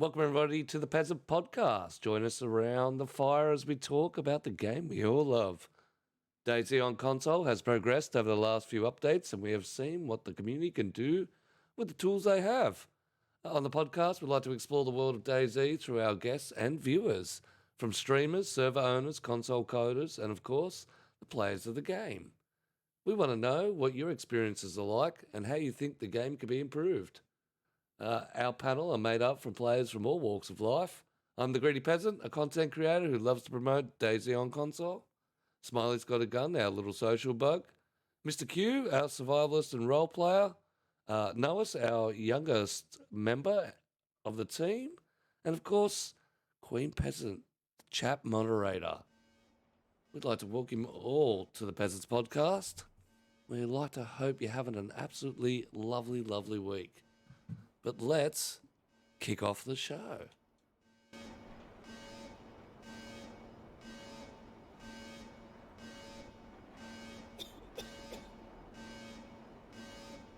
Welcome, everybody, to the Peasant Podcast. Join us around the fire as we talk about the game we all love. DayZ on console has progressed over the last few updates, and we have seen what the community can do with the tools they have. On the podcast, we'd like to explore the world of DayZ through our guests and viewers, from streamers, server owners, console coders, and, of course, the players of the game. We want to know what your experiences are like and how you think the game could be improved. Our panel are made up from players from all walks of life. I'm the Greedy Peasant, a content creator who loves to promote DayZ on console. Smiley's got a gun, our little social bug. Mr. Q, our survivalist and role player. Noah's our youngest member of the team. And, of course, Queen Peasant, the chat moderator. We'd like to welcome you all to the Peasants Podcast. We'd like to hope you're having an absolutely lovely, lovely week. But let's kick off the show.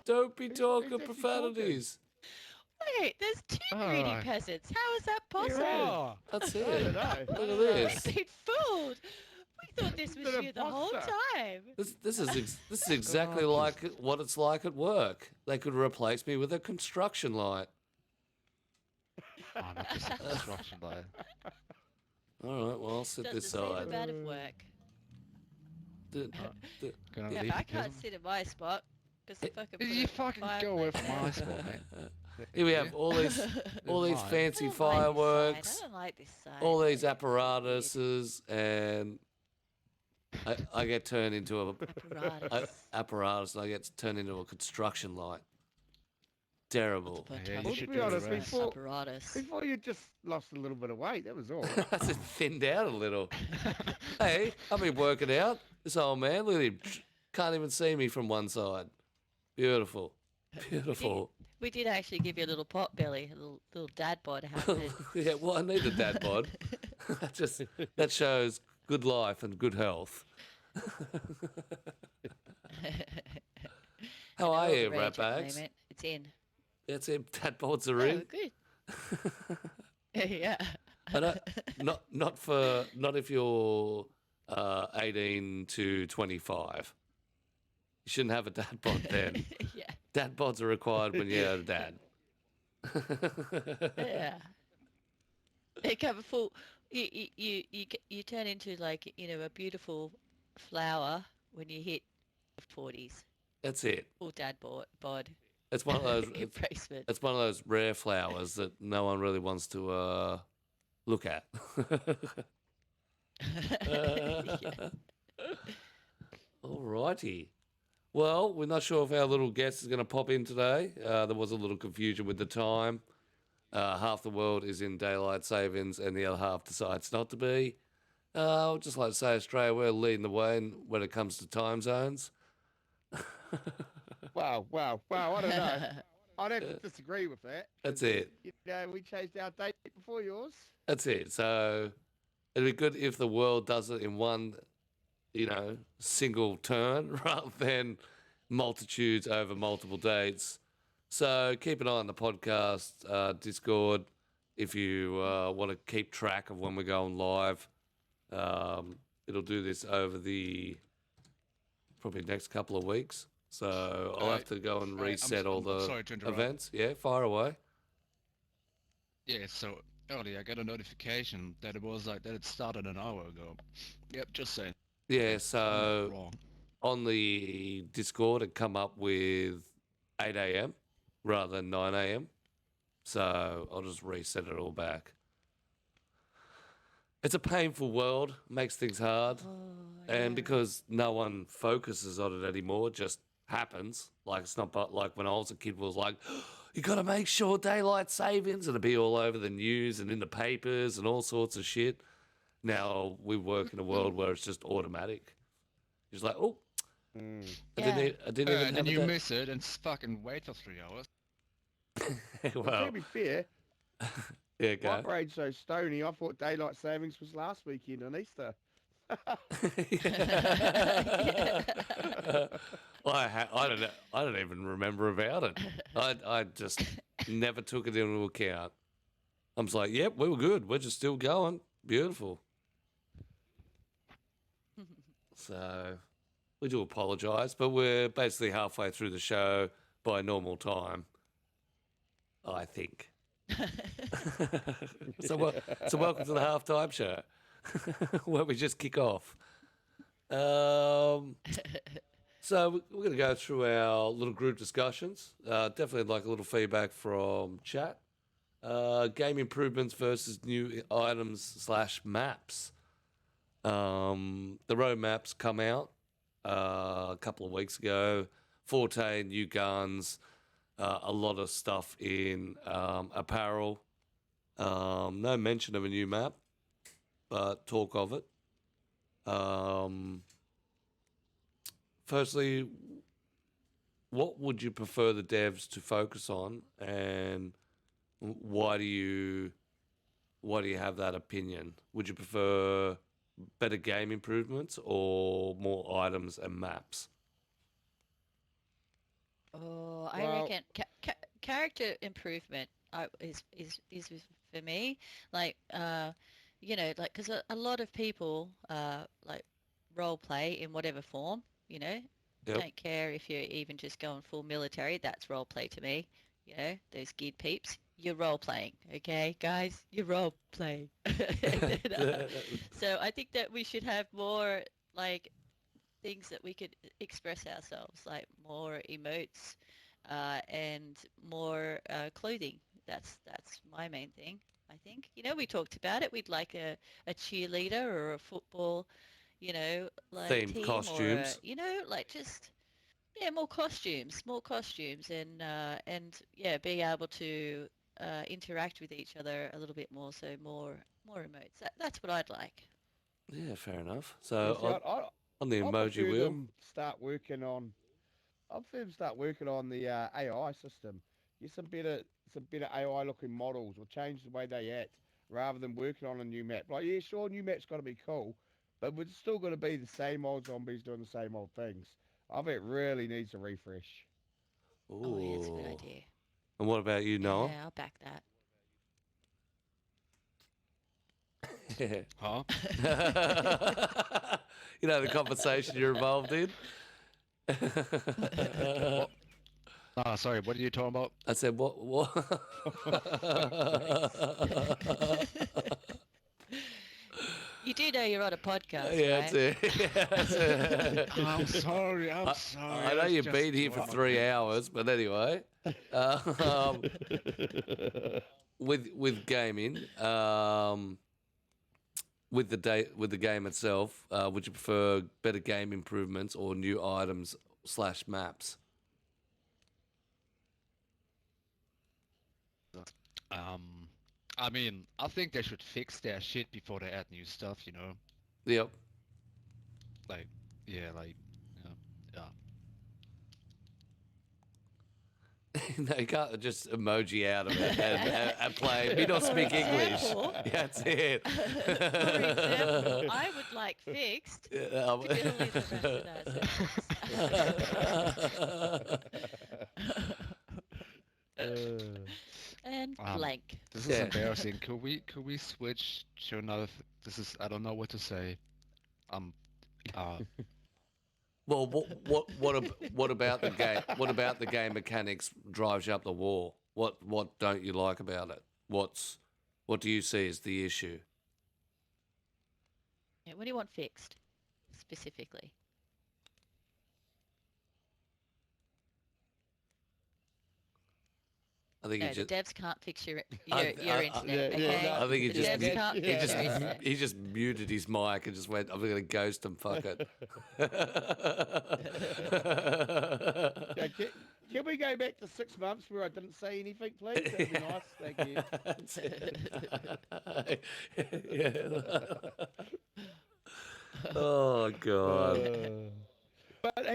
Don't be talking profanities. Wait, there's two greedy peasants. How is that possible? That's it. Look at We've this. been fooled. We thought this was you the whole time. This is exactly like what it's like at work. They could replace me with a construction light. I'm a construction light. All right, well, I'll sit Does this the same side. amount of work. Gonna Yeah, leave I the can't peasant? sit in my spot because the fucking. You fucking go away from my spot, mate. Here we have all these fancy I fireworks, don't like this side. all these apparatuses, and I get turned into a apparatus, and I get turned into a construction light. Terrible. Yeah, you Well, should to be do the honest, rest. Apparatus. before you just lost a little bit of weight, that was all. I just thinned out a little. Hey, I've been working out. This old man, look at him. Can't even see me from one side. Beautiful. Beautiful. We did actually give you a little pot belly, a little dad bod happening. Yeah, well, I need a dad bod. that shows good life and good health. How are you, Ratbags? It's in. That's it. Dad bods are Oh, in. good. Yeah. Not if you're 18 to 25. You shouldn't have a dad bod then. Yeah. Dad bods are required when you're a dad. Yeah. They cover full. You turn into a beautiful flower when you hit the 40s. That's it. Full dad bod. It's one of those. Embracement. It's one of those rare flowers that no one really wants to look at. Alrighty. Well, we're not sure if our little guest is going to pop in today. There was a little confusion with the time. Half the world is in daylight savings and the other half decides not to be. I'd just like to say Australia, we're leading the way when it comes to time zones. Wow. I don't know. I'd have to disagree with that. That's it. You know, we changed our date before yours. That's it. So it'd be good if the world does it in one, single turn rather than multitudes over multiple dates. So keep an eye on the podcast, Discord, if you want to keep track of when we're going live. It'll do this over the probably next couple of weeks. So I'll have to go and reset all the sorry to interrupt. events. Yeah, fire away. Yeah, so earlier I got a notification that it started an hour ago. Yep, just saying. Yeah, so Wrong. on the Discord, it come up with 8 a.m. rather than 9 a.m. So I'll just reset it all back. It's a painful world, makes things hard. And because no one focuses on it anymore, it just happens. Like, it's not like when I was a kid, was like, you got to make sure daylight savings, and it'd be all over the news and in the papers and all sorts of shit. Now we work in a world where it's just automatic. You're just like, oh, I didn't even And then have you that. miss it and fucking wait for 3 hours. Well, To be fair, yeah, my go. brain's so stony, I thought daylight savings was last weekend on Easter. Well, I don't even remember about it. I just never took it into account. I'm just like, yep, we were good. We're just still going. Beautiful. So we do apologise, but we're basically halfway through the show by normal time, I think. So welcome to the halftime show, where we just kick off. So we're going to go through our little group discussions. Definitely like a little feedback from chat. Game improvements versus new items / maps. The road maps come out a couple of weeks ago. 14 new guns, a lot of stuff in apparel. No mention of a new map, but talk of it. Firstly, what would you prefer the devs to focus on, and why do you have that opinion? Would you prefer better game improvements or more items and maps? Oh, I Well- reckon character improvement is for me. Like, you know, like because a lot of people like role play in whatever form. You know, Yep. don't care if you're even just going full military. That's role play to me. You know, those geared peeps. You're role playing, okay, guys. You're role playing. So I think that we should have more like things that we could express ourselves, like more emotes and more clothing. That's my main thing. I think. You know, we talked about it. We'd like a cheerleader or a football, you know, like Themed team costumes. or you know, like just yeah, more costumes, and yeah, being able to interact with each other a little bit more. So more emotes. That's what I'd like. Yeah, fair enough. Yeah, So see, on the I emoji prefer wheel. them start working on. I prefer them start working on the AI system. Get some better AI looking models, or change the way they act, rather than working on a new map. Like, yeah, sure, new map's got to be cool, but we're still going to be the same old zombies doing the same old things. I think it really needs a refresh. Oh yeah, it's a good Ooh. idea. And what about you, Noah? Yeah, I'll back that. Huh? You know the conversation you're involved in. What? Ah, sorry, what are you talking about? I said, what? You do know you're on a podcast, Yeah, right? that's it. Yeah, that's it. I'm sorry, I'm sorry. I know was you've just been here for drunk. 3 hours, but anyway, with gaming, with the game itself, would you prefer better game improvements or new items / maps? I mean, I think they should fix their shit before they add new stuff, you know? Yep. Like, yeah, like, yeah. No, you can't just emoji out of it and play. Me not speak English. example- That's it. For example, I would like fixed. Yeah, Could you leave the rest of that sentence? And blank. This is Yeah. embarrassing. Could we switch to another? This is I don't know what to say. Uh, Well, what about the game? What about the game mechanics drives you up the wall? What don't you like about it? What do you see as the issue? Yeah, what do you want fixed, specifically? I think No, he the just. devs can't fix your I- internet, yeah, okay? no, I think he The just devs mute- can't he fix just your internet. he just muted his mic and just went, I'm going to ghost him. Fuck it. Yeah, can we go back to 6 months where I didn't say anything, please? That'd be nice. Thank you. That's it. Yeah. Oh god. But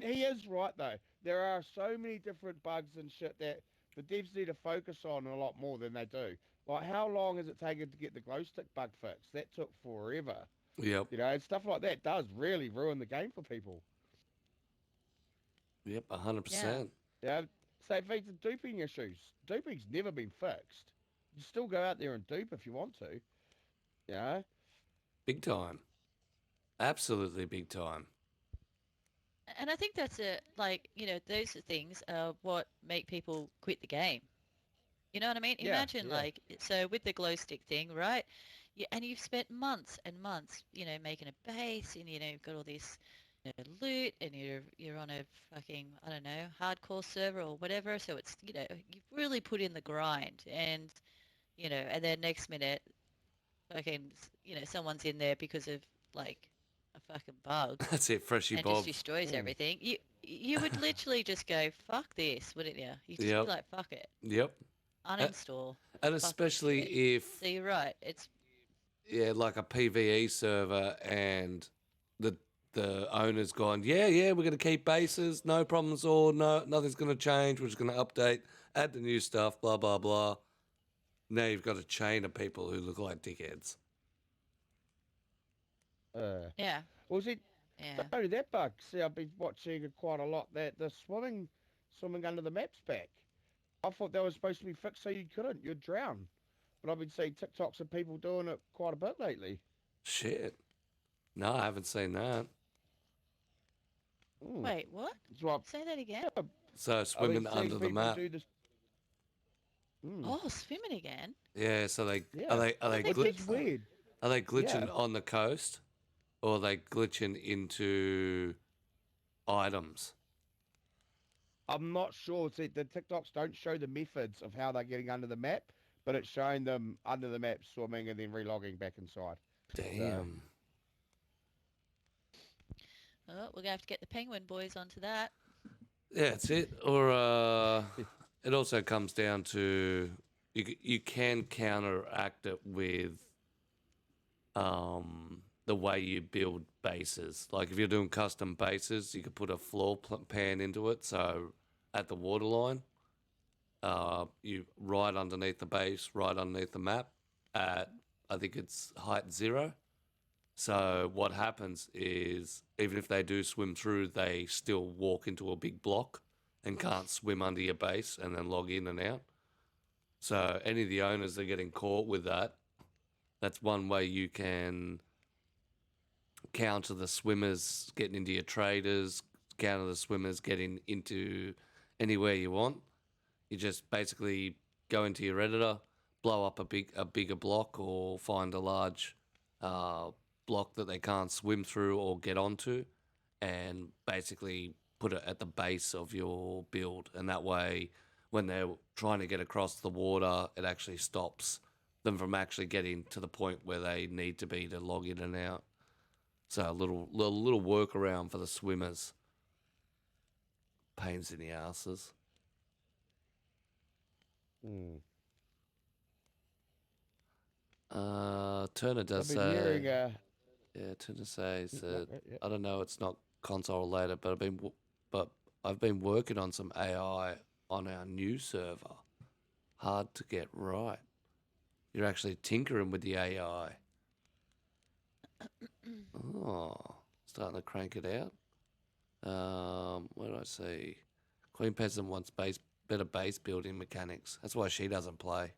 he is right though. There are so many different bugs and shit that the devs need to focus on a lot more than they do. Like, how long has it taken to get the glow stick bug fixed? That took forever. Yep. You know, and stuff like that does really ruin the game for people. Yep. 100%. You know, same thing to duping issues. Duping's never been fixed. You still go out there and dupe if you want to. You know? Big time. Absolutely big time. And I think that's those are things what make people quit the game. You know what I mean? Yeah, Imagine yeah. so with the glow stick thing, right? And you've spent months and months, making a base, and you've got all this loot, and you're on a fucking, I don't know, hardcore server or whatever. So it's you've really put in the grind, and then next minute, fucking, someone's in there because of like a fucking bug That's it, Freshy and just Bob. destroys Mm. everything. You would literally just go, fuck this, wouldn't you? You'd just Yep. be like, fuck it, Yep. uninstall. And Fuck this especially shit. if, So you're right. It's like a PvE server and the owner's gone, yeah, we're going to keep bases, no problems at all, no, nothing's going to change, we're just going to update, add the new stuff, blah, blah, blah. Now you've got a chain of people who look like dickheads. yeah, Well, see, yeah. only that bug. See, I've been watching it quite a lot. That the swimming under the map's back. I thought that was supposed to be fixed so you couldn't. You'd drown. But I've been seeing TikToks of people doing it quite a bit lately. Shit. No, I haven't seen that. Mm. Wait, what? So Say that again. So I've swimming been seeing under the people map. do this. Mm. Oh, swimming again. Yeah, so they Yeah. are they They Which fix is that? weird. are they glitching Yeah. on the coast, or are they glitching into items? I'm not sure. See, the TikToks don't show the methods of how they're getting under the map, but it's showing them under the map swimming and then relogging back inside. Damn. Oh, we're gonna have to get the penguin boys onto that. Yeah, that's it. Or it also comes down to you can counteract it with the way you build bases. Like if you're doing custom bases, you could put a floor pan into it. So at the waterline, you right underneath the base, right underneath the map, at I think it's height 0. So what happens is, even if they do swim through, they still walk into a big block and can't swim under your base and then log in and out. So any of the owners that are getting caught with that, that's one way you can counter the swimmers getting into your traders, counter the swimmers getting into anywhere you want. You just basically go into your editor, blow up a bigger block, or find a large block that they can't swim through or get onto, and basically put it at the base of your build. And that way, when they're trying to get across the water, it actually stops them from actually getting to the point where they need to be to log in and out. So a little workaround for the swimmers. Pains in the asses. Mm. Turner does I've been say, hearing. yeah, Turner says that Yeah. I don't know, it's not console related, but I've been working on some AI on our new server. Hard to get right. You're actually tinkering with the AI. Oh, starting to crank it out. What did I see? Queen Peasant wants better base building mechanics. That's why she doesn't play,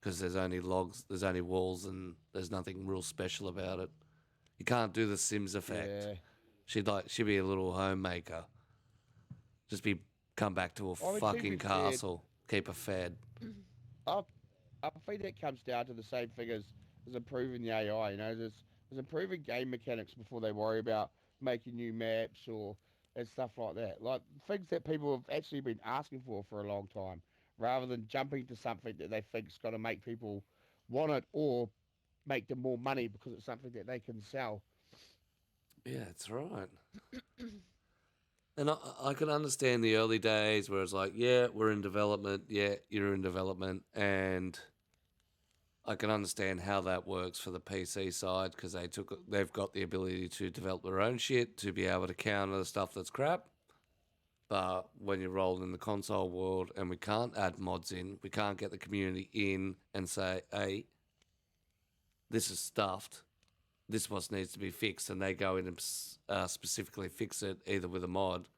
because there's only logs, there's only walls, and there's nothing real special about it. You can't do the Sims effect. Yeah. She'd be a little homemaker. Just come back to a I mean, to fucking be fair, castle, keep her fed. I, I think that comes down to the same thing as improving the AI. You know, there's improving game mechanics before they worry about making new maps and stuff like that. Like things that people have actually been asking for a long time, rather than jumping to something that they think's going to make people want it or make them more money because it's something that they can sell. Yeah, that's right. And I can understand the early days where it's like, yeah, we're in development. Yeah, you're in development. And I can understand how that works for the PC side, because they've got the ability to develop their own shit to be able to counter the stuff that's crap. But when you roll in the console world and we can't add mods in, we can't get the community in and say, hey, this is stuffed. This is what needs to be fixed, and they go in and specifically fix it either with a mod.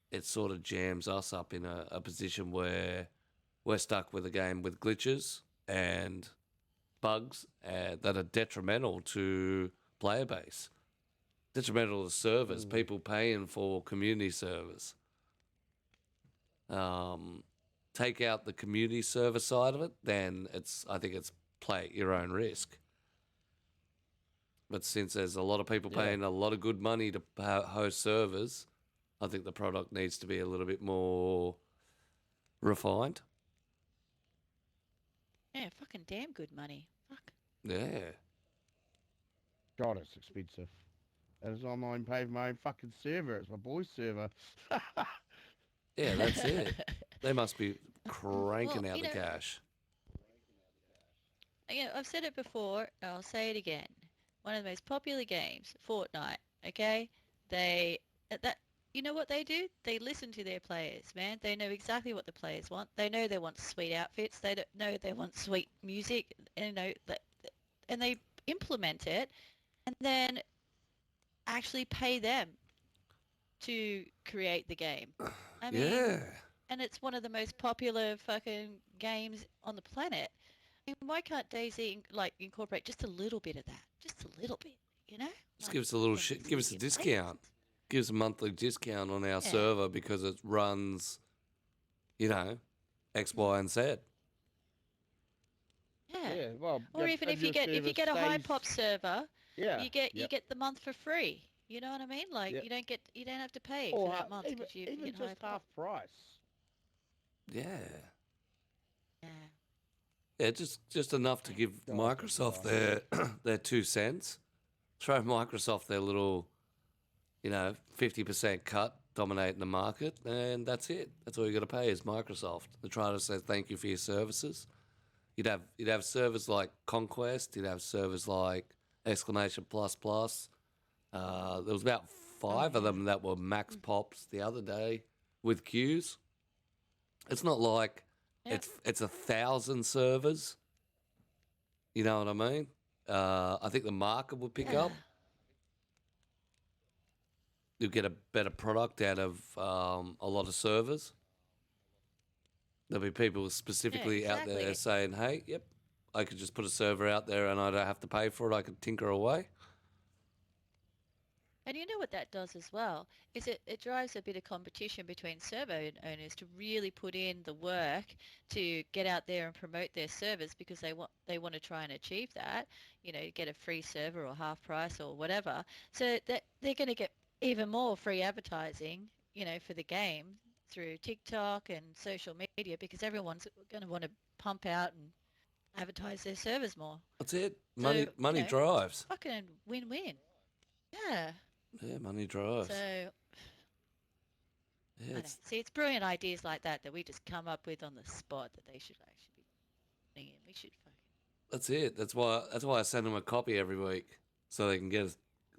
It sort of jams us up in a position where we're stuck with a game with glitches, and bugs that are detrimental to player base, detrimental to servers, people paying for community servers. Take out the community server side of it, then I think it's play at your own risk. But since there's a lot of people paying a lot of good money to host servers, I think the product needs to be a little bit more refined. Yeah, fucking damn good money. Fuck. Yeah. God, it's expensive. And it's online pay for my own fucking server. It's my boy's server. Yeah, that's it. They must be cranking out the you know, cash. I've said it before, I'll say it again. One of the most popular games, Fortnite, okay? They, that, you know what they do? They listen to their players, man. They know exactly what the players want. They know they want sweet outfits. They know they want sweet music, and and they implement it, and then actually pay them to create the game. I mean, Yeah. and it's one of the most popular fucking games on the planet. I mean, why can't DayZ incorporate just a little bit of that? Just a little bit, you know? Just give us a little shit. Give us a discount. Give us a monthly discount on our server because it runs, X, Y, and Z. Yeah. Well, Or even if you get a high pop server, you get the month for free. You know what I mean? Like you don't have to pay for that month because you even get just high half pop. price. Yeah. Yeah. Yeah, just enough to give God, Microsoft their 2 cents. Throw Microsoft their little, 50% cut dominating the market, and that's it. That's all you got to pay is Microsoft. They're trying to say thank you for your services. You'd have servers like Conquest. You'd have servers like ! There was about 5 of them that were max pops the other day with queues. It's not like it's 1,000 servers. You know what I mean? I think the market would pick up. You'll get a better product out of a lot of servers. There'll be people specifically out there saying, hey, yep, I could just put a server out there and I don't have to pay for it. I could tinker away. And you know what that does as well is it drives a bit of competition between server owners to really put in the work to get out there and promote their servers because they want to try and achieve that, get a free server or half price or whatever. So that they're going to get even more free advertising, for the game through TikTok and social media because everyone's going to want to pump out and advertise their servers more. That's it. Money drives. Fucking win-win. Yeah. Yeah, money drives. So, yeah, it's brilliant ideas like that we just come up with on the spot that they should actually be putting in. We should fucking. That's it. That's why I send them a copy every week so they can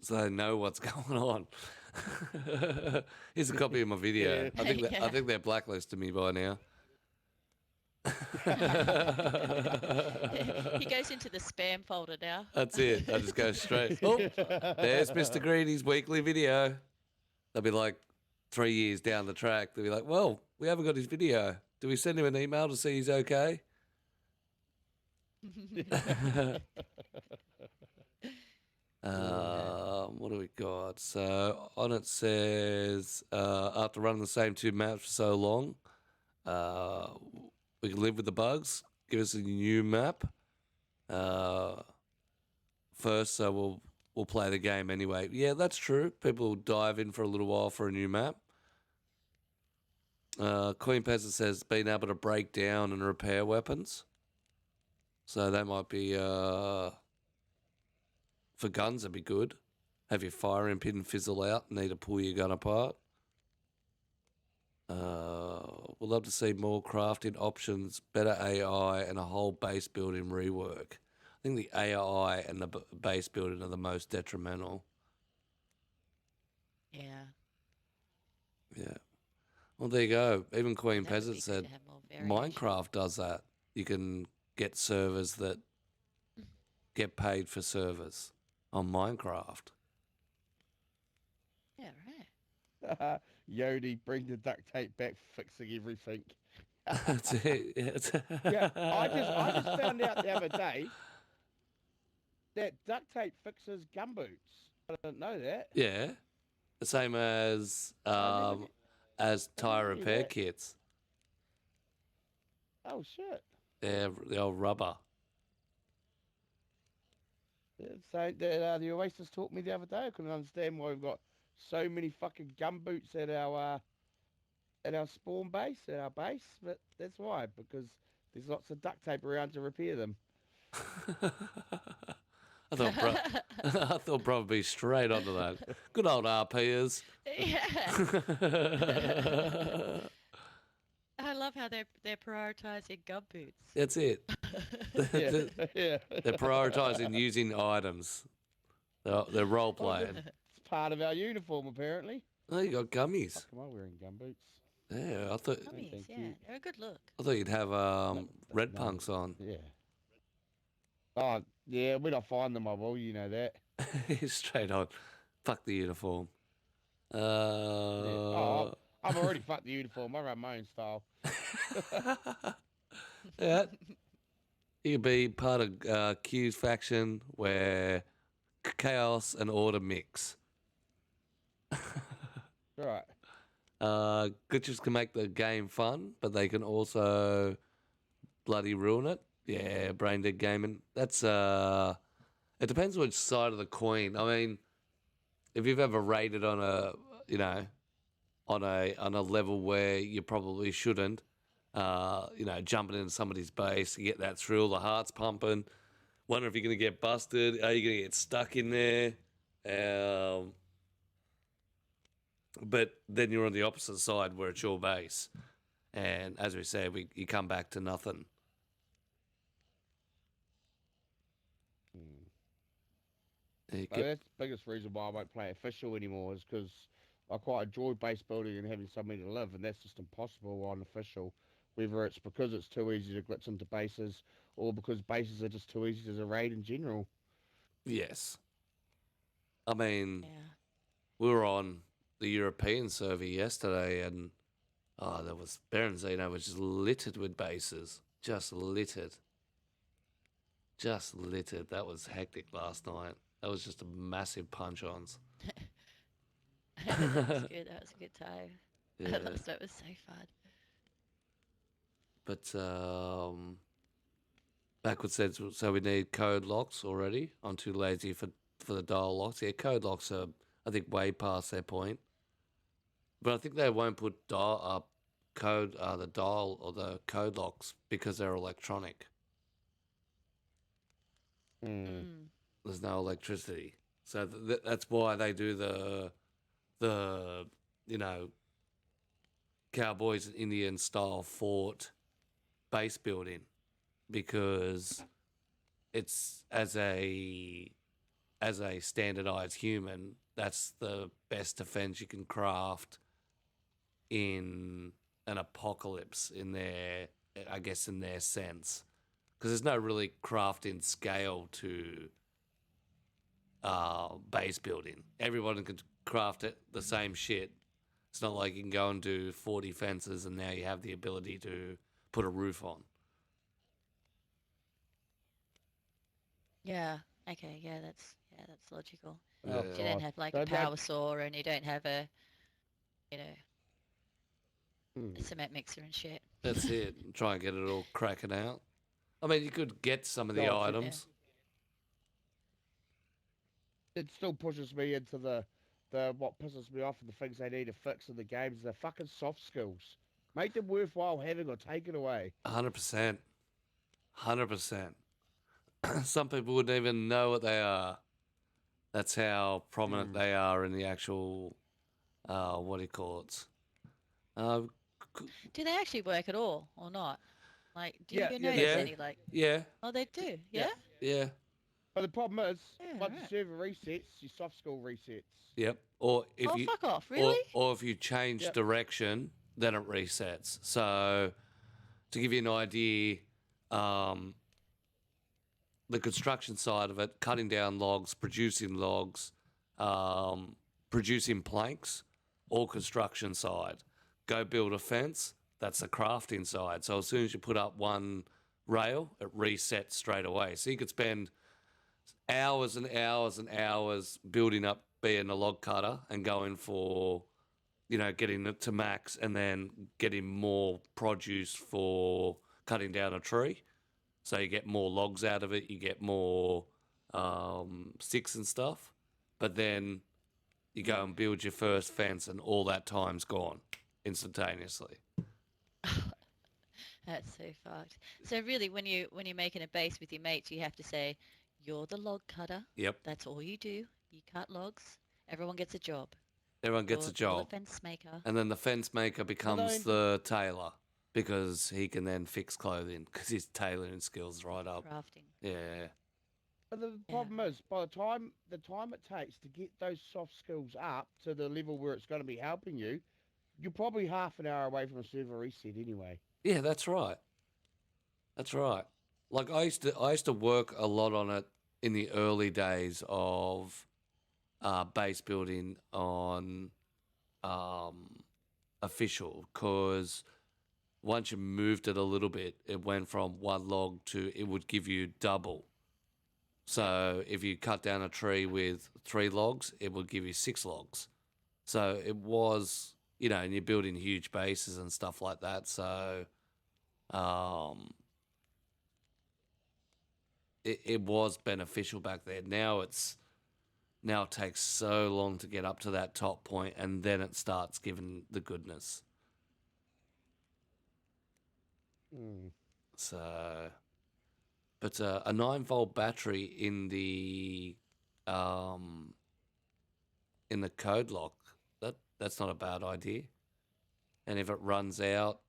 so they know what's going on. Here's a copy of my video. I think they're blacklisted me by now. He goes into the spam folder now. That's it. I just go straight. Oh, there's Mr. Greedy's weekly video. They'll be like 3 years down the track. They'll be like, well, we haven't got his video. Do we send him an email to see he's okay? What do we got? So on it says, after running the same 2 maps for so long, we can live with the bugs. Give us a new map first, so we'll play the game anyway. Yeah, that's true. People will dive in for a little while for a new map. Queen Peasant says being able to break down and repair weapons. So that might be for guns. That'd be good. Have your firing pin fizzle out. Need to pull your gun apart. We'll love to see more crafting options, better AI, and a whole base building rework. I think the AI and the base building are the most detrimental. Yeah. Yeah. Well, there you go. Even Queen That would Peasant be good said to have more variation. Minecraft does that. You can get servers that get paid for servers on Minecraft. Yeah, right. Yodi, bring the duct tape back, fixing everything. That's it. Yeah, I just found out the other day that duct tape fixes gumboots. I didn't know that. Yeah, the same I never, as I tire never knew repair that. kits. Oh shit! Yeah, the old rubber. So the Oasis taught me the other day. I couldn't understand why we've got so many fucking gumboots at our spawn base, at our base. But that's why, because there's lots of duct tape around to repair them. I thought, I thought probably straight onto that. Good old RPers. Yeah. I love how they're prioritizing gum boots. That's it. Yeah, yeah. They're prioritising using items. They're role playing. It's part of our uniform, apparently. Oh, you got gummies. Fuck, am I wearing gumboots? Yeah, I thought Gummies, thank yeah, you. they're a good look. you'd have red no. punks on. Yeah. Oh, yeah, when I find them, I will, you know that. Straight on. Fuck the uniform. Yeah. Oh, I've already fucked the uniform. I run my own style. Yeah. You could be part of Q's faction where chaos and order mix. Right. Glitches can make the game fun, but they can also bloody ruin it. Yeah, brain dead gaming. That's it depends which side of the coin. I mean, if you've ever raided on a on a level where you probably shouldn't, jumping into somebody's base, you get that thrill, the heart's pumping. Wonder if you're gonna get busted. Are you gonna get stuck in there? But then you're on the opposite side where it's your base, and as we said, you come back to nothing. You So get- that's the biggest reason why I won't play official anymore is because I quite enjoy base building and having somewhere to live, and that's just impossible on official. Whether it's because it's too easy to glitch into bases, or because bases are just too easy to raid in general. yes, I mean Yeah. we were on the European server yesterday, and there was Berenzino was just littered with bases, just littered. That was hectic last night. That was just a massive punch-ons. That was good. That was a good time. Yeah. That was so fun. But backwards said so we need code locks already. I'm too lazy for the dial locks. Yeah, code locks are I think way past their point. But I think they won't put the dial or the code locks because they're electronic. Mm. There's no electricity, so that's why they do the cowboys and Indian style fort base building, because it's as a standardized human, that's the best defense you can craft in an apocalypse in their sense, because there's no really crafting scale to base building. Everyone can craft it the same shit. It's not like you can go and do 40 fences and now you have the ability to put a roof on. Yeah. Okay. Yeah. That's logical. Oh, You don't God. have like So a that- power saw, and you don't have a Hmm. cement mixer and shit. That's it. Try and get it all cracking out. I mean, you could get some of the No, it's- items. It still pushes me into the what pisses me off and the things they need to fix in the games. They're fucking soft skills. Make them worthwhile having or take it away. 100%. 100%. Some people wouldn't even know what they are. That's how prominent they are in the actual, what do you call it? Do they actually work at all or not? Like, do you Yeah, even yeah, notice they do. any like? Yeah, Oh, they do. Yeah. Yeah. yeah, But the problem is, Yeah, once right. the server resets, your soft skill resets. yep. Or if Oh, you fuck off! Really? or if you change Yep. direction, then it resets. So, to give you an idea, the construction side of it, cutting down logs, producing producing planks, all construction side. Go build a fence, That's the crafting side. So as soon as you put up one rail, it resets straight away. So you could spend hours and hours and hours building up being a log cutter and going for, getting it to max and then getting more produce for cutting down a tree. So you get more logs out of it, you get more sticks and stuff. But then you go and build your first fence and all that time's gone instantaneously. That's so fucked. So really, when you're making a base with your mates, you have to say, "You're the log cutter. Yep. That's all you do. You cut logs. Everyone gets a job. Everyone gets a You're job. the fence maker." And then the fence maker becomes the tailor because he can then fix clothing because his tailoring skills right up. Crafting. Yeah. But the problem is, by the time it takes to get those soft skills up to the level where it's going to be helping you, you're probably half an hour away from a server reset anyway. Yeah, that's right. That's right. Like I used to work a lot on it in the early days of base building on official, because once you moved it a little bit, it went from one log to it would give you double. So if you cut down a tree with 3 logs, it would give you 6 logs. So it was, and you're building huge bases and stuff like that. So it was beneficial back then. Now it takes so long to get up to that top point, and then it starts giving the goodness. So, but a 9-volt battery in the code lock, that's not a bad idea. And if it runs out,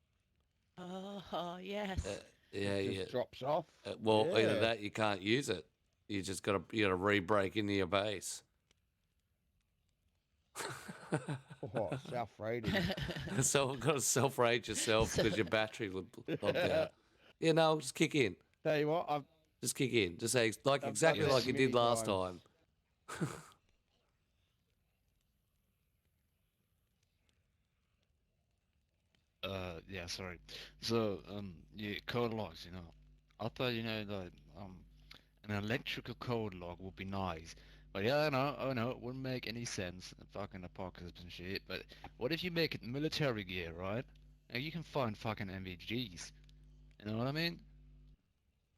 Oh yes. It just drops off. Either Yeah. that, you can't use it. You just gotta re-break into your base. Oh, self-rated. So you've got to self-rate yourself because your battery logged out. Yeah, no, just kick in. Tell you what, Just kick in. Just say I've done exactly this like you many did last times. time. Yeah, sorry. So, yeah, code logs, I thought, like, an electrical code log would be nice. But yeah, I know, it wouldn't make any sense, fucking apocalypse and shit. But what if you make it military gear, right? And you can find fucking MVGs. You know what I mean?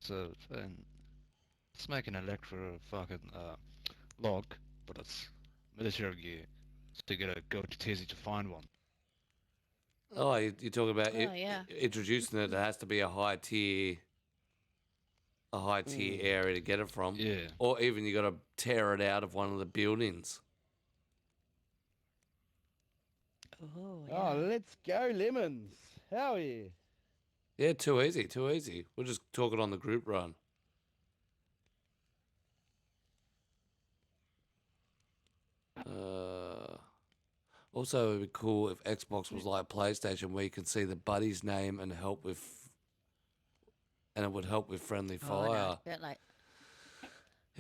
So, let's make an electro fucking, log, but it's military gear. So you gotta go to Tizzy to find one. Oh, you're talking about Oh, yeah. introducing it. It has to be a high tier area to get it from. Yeah. Or even you got to tear it out of one of the buildings. Oh yeah. oh, let's go, lemons. Hell yeah. Yeah, too easy, too easy. We'll just talk it on the group run. Also, it'd be cool if Xbox was like PlayStation, where you could see the buddy's name and it would help with friendly Oh, no, fire. don't like.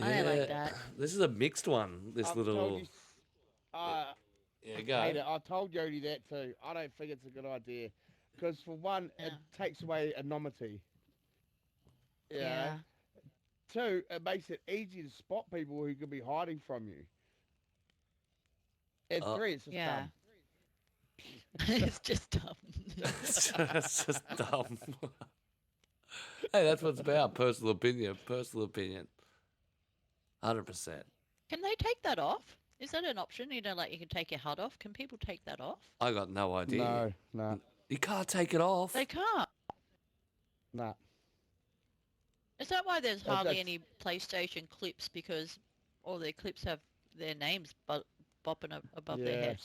I don't like that. This is a mixed one. This I've told little. you, Yeah, I go. hate it. I told Jody that too. I don't think it's a good idea. Because for one, it Yeah. takes away anonymity. You know? Yeah. 2, it makes it easy to spot people who could be hiding from you. And 3, it's just Yeah. dumb. It's just dumb. It's just dumb. Hey, that's what it's about. Personal opinion. Personal opinion. 100%. Can they take that off? Is that an option? Like you can take your HUD off. Can people take that off? I got no idea. No. You can't take it off. They can't. Is that why there's hardly that's- any PlayStation clips? Because all their clips have their names bopping above their Yeah.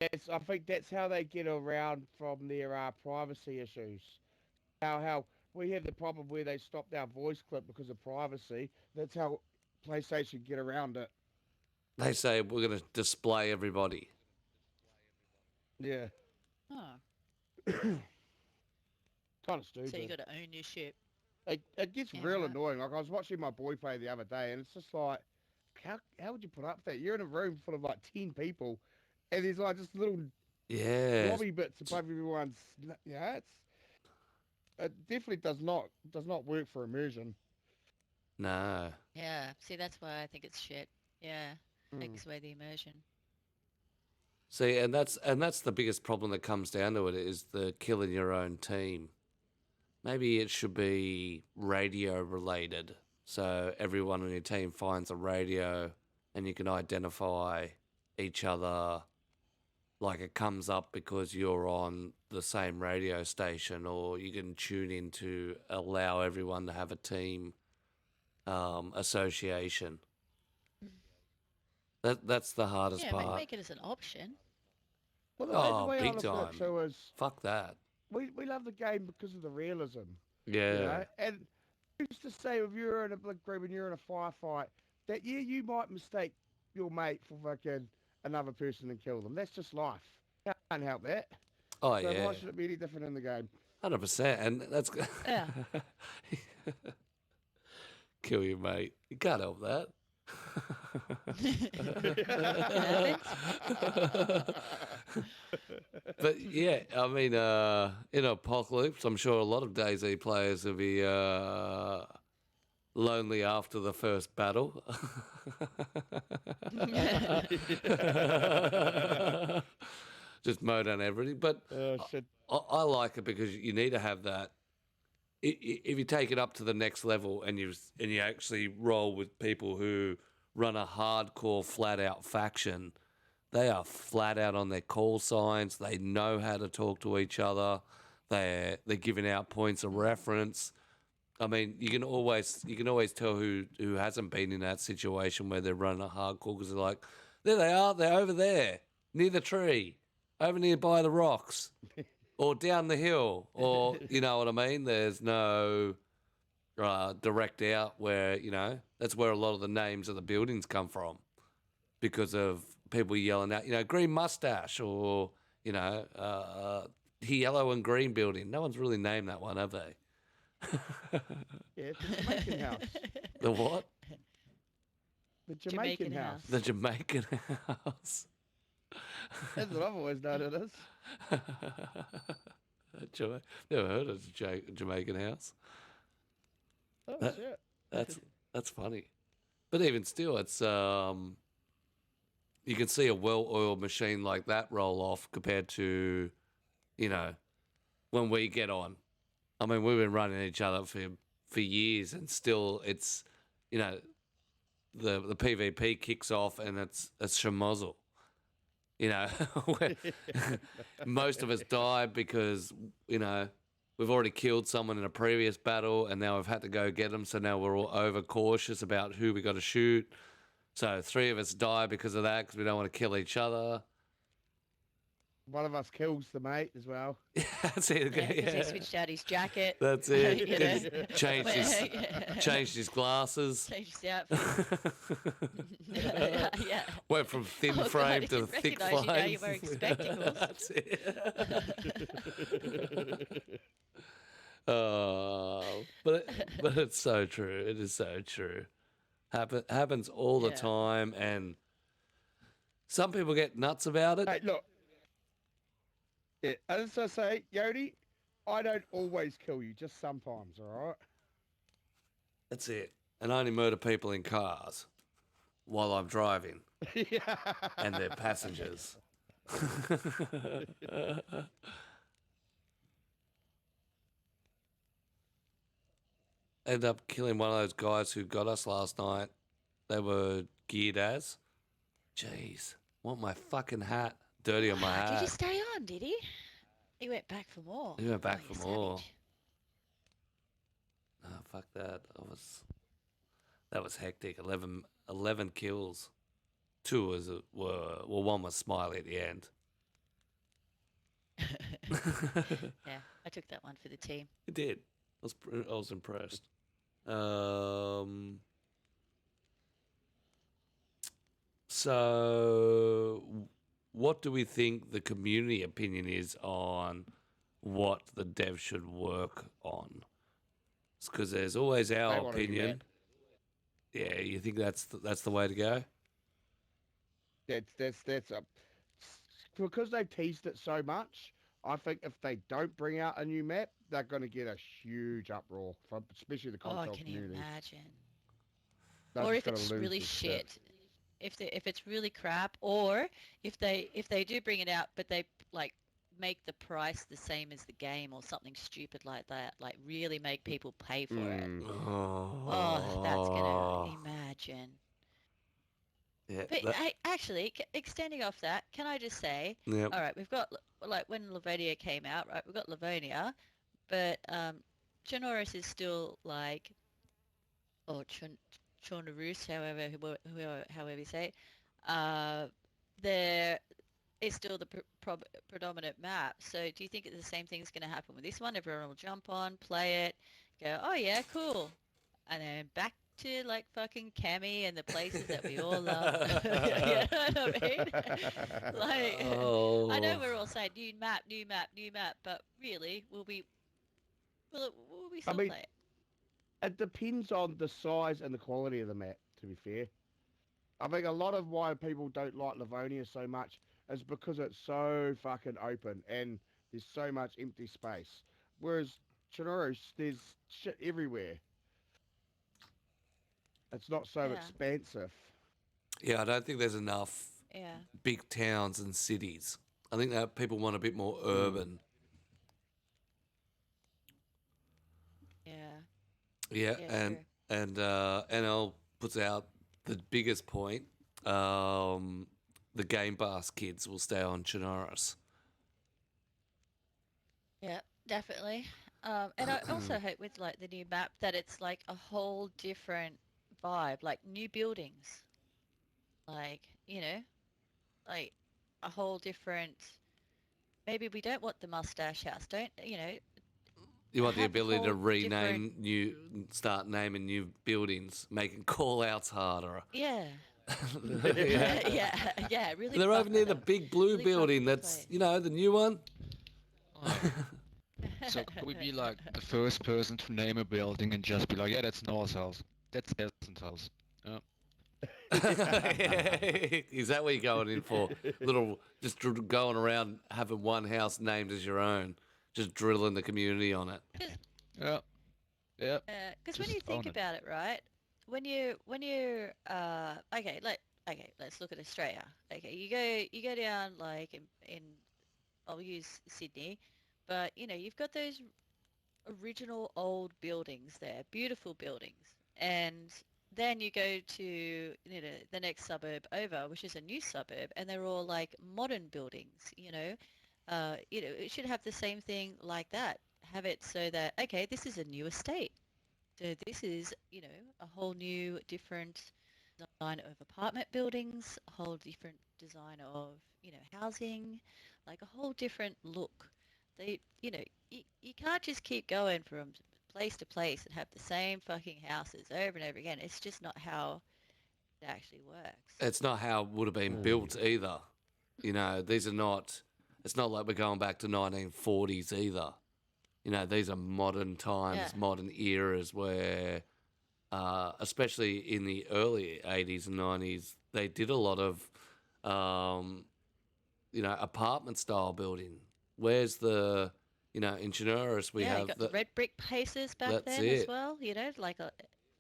heads. I think that's how they get around from their privacy issues. How we have the problem where they stopped our voice clip because of privacy. That's how PlayStation get around it. They say we're going to display everybody. Yeah. Oh, Kind of stupid. so you got to own your shit. It gets Yeah, real right. annoying. Like I was watching my boy play the other day, and it's just like, how would you put up that? You're in a room full of like 10 people, and there's like just little Yeah. lobby bits above everyone's. Yeah, it definitely does not work for immersion. No. Yeah. See, that's why I think it's shit. Yeah. Mm. Takes away the immersion. See, and that's the biggest problem that comes down to it is the killing your own team. Maybe it should be radio related. So everyone on your team finds a radio and you can identify each other. Like it comes up because you're on the same radio station, or you can tune in to allow everyone to have a team association. That's the hardest Yeah, part. make it as an option. Well, the Oh, way I big look at time. it too is Fuck that. we love the game because of the realism. Yeah. You know? And who's to say if you're in a big group and you're in a firefight that you might mistake your mate for fucking another person and kill them. That's just life. Can't help that. Oh, So yeah. why should it be any different in the game? 100%. And that's. Yeah. Kill you, mate. You can't help that. But yeah, I mean, in Apocalypse, I'm sure a lot of DayZ players will be lonely after the first battle. Just mow down everything. But Shit. I like it because you need to have that. If you take it up to the next level and you actually roll with people who run a hardcore, flat out faction, they are flat out on their call signs. They know how to talk to each other. They're giving out points of reference. I mean, you can always tell who hasn't been in that situation where they're running a hardcore because they're like, there they are, they're over there near the tree, over near by the rocks, or down the hill, or you know what I mean. There's no direct out where that's where a lot of the names of the buildings come from because of people yelling out, green mustache or yellow and green building. No one's really named that one, have they? Yeah, it's the Jamaican house. The what? The Jamaican house. The Jamaican house. That's what I've always known it as. Never heard of the Jamaican house. Oh, That- shit. That's funny, but even still, it's you can see a well-oiled machine like that roll off compared to, when we get on. I mean, we've been running each other for years, and still, it's the PvP kicks off, and it's schmozzle. Where most of us die because we've already killed someone in a previous battle, and now we've had to go get them. So now we're all over cautious about who we got to shoot. So 3 of us die because of that because we don't want to kill each other. One of us kills the mate as well. That's it. Yeah, 'cause he switched out his jacket. That's it. You know? Changed his glasses. Changed his outfit. Yeah. Went from thin Oh, God, frame he to the didn't thick recognise you now frame. you're wearing spectacles. That's it. Oh, but it's so true. It is so true. Happens all the Yeah. time, and some people get nuts about it. Hey, look. Yeah, as I say, Yodi, I don't always kill you, just sometimes, all right? That's it. And I only murder people in cars while I'm driving Yeah. and their passengers. Ended up killing one of those guys who got us last night. They were geared as. Jeez, want my fucking hat dirty on my Did hat. he stay on, did he? He went back for more. He went back Oh, for you more. savage. Oh, fuck that. That was hectic. 11 kills. 2 one was Smiley at the end. Yeah, I took that one for the team. He did. I was impressed. So, what do we think the community opinion is on what the devs should work on? Because there's always They our want a new opinion. map. Yeah, you think that's the way to go? That's a because they've teased it so much. I think if they don't bring out a new map, they're going to get a huge uproar from especially the Oh, console can you community. imagine? They're Or just if going to it's lose really the shit. shit, if it's really crap, or if they do bring it out, but they like make the price the same as the game or something stupid like that, like really make people pay for it. Mm. Oh, that's gonna Oh, imagine. yeah, But that, actually, extending off that, can I just say, yep. all right, we've got like when Livonia came out, right? We've got Livonia, but Chernarus is still like, or Chornerus, however you say it. Uh, there is still the predominant map. So do you think that the same thing's going to happen with this one? Everyone will jump on, play it, go, oh yeah, cool, and then back to like fucking Cami and the places that we all love. You know what I mean? Like, I know Oh, we're all saying new map, new map, new map, but really, will we I still mean, play it? it depends on the size and the quality of the map, to be fair. I think a lot of why people don't like Livonia so much is because it's so fucking open and there's so much empty space. Whereas Chernarus, there's shit everywhere. It's not so Yeah, expansive. yeah. I don't think there's enough yeah, big towns and cities. I think that people want a bit more Mm. urban. yeah, Yeah, yeah, and true. NL puts out the biggest point. Um, the Game Pass kids will stay on Chernarus. Yeah, definitely. And I also hope with like the new map that it's like a whole different vibe, like new buildings, like, like a whole different. Maybe we don't want the mustache house. Don't, You want the have a ability to whole different. rename new, start naming new buildings, making call outs harder. Yeah, Yeah. yeah, yeah. Really They're over near bugger the them. big blue Really bugger building. the That's place. the new one. Oh, so could we be like the first person to name a building and just be like, yeah, that's Noah's house. That's Peasant's house. Yeah. Is that what you're going in for? Little, just going around having one house named as your own, just drilling the community on it. Yeah. Yeah. Because when Just you think own it. about it, right? When you okay, let's look at Australia. Okay, you go down like in I'll use Sydney, but you've got those original old buildings there, beautiful buildings, and then you go to the next suburb over, which is a new suburb, and they're all like modern buildings. It should have the same thing like that. Have it so that okay, this is a new estate. So this is, a whole new different design of apartment buildings, a whole different design of, housing, like a whole different look. They, you can't just keep going from place to place and have the same fucking houses over and over again. It's just not how it actually works. It's not how it would have been Mm. built either. These are not. It's not like we're going back to 1940s either. These are modern Yeah, times, modern eras where, especially in the early 80s and 90s, they did a lot of, apartment style building. Where's in Chernarus we yeah, you have got the red brick places back that's then as it. well,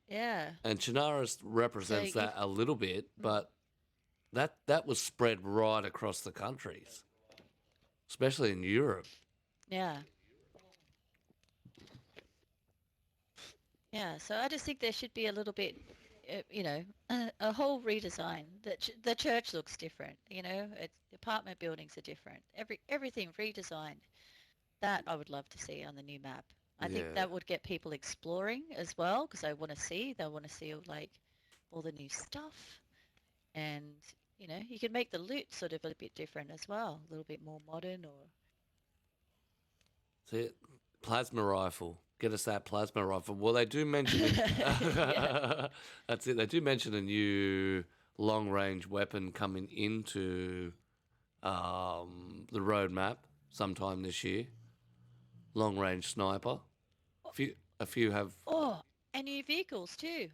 yeah. And Chernarus So represents you've, that a little bit, mm, but that was spread right across the countries, especially in Europe. yeah. Yeah, so I just think there should be a little bit, a whole redesign. The church looks different, apartment buildings are different. Everything redesigned. That I would love to see on the new map. I think Yeah. that would get people exploring as well because they want to see like all the new stuff, and you can make the loot sort of a bit different as well, a little bit more modern or See it? Plasma rifle. Get us that plasma rifle. Well, they do mention yeah, that's it. They do mention a new long range weapon coming into the roadmap sometime this year. Long range sniper. A few have. oh, and new vehicles too.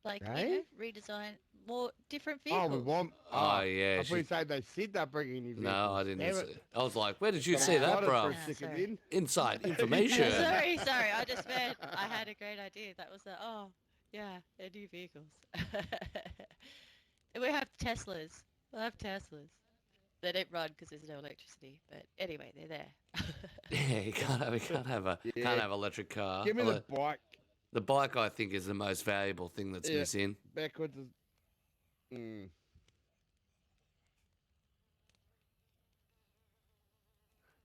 Like, Hey? redesign, more different Oh, vehicles. we want. Oh, yeah. I thought you said they said they're bringing new vehicles. No, I didn't. Damn See it. it. I was like, where did you Got see that, excited bro? for a Ah, second sorry. then. Inside information. Sorry. I just meant I had a great idea. That was they're new vehicles. And we have Teslas. We'll have Teslas. They don't run because there's no electricity. But anyway, they're there. Yeah, you can't have a Yeah. can't have electric car. Give me the bike. The bike, I think, is the most valuable thing that's Yeah. missing. Backwards is. Mm.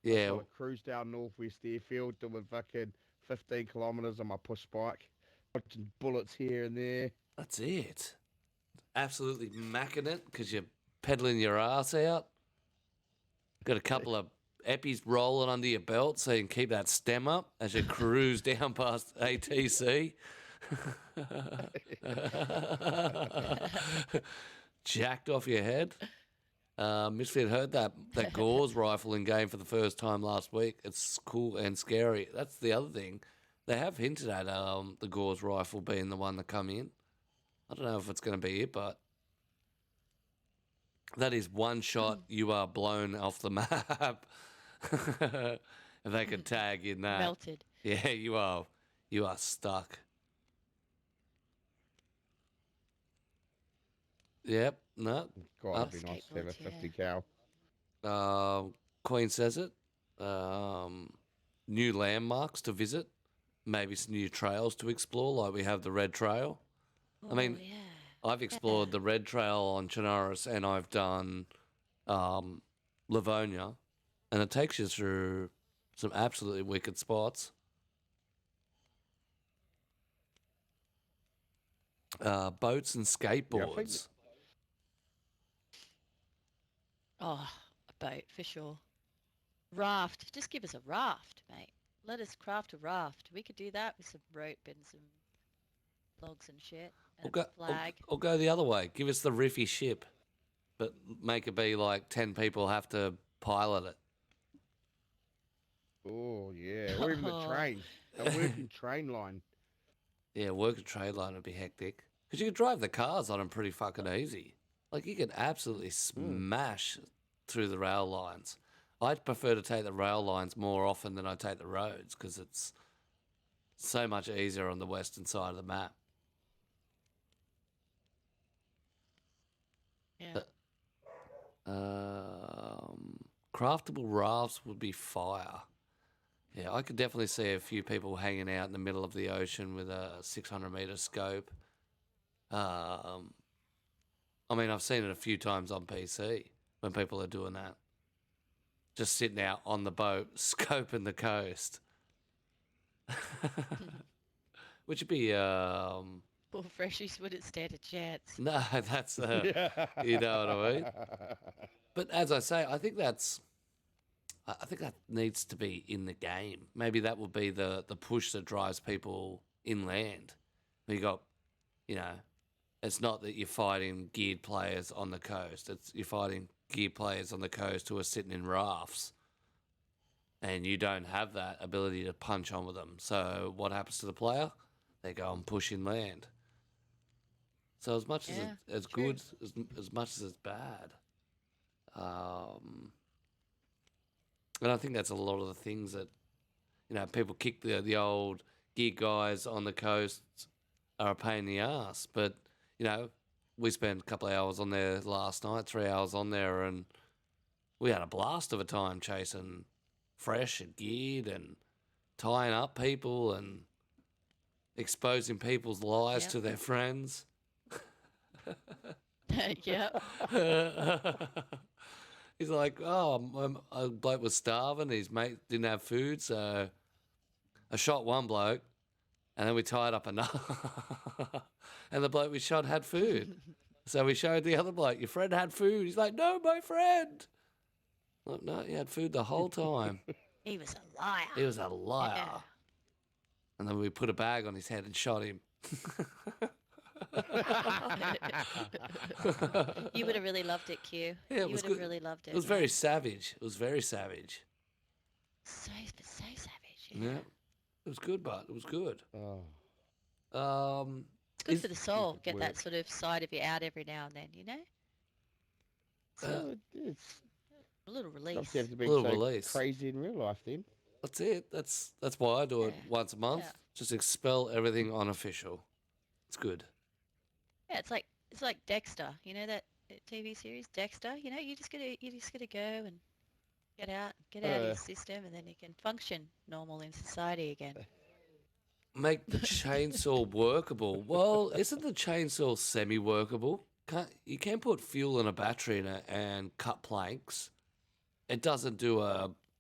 I Yeah, sort of cruise down Northwest Airfield doing fucking 15 kilometres on my push bike, watching bullets here and there. that's it. Absolutely macking it because you're pedaling your ass out. Got a couple of eppies rolling under your belt so you can keep that stem up as you cruise down past ATC. Jacked off your head. Misfit heard that Gauze rifle in game for the first time last week. It's cool and scary. That's the other thing. They have hinted at the Gauze rifle being the one to come in. I don't know if it's going to be it, but that is one shot, you are blown off the map. If they could tag in that. Melted. Yeah, you are stuck. Yep, no. God, it'd be nice to have a Skateboards, 50 cal. Queen says it. New landmarks to visit. Maybe some new trails to explore, like we have the Red Trail. I mean, yeah. I've explored the Red Trail on Chinaris and I've done Livonia, and it takes you through some absolutely wicked spots. Boats and skateboards. Oh, a boat for sure. Raft. Just give us a raft, mate. Let us craft a raft. We could do that with some rope and some logs and shit. And a flag. Or go the other way. Give us the riffy ship, but make it be like 10 people have to pilot it. Oh, yeah. Or even the train. A working train line. Yeah, work a trade line would be hectic. Because you could drive the cars on them pretty fucking easy. Like, you could absolutely smash through the rail lines. I'd prefer to take the rail lines more often than I take the roads because it's so much easier on the western side of the map. Yeah. Craftable rafts would be fire. Yeah, I could definitely see a few people hanging out in the middle of the ocean with a 600-meter scope. I mean, I've seen it a few times on PC when people are doing that. Just sitting out on the boat, scoping the coast. Which would be, Poor freshies wouldn't stand a chance. no, that's, you know what I mean? But as I say, I think that needs to be in the game. Maybe that will be the push that drives people inland. You got, it's not that you're fighting geared players on the coast. You're fighting geared players on the coast who are sitting in rafts, and you don't have that ability to punch on with them. So what happens to the player? They go and push inland. So as much as it's true. good, as much as it's bad. And I think that's a lot of the things that, people kick the old gear guys on the coast are a pain in the ass. But, we spent a couple of hours on there last night, 3 hours on there, and we had a blast of a time chasing fresh and geared and tying up people and exposing people's lies to their friends. Yep. He's like, a bloke was starving. His mate didn't have food, so I shot one bloke, and then we tied up another. And the bloke we shot had food. So we showed the other bloke, your friend had food. He's like, no, my friend. Like, no, he had food the whole time. He was a liar. He was a liar. Yeah. And then we put a bag on his head and shot him. You would have really loved it, Q. Yeah, it you was would have good. really loved it. It was very savage. It was very savage. so savage. Yeah. It was good, but it was good. Oh. It's good Is- for the soul. Get that work. sort of side of you out every now and then, you know? So it's A little release. obviously have to be Little so release. crazy in real life then. That's it. That's why I do it Yeah, once a month. yeah. Just expel everything unofficial. It's good. Yeah, it's like Dexter. You know that TV series Dexter? You know, you just gotta go and get out of Uh, your system, and then you can function normal in society again. Make the chainsaw workable. Well, isn't the chainsaw semi-workable? You can put fuel and a battery in it and cut planks. It doesn't do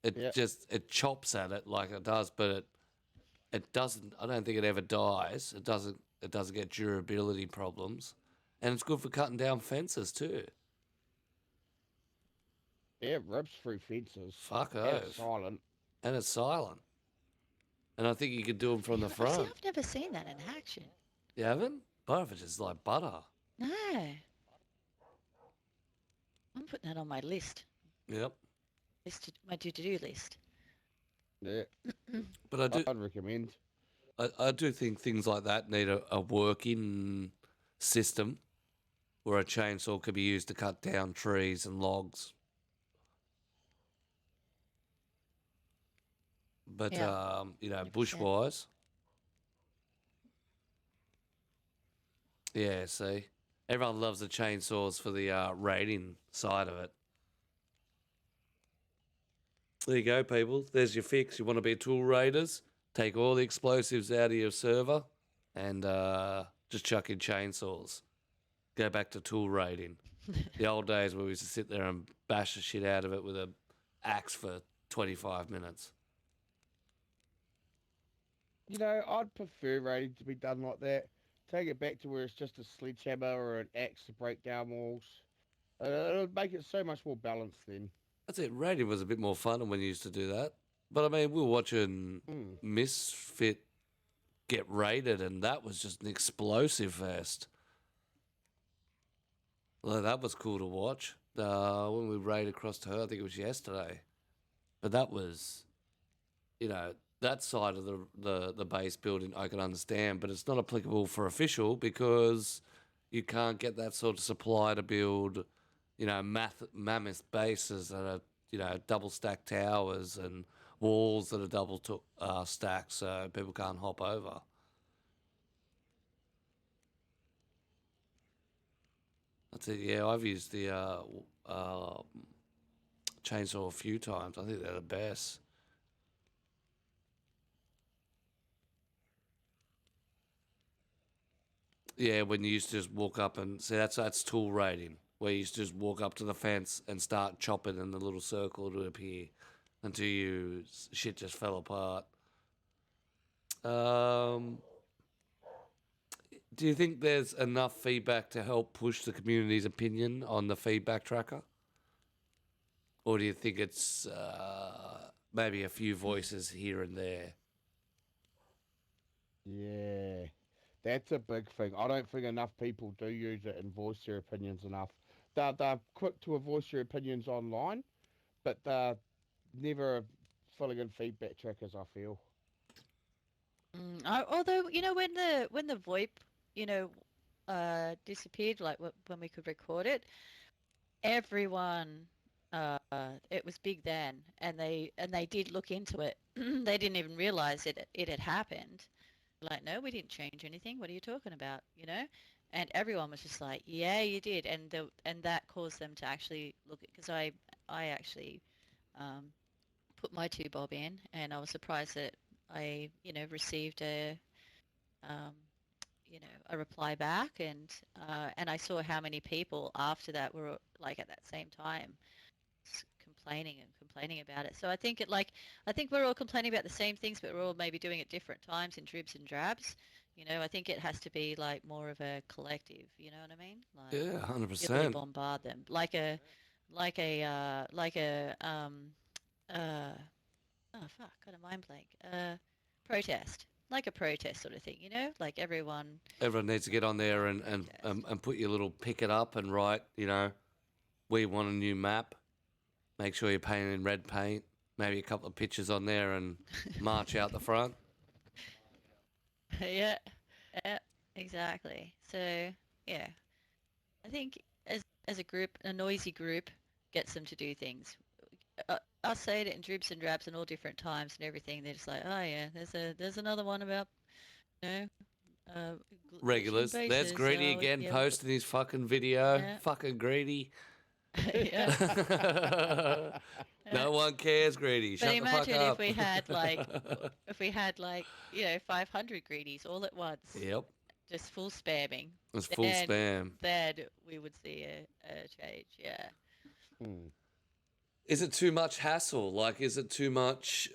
It Yeah. just it chops at it like it does, but it doesn't. I don't think it ever dies. It doesn't. It doesn't get durability problems, and it's good for cutting down fences too. Yeah, it rips through fences. Fuck And oath. it's silent. And it's silent. And I think you could do them from the See, front. I've never seen that in action. You haven't? Both of it is like butter. No. I'm putting that on my list. Yep. My to-do list. Yeah, But I'd recommend. I do think things like that need a working system where a chainsaw could be used to cut down trees and logs. But Yeah. you know, 100%. bushwise. Yeah, see. Everyone loves the chainsaws for the raiding side of it. There you go, people. There's your fix. You want to be tool raiders? Take all the explosives out of your server and just chuck in chainsaws. Go back to tool raiding. The old days where we used to sit there and bash the shit out of it with an axe for 25 minutes. You know, I'd prefer raiding to be done like that. Take it back to where it's just a sledgehammer or an axe to break down walls. It would make it so much more balanced then. That's it. Raiding was a bit more fun when you used to do that. But I mean, we were watching Misfit get raided, and that was just an explosive fest. Well, that was cool to watch. When we raided across to her, I think it was yesterday. But that was, you know, that side of the base building I can understand, but it's not applicable for official because you can't get that sort of supply to build, you know, mammoth bases that are, you know, double stacked towers and walls that are double stacked, so people can't hop over. That's it. Yeah, I've used the chainsaw a few times. I think they're the best. Yeah, when you used to just walk up and see that's tool raiding, where you used to just walk up to the fence and start chopping and the little circle would appear until shit just fell apart. Do you think there's enough feedback to help push the community's opinion on the feedback tracker? Or do you think it's maybe a few voices here and there? Yeah, that's a big thing. I don't think enough people do use it and voice their opinions enough. They're quick to voice their opinions online, but they're never filling in feedback trackers, I feel. Although, you know, when the VoIP, you know, disappeared, like when we could record it, everyone, it was big then, and they did look into it. They didn't even realize it had happened. Like, no, we didn't change anything. What are you talking about? You know? And everyone was just like, yeah, you did. And that caused them to actually look at, because I actually put my 2 bob in, and I was surprised that I, you know, received um, a reply back, and I saw how many people after that were like at that same time complaining about it. So I think I think we're all complaining about the same things, but we're all maybe doing it different times in dribs and drabs. You know, I think it has to be like more of a collective. You know what I mean? Like, Yeah, really 100%. bombard them oh fuck, got a mind blank. Protest, like a protest sort of thing. You know, like everyone. Everyone needs to get on there and put your little picket up and write, you know, we want a new map. Make sure you're painted in red paint. Maybe a couple of pictures on there and march out the front. Yeah, yeah. exactly. So yeah, I think as a group, a noisy group gets them to do things. I'll say it in dribs and drabs and all different times and everything. They're just like, oh yeah, there's another one about you know uh, glitching Regulars. There's bases. Greedy again, Yeah, posting his fucking video. yeah, Fucking Greedy. yeah. No one cares, Greedy. But Shut the fuck imagine if up. we had like 500 greedies all at once, Yep. just full spamming. It's full Then spam. then we would see a change. Yeah. Hmm. Is it too much hassle? Like, is it too much?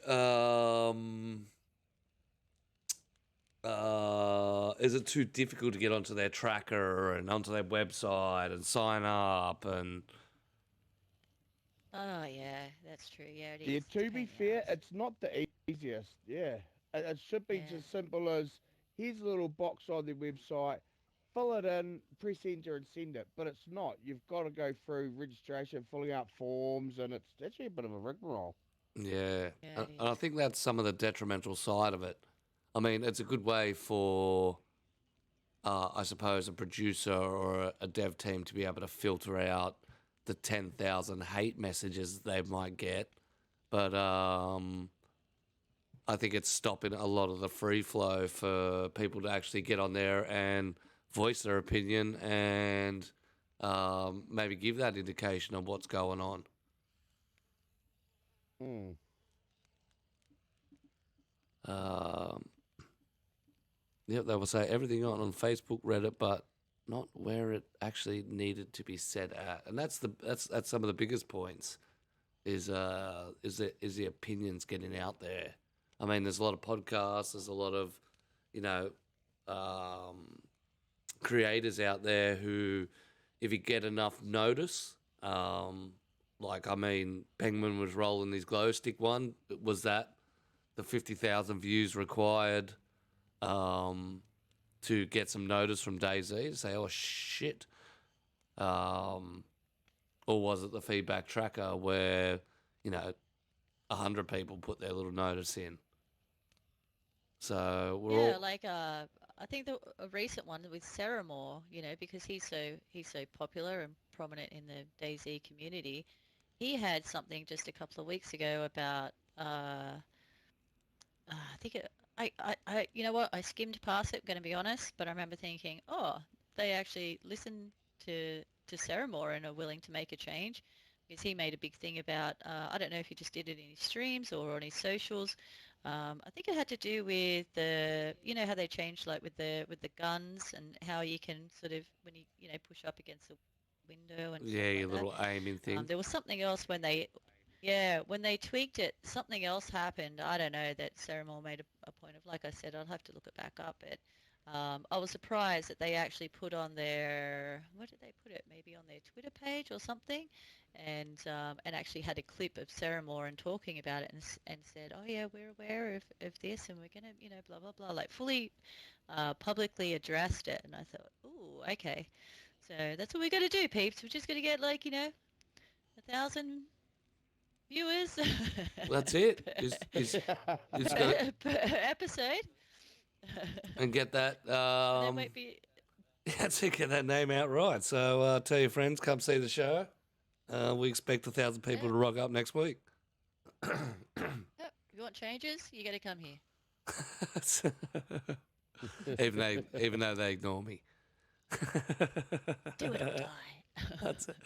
Is it too difficult to get onto their tracker and onto their website and sign up and? Oh yeah, that's true. Yeah, it Yeah, is. It's a to pain be in the fair, ass. it's not the easiest. Yeah, it should be Yeah. just simple as here's a little box on the website, fill it in, press enter, and send it. But it's not. You've got to go through registration, filling out forms, and it's actually a bit of a rigmarole. Yeah, Yeah, and it I is. think that's some of the detrimental side of it. I mean, it's a good way for, I suppose, a producer or a dev team to be able to filter out the 10,000 hate messages they might get. But I think it's stopping a lot of the free flow for people to actually get on there and voice their opinion and maybe give that indication of what's going on. Hmm. Um, Yep, they will say everything on Facebook, Reddit, but not where it actually needed to be said at. And that's some of the biggest points is the opinions getting out there. I mean, there's a lot of podcasts, there's a lot of, you know, um, creators out there who, if you get enough notice, like I mean, Penguin was rolling his glow stick one. Was that the 50,000 views required? To get some notice from DayZ to say, oh shit, or was it the feedback tracker where 100 people put their little notice in? So we're Yeah, all like I think a recent one with Sarah Moore, because he's so popular and prominent in the DayZ community. He had something just a couple of weeks ago about I think you know what? I skimmed past it, going to be honest, but I remember thinking, oh, they actually listened to Sarah Moore and are willing to make a change because he made a big thing about, I don't know if he just did it in his streams or on his socials. I think it had to do with how they changed like with the guns and how you can sort of when you push up against the window and stuff yeah, like your that. little aiming thing. There was something else when they tweaked it, something else happened. I don't know that Sarah Moore made a point of, like I said, I'll have to look it back up. But I was surprised that they actually put on what did they put it? Maybe on their Twitter page or something, and actually had a clip of Sarah Moore and talking about it and said, oh yeah, we're aware of this and we're gonna, blah blah blah, like fully publicly addressed it. And I thought, ooh, okay, so that's what we got to do, peeps. We're just gonna get like 1,000 viewers That's it. per, Is got per, per episode. and get that And that might be. that's it, get that name out right. So tell your friends, come see the show. We expect 1,000 people Yeah, to rock up next week. yeah. You want changes? You got to come here. even though they ignore me. Do it or die. That's it.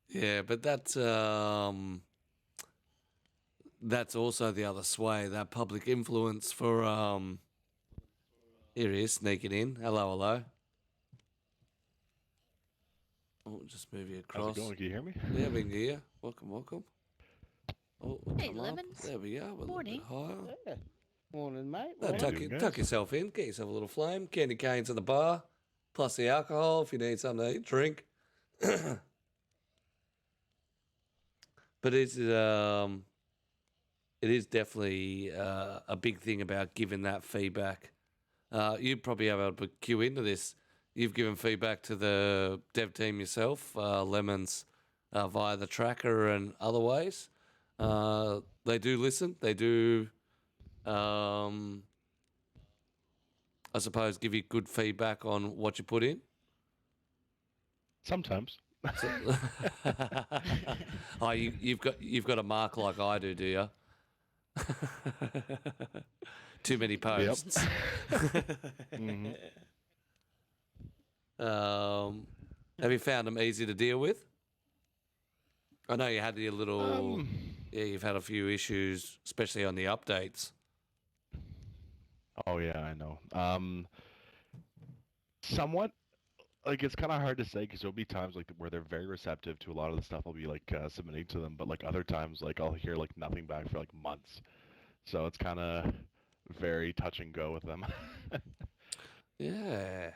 Yeah, but that's also the other sway, that public influence for here he is, sneaking in. Hello, hello. Oh, just move you How's across. it going? Can you hear me? Yeah, we can hear you. Welcome, welcome. Oh, we'll Hey, come up. Lemons. There we go. We're a little Morning. bit higher. Yeah. Morning, mate. No, Morning. tuck, Doing tuck guys? yourself in. Get yourself a little flame. Candy canes at the bar, plus the alcohol if you need something to eat, drink. But it is definitely a big thing about giving that feedback. You'd probably have able to cue into this. You've given feedback to the dev team yourself, Lemons, via the tracker and other ways. They do listen. They do. I suppose, give you good feedback on what you put in? Sometimes. So, oh, you've got a mark like I do you? Too many posts. hmm Have you found them easy to deal with? I know you had your little, you've had a few issues, especially on the updates. Oh yeah, I know. Somewhat. Like it's kind of hard to say because there'll be times like where they're very receptive to a lot of the stuff I'll be like submitting to them, but like other times like I'll hear like nothing back for like months. So it's kind of very touch and go with them. Yeah.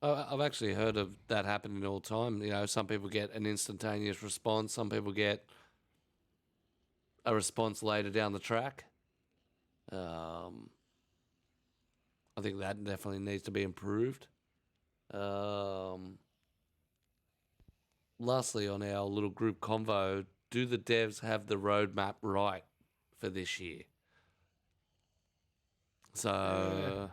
I've actually heard of that happening all the time. You know, some people get an instantaneous response. Some people get a response later down the track. I think that definitely needs to be improved. Lastly, on our little group convo, do the devs have the roadmap right for this year? So,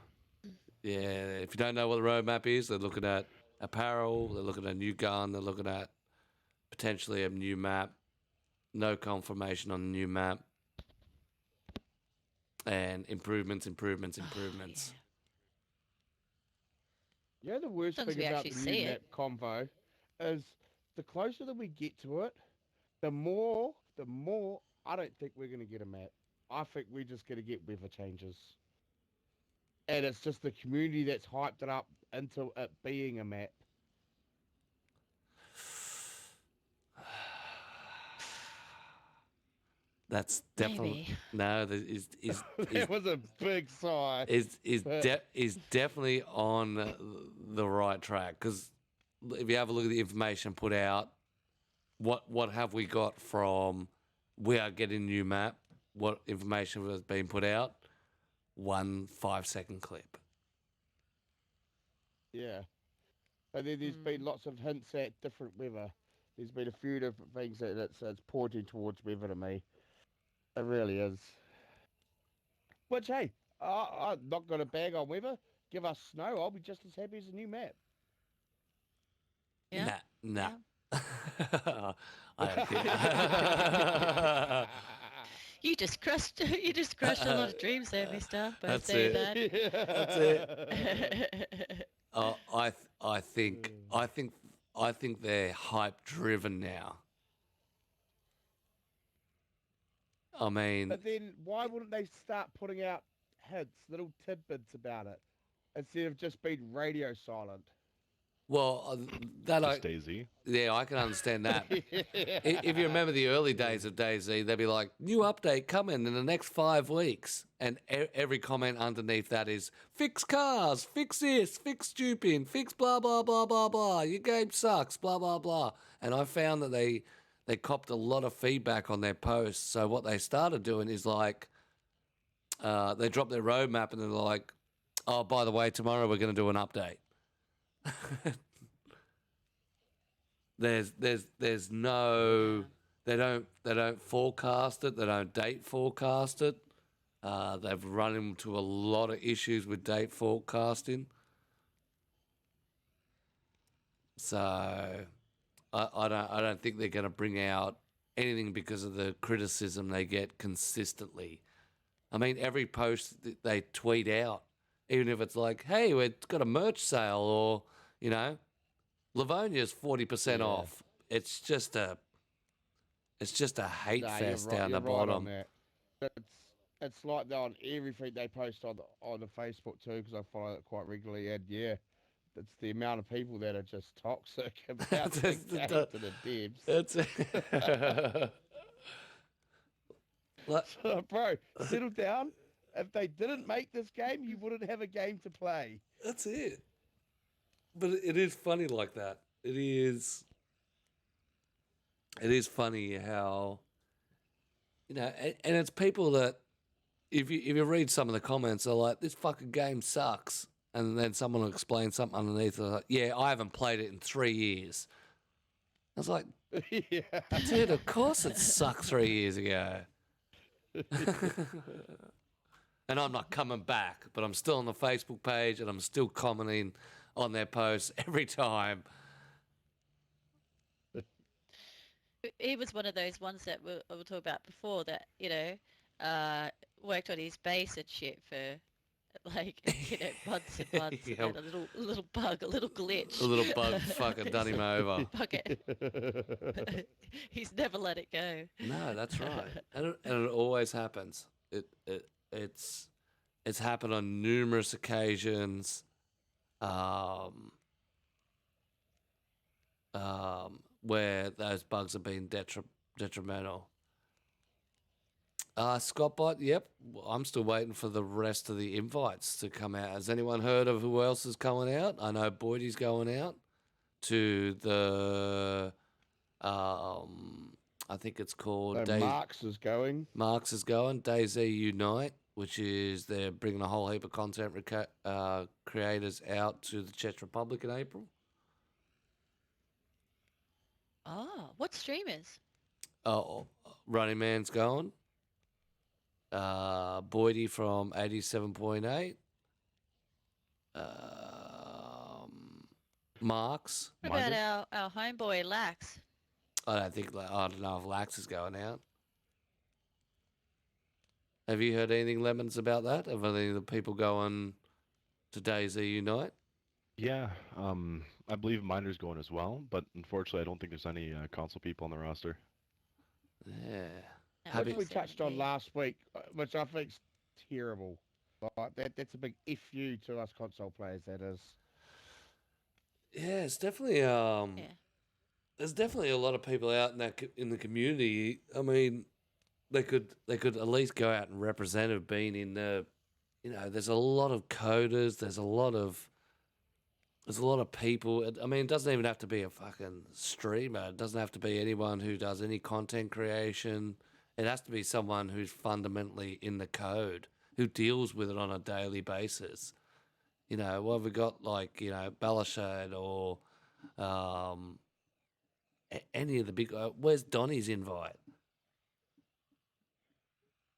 yeah, if you don't know what the roadmap is, they're looking at apparel, they're looking at a new gun, they're looking at potentially a new map, no confirmation on the new map, and improvements. Yeah, the worst Sometimes thing we about the actually new see map it. convo is the closer that we get to it, the more I don't think we're going to get a map. I think we're just going to get weather changes. And it's just the community that's hyped it up into it being a map. That's definitely Maybe. no. That was a big sigh. Is definitely on the right track because if you have a look at the information put out, what have we got from we are getting a new map? What information has been put out? 1 5-second clip. Yeah. And then there's been lots of hints at different weather. There's been a few different things that it's pointing towards weather to me. It really is. Which, hey, I'm not going to bag on weather. Give us snow. I'll be just as happy as a new map. Yeah. Nah. Yeah. I don't think. You just crushed a lot of dreams there, mister. By That's saying it. that. That's it. I think they're hype driven now. I mean, But then why wouldn't they start putting out hints, little tidbits about it, instead of just being radio silent? well, that I Just Daisy. yeah, I can understand that. If you remember the early days of DayZ, they'd be like, "New update coming in the next 5 weeks," and every comment underneath that is, "Fix cars, fix this, fix stupid, fix blah blah blah blah blah. Your game sucks, blah blah blah." And I found that they copped a lot of feedback on their posts. So what they started doing is like, they dropped their roadmap and they're like, "Oh, by the way, tomorrow we're going to do an update." There's no they don't forecast it, they don't date forecast it. They've run into a lot of issues with date forecasting. So I don't think they're going to bring out anything because of the criticism they get consistently. I mean, every post that they tweet out, even if it's like, "Hey, we've got a merch sale," or you know, Livonia's 40% off. It's just a hate Nah, fest you're right, down the you're right on bottom. that. It's like that on everything they post on the Facebook too, because I follow it quite regularly. And yeah, it's the amount of people that are just toxic about the game to the devs. That's it. Like, So, bro, settle down. If they didn't make this game, you wouldn't have a game to play. that's it. But it is funny like that. It is funny how, you know, and it's people that if you read some of the comments, they're like, "This fucking game sucks," and then someone will explain something underneath. They're like, "Yeah, I haven't played it in 3 years." I was like, Yeah. "Dude, of course it sucked 3 years ago." And I'm not coming back, but I'm still on the Facebook page and I'm still commenting on their posts every time. He was one of those ones that we were talking about before that, worked on his base and shit for like, months and months, and Yep. then a little bug, a little glitch. A little bug fucking done him over. Fuck it. He's never let it go. No, that's right. And it always happens. It's happened on numerous occasions. Where those bugs have been detrimental. Scottbot, yep. I'm still waiting for the rest of the invites to come out. Has anyone heard of who else is going out? I know Boydie's going out to the, I think it's called... So Marx is going. Marx is going. DayZ Unite, which is they're bringing a whole heap of content creators out to the Czech Republic in April. Oh, what streamers? Oh, Running Man's going. Boydie from 87.8. Marx. What about our homeboy Lax? I don't know if Lax is going out. Have you heard anything, Lemons, about that? Have any of the people going to DayZ Unite? Yeah, I believe Miner's going as well, but unfortunately, I don't think there's any console people on the roster. Yeah. No, Which we touched on 70. last week, which I think's terrible. Like that's a big F you to us console players. That is. Yeah, it's definitely there's definitely a lot of people out in the community. I mean, they could at least go out and represent have been in the, there's a lot of coders, there's a lot of people. I mean, it doesn't even have to be a fucking streamer. It doesn't have to be anyone who does any content creation. It has to be someone who's fundamentally in the code, who deals with it on a daily basis. What have we got, like, Balashad or any of the big... where's Donnie's invite?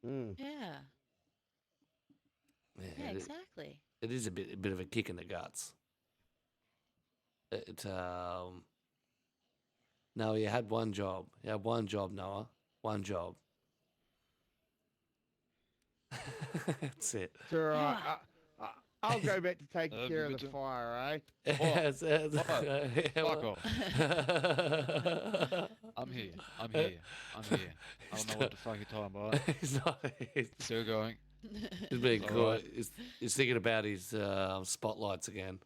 Mm. Yeah, exactly. It is a bit of a kick in the guts. No, you had one job. You had one job, Noah. One job. That's it. So, I'll go back to take That'd care be of the good fire, eh? Fuck off. I'm here. I don't know what the fuck you're talking about. He's Still going. being It's cool. alright. He's thinking about his spotlights again,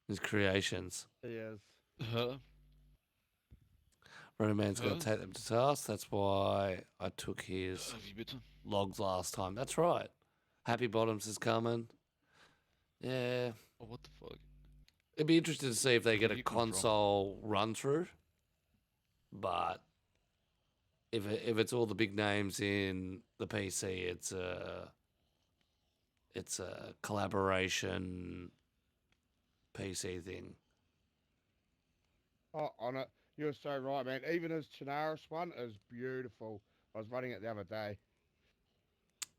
his creations. Yes. Huh? Running Man's got Huh? to take them to task. That's why I took his Have you bitten? logs last time. That's right. Happy Bottoms is coming. Yeah. Oh, what the fuck? It'd be interesting to see if they get Where a you come from? console run through. But if it's all the big names in the PC, it's a collaboration PC thing. Oh, on it. You're so right, man. Even his Chinaris one is beautiful. I was running it the other day.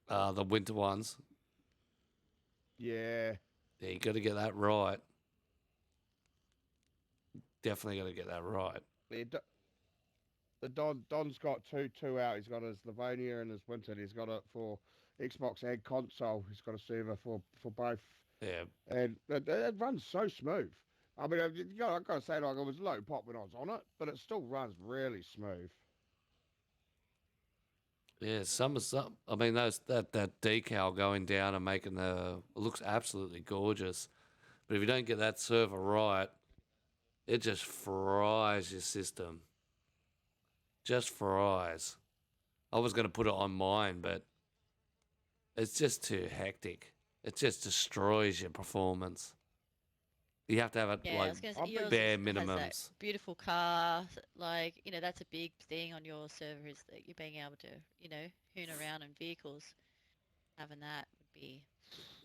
The winter ones. Yeah. Yeah, you got to get that right. Definitely got to get that right. The Don's got two out. He's got his Livonia and his Winter. He's got it for Xbox and console. He's got a server for both. Yeah. And it runs so smooth. I mean, I've got to say, like, it was low pop when I was on it, but it still runs really smooth. Yeah, some. I mean, that decal going down and making it looks absolutely gorgeous. But if you don't get that server right, it just fries your system. Just fries. I was going to put it on mine, but it's just too hectic. It just destroys your performance. You have to have it Yeah, I like was gonna say, I'm yours bare has that minimums. beautiful car, like, that's a big thing on your server is that you're being able to, hoon around in vehicles. Having that would be,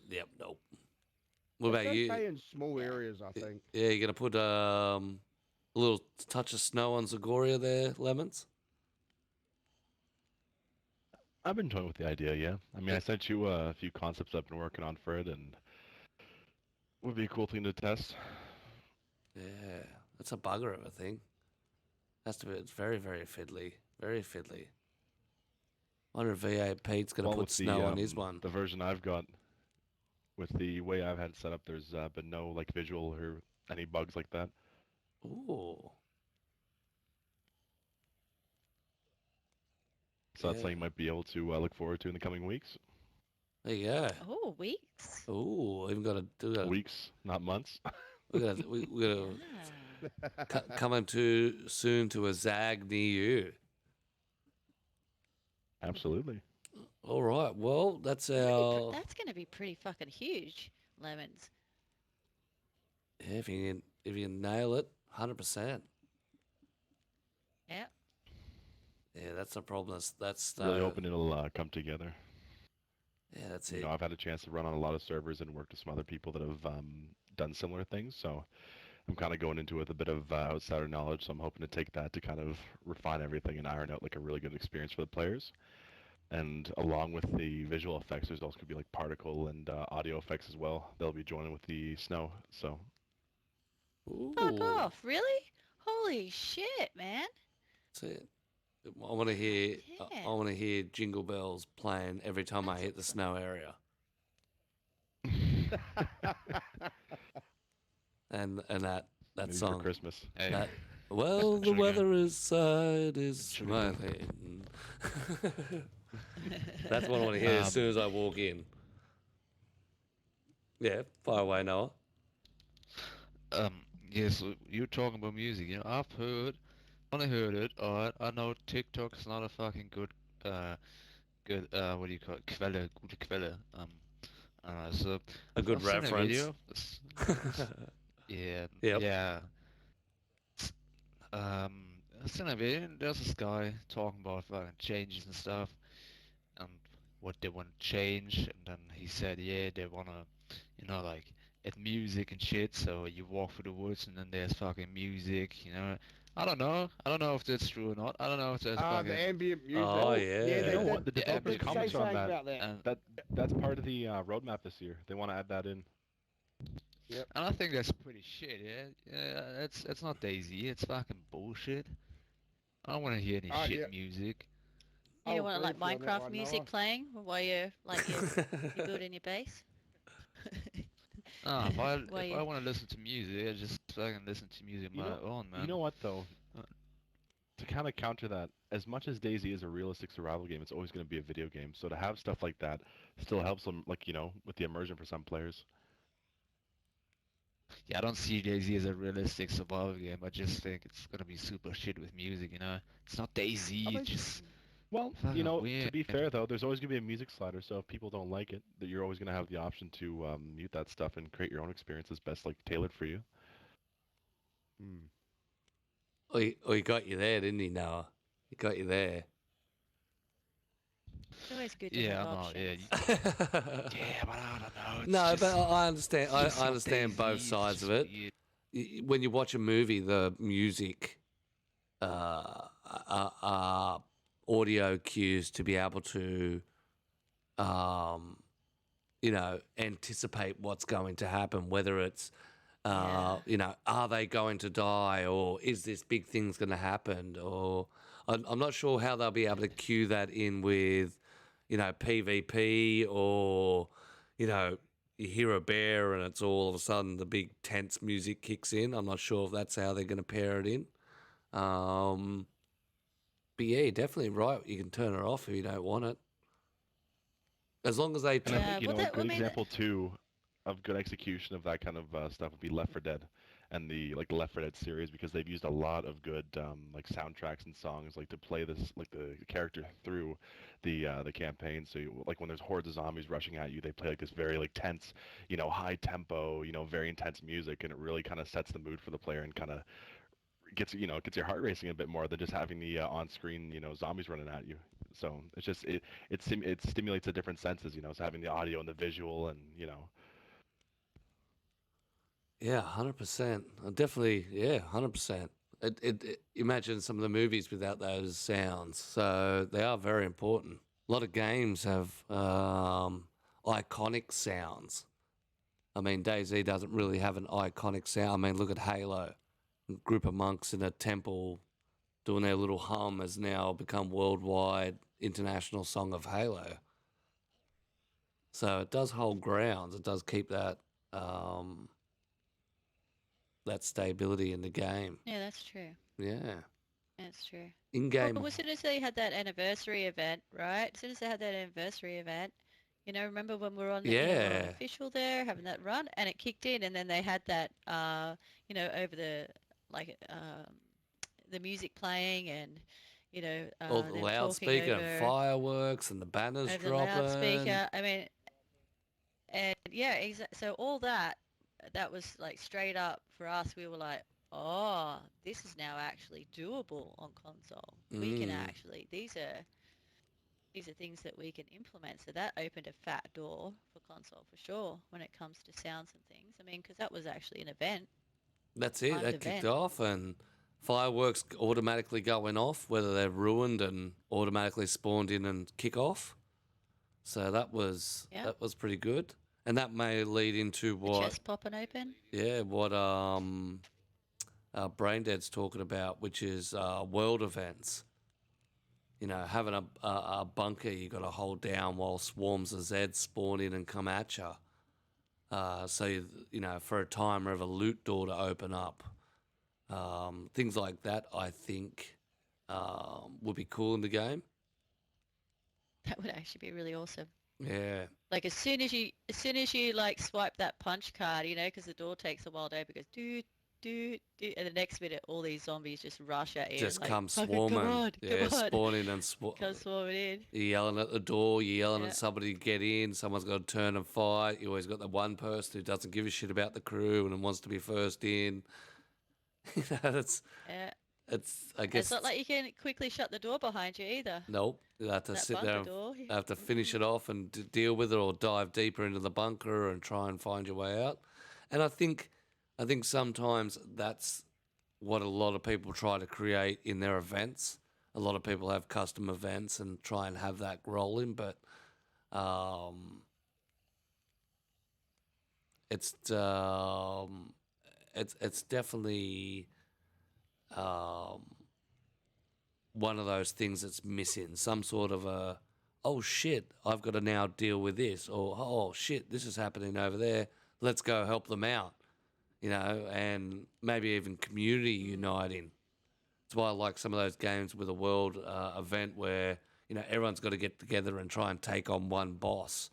Yep, nope. What about It's you? okay in small Yeah. areas, I think. Yeah, you're gonna put a little touch of snow on Zagoria there, Lemons. I've been toying with the idea, yeah. I mean, I sent you a few concepts I've been working on for it, and would be a cool thing to test. Yeah, that's a bugger of a thing. Has to be. It's very, very fiddly. Very fiddly. Wonder if V8 Pete's gonna Well, put with snow on his one. the version I've got, with the way I've had it set up, there's been no like visual or any bugs like that. Ooh. So that's Yeah. something you might be able to look forward to in the coming weeks. There you go. Oh, weeks. Ooh, even got to Weeks, not months. we got Ah. coming to soon to a Zag near you. Absolutely. All right. Well, that's That'd our. that's going to be pretty fucking huge, Lemons. Yeah, if you can nail it, 100%. Yeah. Yeah, that's the problem. That's Really hoping it'll come together. Yeah, that's You it. know, I've had a chance to run on a lot of servers and worked with some other people that have done similar things. So I'm kind of going into it with a bit of outsider knowledge. So I'm hoping to take that to kind of refine everything and iron out like a really good experience for the players. And along with the visual effects, there's also going to be like particle and audio effects as well. They'll be joining with the snow. So Fuck Ooh, off, really? Holy shit, man. that's it. I want to hear. I Yeah. want to hear jingle bells playing every time I hit the snow area, and that maybe for song. Christmas. Hey, That well, the Sugar. weather is Sugar. smiling. That's what I want to hear as soon as I walk in. Yeah, fire away, Noah. Yeah, so you're talking about music, you know, only heard it, alright, I know TikTok's not a fucking good, what do you call it, gute Quelle, so, A good I've seen a reference. video, yeah, Yep. yeah, I've seen a video, and there's this guy talking about fucking changes and stuff, and what they want to change, and then he said, yeah, they wanna, you know, like, add music and shit, so you walk through the woods and then there's fucking music, you know. I don't know. I don't know if that's true or not. I don't know if there's The fucking ambient music. Oh, yeah. yeah. You know what? The Yeah, developers but- commented Say on something that. about that. and That's part of the roadmap this year. They want to add that in. and I think that's pretty shit, yeah. Yeah, it's not Daisy, it's fucking bullshit. I don't want to hear any Oh, shit yeah. music. You I'll don't want agree like with you on that Minecraft one, music Noah. playing while you're like you're building your base? Nah, Why if you- I want to listen to music, I just fucking listen to music on You my know- own, man. You know what though? Uh. To kind of counter that, as much as Daisy is a realistic survival game, it's always going to be a video game. So to have stuff like that still helps them, like, you know, with the immersion for some players. Yeah, I don't see Daisy as a realistic survival game. I just think it's gonna be super shit with music, you know? It's not Daisy, I mean, it's just Well, fucking you know, to be weird. fair though, there's always going to be a music slider. So if people don't like it, that you're always going to have the option to mute that stuff and create your own experiences best, like tailored for you. Hmm. He got you there, didn't he, Noah? He got you there. It's always good to Yeah, have I know, options. yeah, but I don't know. It's No, just, but I understand. I it's not understand both Daisy, it's sides of just it. weird. When you watch a movie, the music are audio cues to be able to, anticipate what's going to happen. Whether it's, are they going to die, or is this big thing's going to happen, or I'm not sure how they'll be able to cue that in with, PvP, or, you hear a bear and it's all of a sudden the big tense music kicks in. I'm not sure if that's how they're going to pair it in. But yeah, you're definitely right. You can turn it off if you don't want it. As long as they And I Yeah, think, you well, know, a that- I good mean, example too of good execution of that kind of stuff would be Left 4 Dead and the Left 4 Dead series, because they've used a lot of good like soundtracks and songs like to play this like the character through the campaign. So like when there's hordes of zombies rushing at you, they play like this very like tense, you know, high tempo, you know, very intense music, and it really kind of sets the mood for the player and kind of gets your heart racing a bit more than just having the on-screen, you know, zombies running at you. So it's just it stimulates the different senses, you know, so having the audio and the visual and, you know. Yeah, 100%. Definitely, yeah, 100%. Imagine some of the movies without those sounds. So they are very important. A lot of games have iconic sounds. I mean, DayZ doesn't really have an iconic sound. I mean, look at Halo. A group of monks in a temple doing their little hum has now become worldwide international song of Halo. So it does hold grounds. It does keep that that stability in the game. Yeah, that's true. Yeah. That's true. In-game. Well, as soon as they had that anniversary event, right? As soon as they had that anniversary event, remember when we were on, we were on Yeah. official there having that run, and it kicked in, and then they had that, over the the music playing, and All the them loudspeaker talking and fireworks and the banners over the dropping. loudspeaker. I mean, and yeah, so all that was like straight up for us. We were like, oh, this is now actually doable on console. We can actually, these are things that we can implement. So that opened a fat door for console for sure when it comes to sounds and things. I mean, because that was actually an event. That's it. timed That kicked event. off, and fireworks automatically going off, whether they're ruined and automatically spawned in and kick off. So that was Yeah. that was pretty good, and that may lead into The what chest popping open. what Braindead's talking about, which is world events. Having a bunker you got to hold down while swarms of Zeds spawn in and come at you. So for a timer of a loot door to open up, things like that, I think, would be cool in the game. That would actually be really awesome. Yeah, Like as soon as you like swipe that punch card, because the door takes a while to open, it goes do do do, and the next minute all these zombies just rush at you. just like, come "Fucking swarming. Come on, Yeah, come on. spawning and Come swarming in. You're yelling at the door, you're yelling Yeah. at somebody to get in, someone's got to turn and fight. You always got the one person who doesn't give a shit about the crew and wants to be first in. That's Yeah. I guess It's not like you can quickly shut the door behind you either. nope. You have to That sit there bunker door. and have to finish it off and deal with it, or dive deeper into the bunker and try and find your way out. And I think sometimes that's what a lot of people try to create in their events. A lot of people have custom events and try and have that rolling, but it's definitely one of those things that's missing. Some sort of a, oh shit, I've got to now deal with this, or oh shit, this is happening over there. Let's go help them out, and maybe even community uniting. That's why I like some of those games with a world event where everyone's got to get together and try and take on one boss,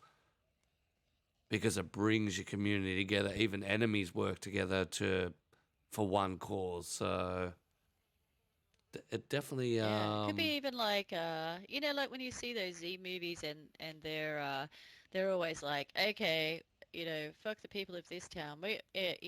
because it brings your community together. Even enemies work together for one cause. So it definitely Yeah, it could be even like like when you see those Z movies and they're always like, okay, fuck the people of this town. We at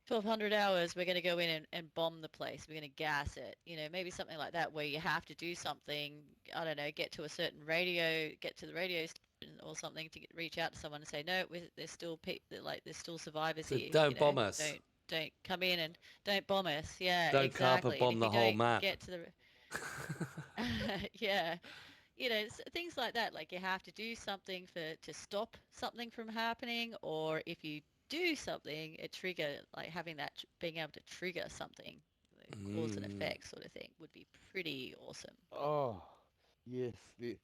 1200 hours we're going to go in and bomb the place. We're going to gas it. Maybe something like that where you have to do something, I don't know, get to a certain radio, get to the radio station or something to reach out to someone and say, no, there's still there's still survivors So here. don't bomb us. Don't come in and don't bomb us. Yeah, Don't exactly. carpet bomb And the if you whole don't map. Get to the yeah, things like that. Like you have to do something to stop something from happening, or if you do something, having that being able to trigger something, cause and effect sort of thing would be pretty awesome. Oh, yes, the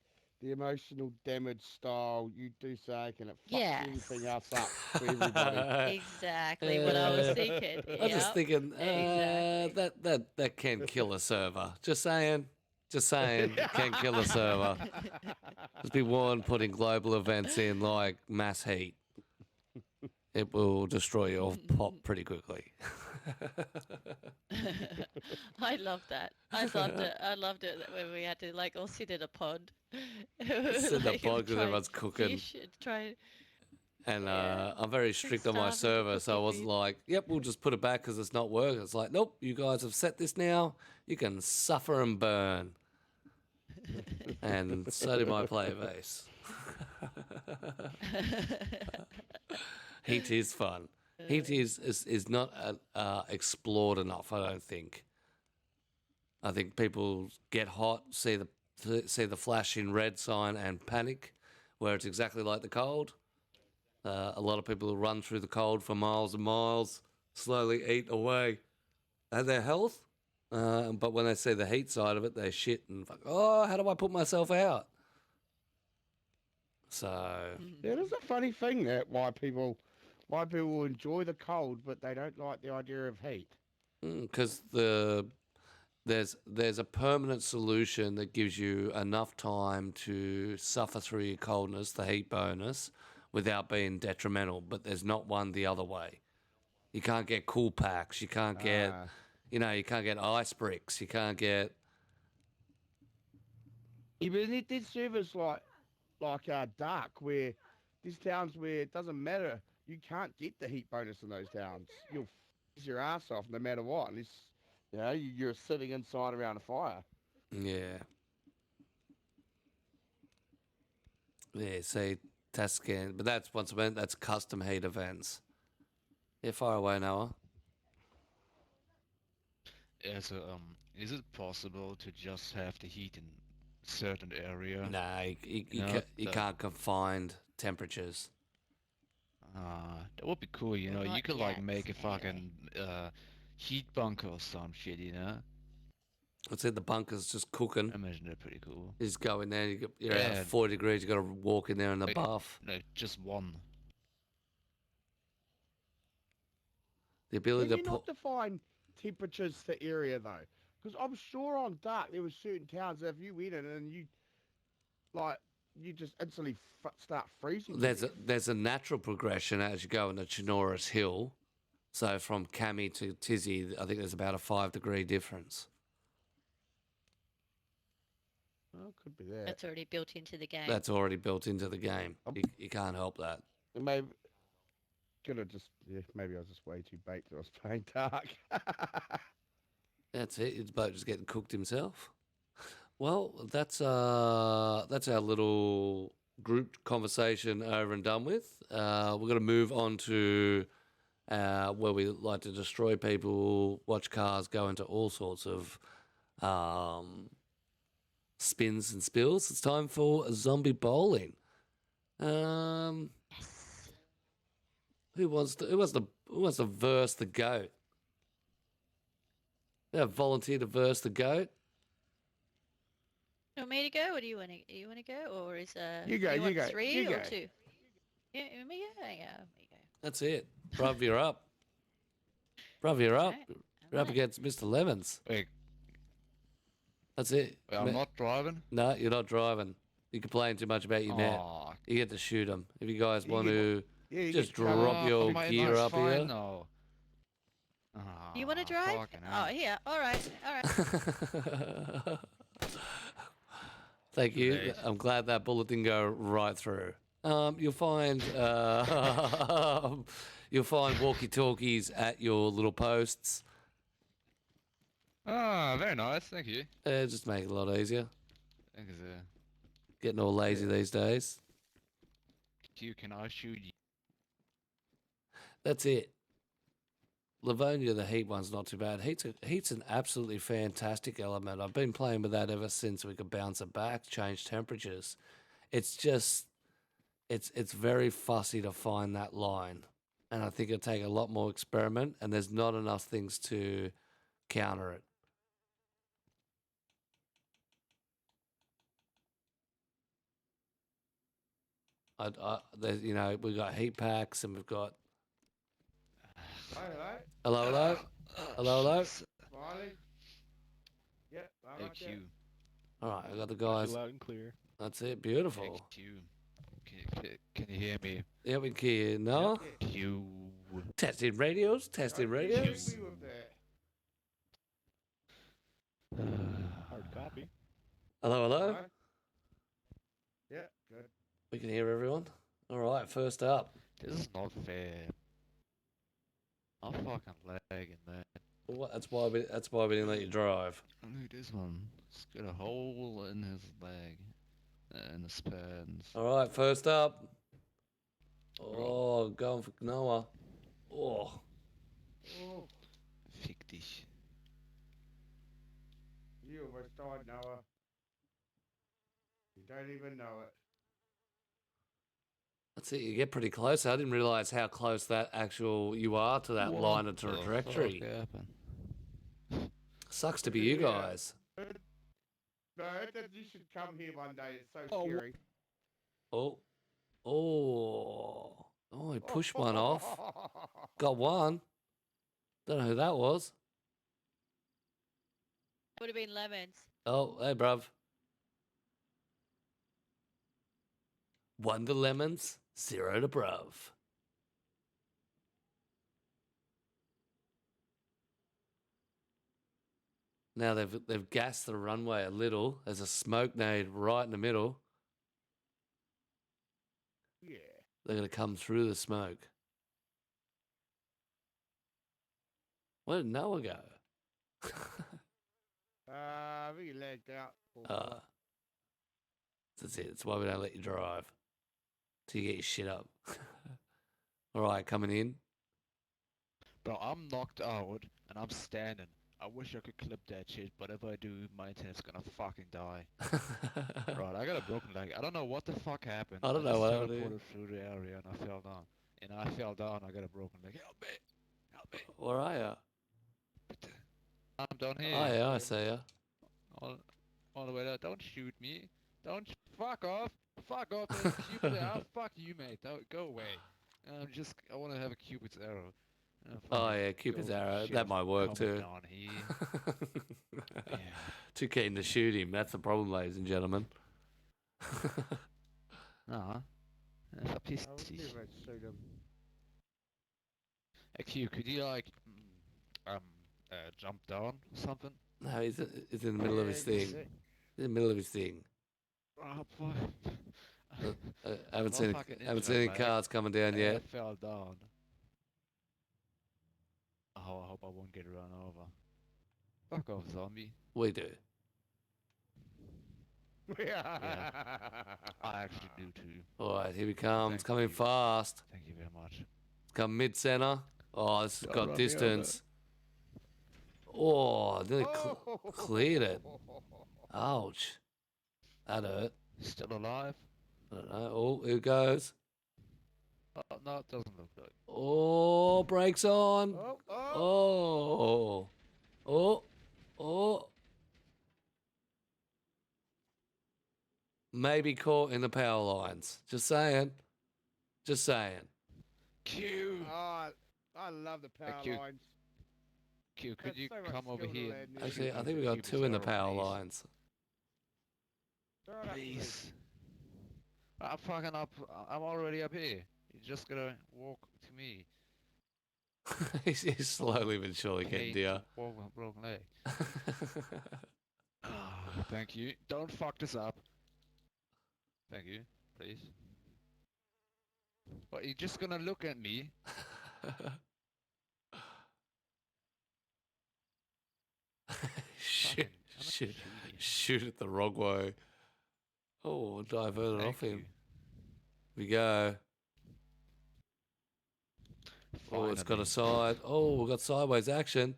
emotional damage style. You do say, and it fucks Yes. everything else up for everybody. Exactly what I was thinking. I was just Yep, thinking exactly. that can kill a server. Just saying, it can kill a server. Just be warned, putting global events in like mass heat, it will destroy your pop pretty quickly. I loved that. I loved it when we had to all sit in a pond. Sit in the pod 'cause try everyone's cooking. fish and try. And Yeah. I'm very strict on my Starving to server, cook so I your wasn't food. like, yep, we'll just put it back because it's not working. It's like, nope, you guys have set this now. You can suffer and burn. And so did my player base. Heat is fun. Heat is not explored enough, I don't think. I think people get hot, see the see the flashing red sign and panic, where it's exactly like the cold. A lot of people will run through the cold for miles and miles, slowly eat away at their health. But when they see the heat side of it, they shit and fuck, oh, how do I put myself out? So Yeah, it is a funny thing that why people enjoy the cold, but they don't like the idea of heat. because there's a permanent solution that gives you enough time to suffer through your coldness, the heat bonus, without being detrimental. But there's not one the other way. You can't get cool packs. You can't get, Ah. you can't get ice bricks. You can't get. Even there's servers like Dark, where there's towns where it doesn't matter. You can't get the heat bonus in those towns. You'll freeze your ass off no matter what. Unless, you're sitting inside around a fire. Yeah. Yeah, see, Tascan. But that's once again, that's custom heat events. Yeah, fire away, Noah. Yeah, so is it possible to just have the heat in certain area? Nah, you, No, you that- can't confine temperatures. That would be cool, you Well, know. You not could like yet, make a anyway. fucking heat bunker or some shit, you know. I'd say the bunker's just cooking. Imagine that pretty cool. You just go in there, you're Yeah. at 40 degrees, you got to walk in there in the Like- buff. No, just one. The ability Can to you put. not define temperatures to area though? Because I'm sure on Dark there were certain towns that if you went in and you just instantly start freezing. to death. There's a natural progression as you go into Chinoris Hill. So from Cami to Tizzy, I think there's about a 5 degree difference. Oh, could be that. That's already built into the game. That's already built into the game. You can't help that. Maybe maybe I was just way too baked. I was playing Dark. That's it. His boat just getting cooked himself. Well, that's our little group conversation over and done with. We're going to move on to where we like to destroy people, watch cars go into all sorts of spins and spills. It's time for zombie bowling. Yes. Who wants to verse the goat? Yeah, volunteer to verse the goat. You want me to go, or do you want to go, or is You go, you you want go, 3 you or go. 2? Yeah, you want me to go? Yeah, me go. That's it. Bruv, you're up. Bruv, you're up. Alright, You're up alright. against Mr. Lemons. Wait, That's it. I'm not driving. No, you're not driving. You're complaining too much about your net. Aw, You get to shoot him. If you guys You want get- to You just get covered. drop your my gear night's up fine here. now. You want to Ah, drive? fucking Oh, hell. yeah. All right. Thank you. Great. I'm glad that bullet didn't go right through. You'll find you'll find walkie-talkies at your little posts. Ah, very nice. Thank you. Just make it a lot easier. Thank you, sir. Getting all lazy these days. You can I shoot you? That's it. Livonia, the heat one's not too bad. Heat's an absolutely fantastic element. I've been playing with that ever since we could bounce it back, change temperatures. It's just, it's very fussy to find that line. And I think it'll take a lot more experiment, and there's not enough things to counter it. There's, we've got heat packs, and we've got Hello, hello. Hello, hello. Smiley. Yep, I'm right there. AQ. All right, I got the Got you guys. loud and clear. That's it. Beautiful. AQ. Can you hear me? Yeah, we can hear. No, Q. testing radios. Testing Don't you radios. shoot me with that. Hard copy. Hello, hello. Hello? Yeah, good. We can hear everyone. All right, first up. This is not fair. I'm fucking lagging, man. What? That's why we didn't let you drive. Look at this one. It's got a hole in his leg. In his pants. All right, first up. Oh, going for Noah. Oh, Oh, Fick dich. you almost died, Noah. don't even know it. That's it. You get pretty close. I didn't realize how close that actual you are to that line of What the trajectory. fuck happened? Sucks to be you Yeah. guys. No, that you should come here one day. It's so Oh, scary. Oh, oh! He pushed one off. Got one. Don't know who that was. Would have been lemons. Oh, hey, bruv. One to lemons, 0 to bruv. Now they've gassed the runway a little. There's a smoke nade right in the middle. Yeah. They're gonna come through the smoke. Where did Noah go? I think he lagged out. That's it. That's why we don't let you drive. Till you get your shit up. All right, coming in. Bro, I'm knocked out and I'm standing. I wish I could clip that shit, but if I do, my internet's gonna fucking die. Right, I got a broken leg. I don't know what the fuck happened. I don't know what happened. teleported through the area and I fell down. And I fell down, I got a broken leg. Help me! Help me! Where are you? I'm down here. Oh, yeah, I see ya. All the way there. Don't shoot me. Don't fuck off. Fuck off. There's a Cupid arrow. Fuck you, mate. Don't go away. I want to have a Cupid's arrow. Oh, yeah, Cupid's arrow. That might work too. Down here. Yeah. Too keen to shoot him. That's the problem, ladies and gentlemen. Nah. That's a I piece. would never shoot him. Adkcue, could you like jump down or something? No, he's in the middle of his thing. He's in the middle of his thing. Oh, boy. I haven't Not seen fucking haven't injured, seen any mate. cars coming down I yet. fell down. Oh, I hope I won't get run over. Fuck off, zombie. We do. I actually do too. All right, here he comes. Thank Coming you. fast. Thank you very much. Come mid center. Oh, this has Don't got run me over. distance. Oh, nearly cleared it. Ouch. That hurt. Still alive? I don't know. Oh, here goes. Oh, no, it doesn't look like. Oh, brakes on. Oh, Oh. Oh. Maybe caught in the power lines. Just saying. Just saying. Q! oh, I love the power Q. lines. Q, could That's you so much come over skill to here? land and this. Actually, shoot I me think we with got Cupid's 2 in the arrow, power please? lines. Throw it up to me. Please. I'm fucking up. I'm already up here. You're just gonna walk to me. He's slowly but surely getting dear. Walk with a broken leg. Oh, thank you. Don't fuck this up. Thank you, please. But you're just gonna look at me. Shoot, Fucking- I'm not shoot, shooting. shoot it the wrong way. Oh, diverted Thank off him. you. We go. Oh, it's got a Finally. side. Oh, we got sideways action.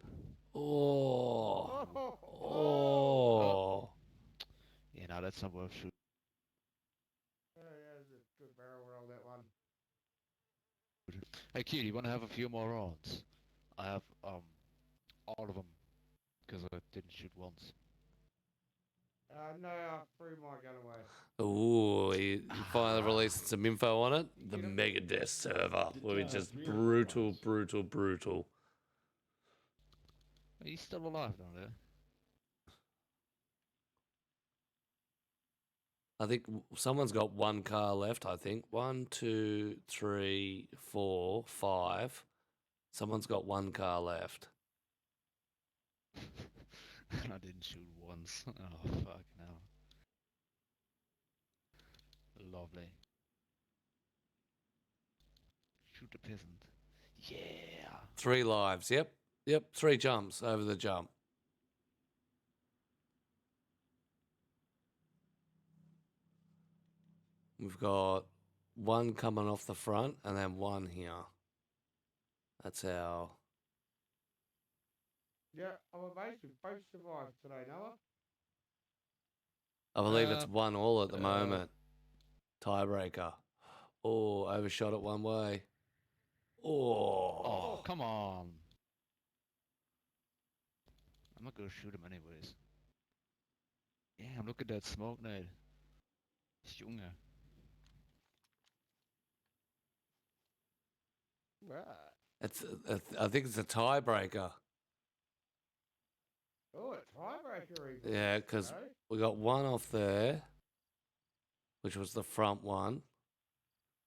Oh, oh. Yeah, no, that's not worth shooting. Yeah, that's a good barrel roll, that one. Hey, kid, you want to have a few more rounds? I have all of them because I didn't shoot once. No, I threw my gun away. Ooh, he finally released some info on it. The Megadeth server, where we just brutal. Are you still alive down there? I think someone's got 1 car left, I think. 1, 2, 3, 4, 5. Someone's got 1 car left. I didn't shoot once. Oh, fuck no. Lovely. Shoot the peasant. Yeah. 3 lives, yep. 3 jumps over the jump. We've got 1 coming off the front and then 1 here. That's our... Yeah, I'm amazed we both survived today, Noah. I believe it's 1-1 at the uh, moment. Tiebreaker. Oh, overshot it one way. Oh. Oh, come on. I'm not gonna shoot him anyways. Damn, look at that smoke night. Junge. Right. I think it's a tiebreaker. Oh, a tiebreaker even. Yeah, because Okay. we got one off there, which was the front one,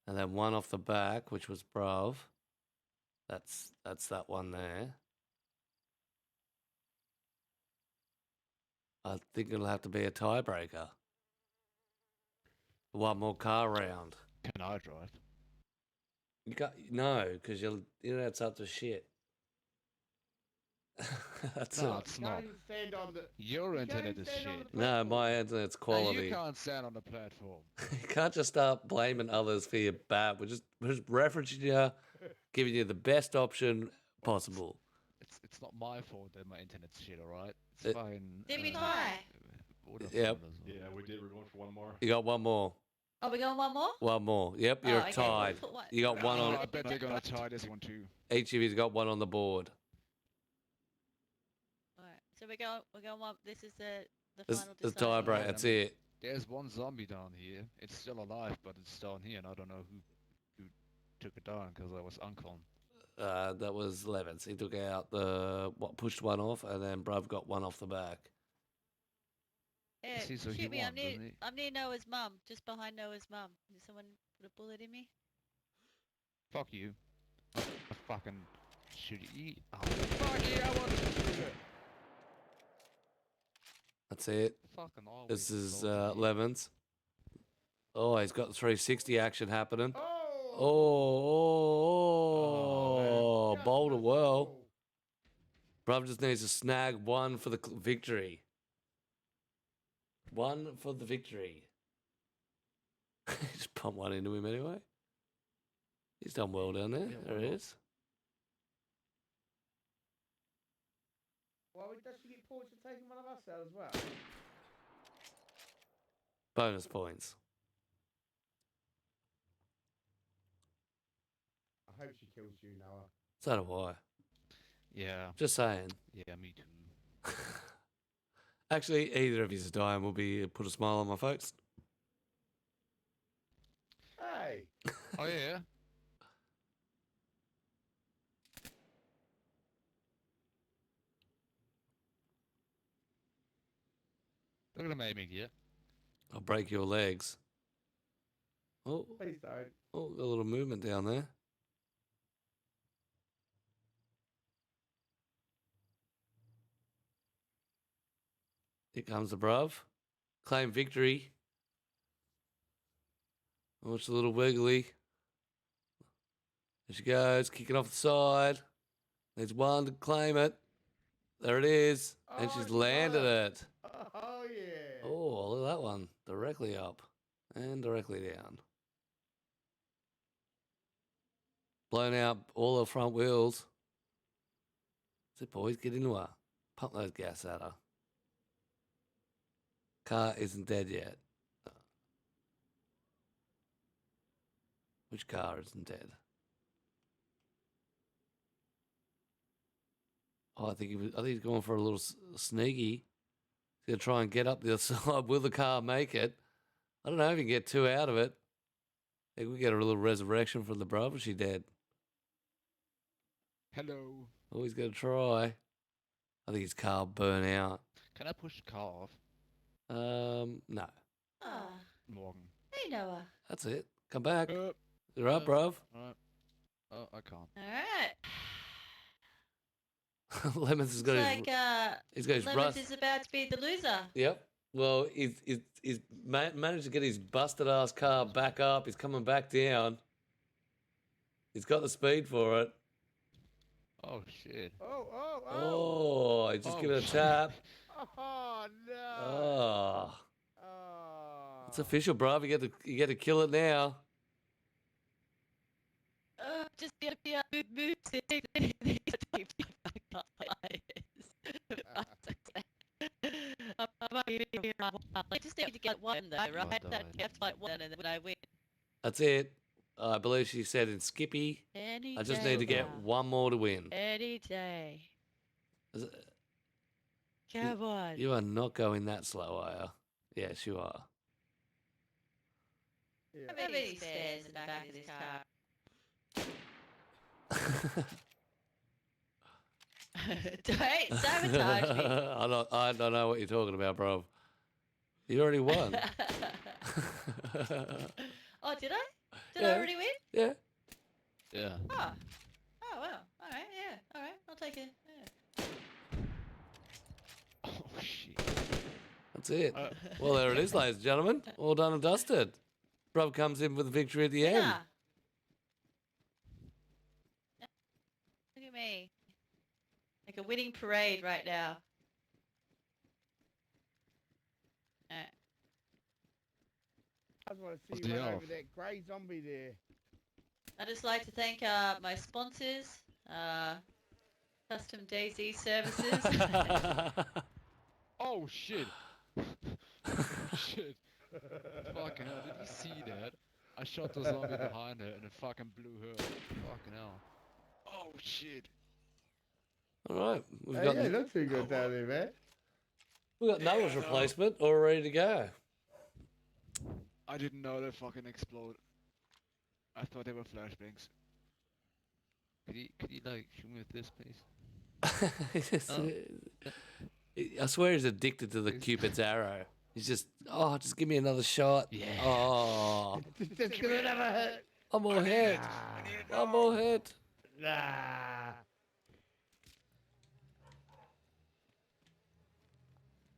and then one off the back, which was Brav. That's that one there. I think it'll have to be a tiebreaker. One more car round. Can I drive? You got no, because your internet's up to shit. That's No, it. it's You not. can't even stand on the. Your you can't internet even is stand on shit. the No, platform. my internet's And quality. you can't stand on the platform. You can't just start blaming others for your bad. We're just referencing you, giving you the best option possible. It's not my fault that my internet's shit, alright? It's It- fine. Did we tie? Vodafone Yep. as well. Yeah, we did. We're going for one more. You got one more. Oh, we going one more? One more. Yep, Oh, you're okay, tied. put one- You got one Oh, on. I bet they're gonna tie this one too. Each of you's got one on the board. Alright, so we're going one. This is the This final this deciding. tiebreak. That's it. There's one zombie down here. It's still alive, but it's down here, and I don't know who took it down because I was uncon. That was Levens. He took out the pushed one off, and then Bruv got one off the back. Yeah, See, so he shoot me. won, doesn't he? I'm near Noah's mum, just behind Noah's mum. Did someone put a bullet in me? Fuck you. I fucking shoot you. Oh, fuck you! I want to shoot it. That's it. Fucking always. This is soldier. Levens. Oh, he's got the 360 action happening. Oh. Oh, Just bowled it missed well. the Bruv just needs to snag one for the victory. One for the victory. Just pump one into him anyway. He's done well down there. Yeah, There why he not? is. Well, does she get points for taking one of us out as well? Bonus points. I hope she kills you, Noah. So do I. Yeah. Just saying. Yeah, me too. Actually, either of you is dying will be put a smile on my face. Hey. Oh yeah. Look at him aiming here. I'll break your legs. Oh, Please don't. oh, got a little movement down there. Here comes the bruv. Claim victory. Oh, it's a little wiggly. There she goes, kicking off the side. There's one to claim it. There it is. And Oh, she's she landed got it. Oh, yeah. Oh, look at that one. Directly up and directly down. Blown out all the front wheels. That's it, boys. Get into her. Pump those gas at her. Car isn't dead yet. Which car isn't dead? Oh, I think he's going for a little sneaky. He's gonna try and get up the other side. Will the car make it? I don't know if he can get two out of it. I think we get a little resurrection from the brother. She dead. Hello. Oh, he's gonna try. I think his car burn out. Can I push the car off? No. Ah, Morgan. hey Noah. That's it. Come back. Uh, You're up, bruv. Alright. Oh, I can't. Alright. Lemons has Looks got his. like He's got his Lemons rust. is about to be the loser. Yep. Well, he's managed to get his busted ass car back up. He's coming back down. He's got the speed for it. Oh shit. Oh, oh, oh. Oh, he's just Oh, giving it a shit. tap. Oh, no. Oh, Oh. it's official, bruv. You get to kill it now. Just get a move. I'm I just need to get one though, right? died. That you have to like one, and then I win. That's it. I believe she said in Skippy. Any I just day need to get now. one more to win. Any day. Is it- Come on. You are not going that slow, are you? Yes, you are. Yeah. How many spares in the back of this car? Don't sabotage me. I don't know what you're talking about, bro. You already won. Oh, did I? Did Yeah. I already win? Yeah. Yeah. Oh. Oh, well. All right, yeah. All right, I'll take it. Yeah. Oh shit. That's it. Uh, Well, there it is, ladies and gentlemen. All done and dusted. Bruv comes in with the victory at the end. Winner. Look at me. Like a winning parade right now. I just want to What's see you the run off? over that grey zombie there. I'd just like to thank my sponsors, Custom Dayz Services. Oh shit. Shit. Fucking hell, did you see that? I shot the zombie behind her and it fucking blew her. Fucking hell. Oh shit. All right. We've Hey, got, yeah, looks pretty good down there, man. we've got Noah's replacement all ready to go. I didn't know they fucking explode. I thought they were flashbangs. Could you like shoot me with this, please? I swear he's addicted to the Cupid's arrow. He's just give me another shot. Yeah. Oh, It's gonna never hurt. one more hit. One more hit. Nah.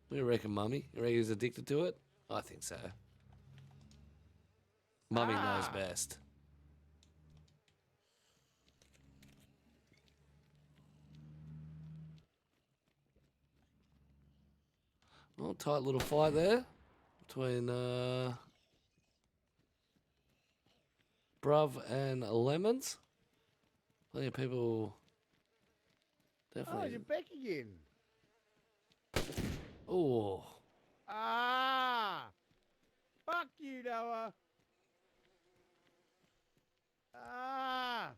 What do you reckon, Mummy? You reckon he's addicted to it? I think so. Mummy knows best. Oh, tight little fight there between Bruv and Lemons. Plenty of people Oh, definitely. you're back again. Oh, Ah! Fuck you, Noah. Ah!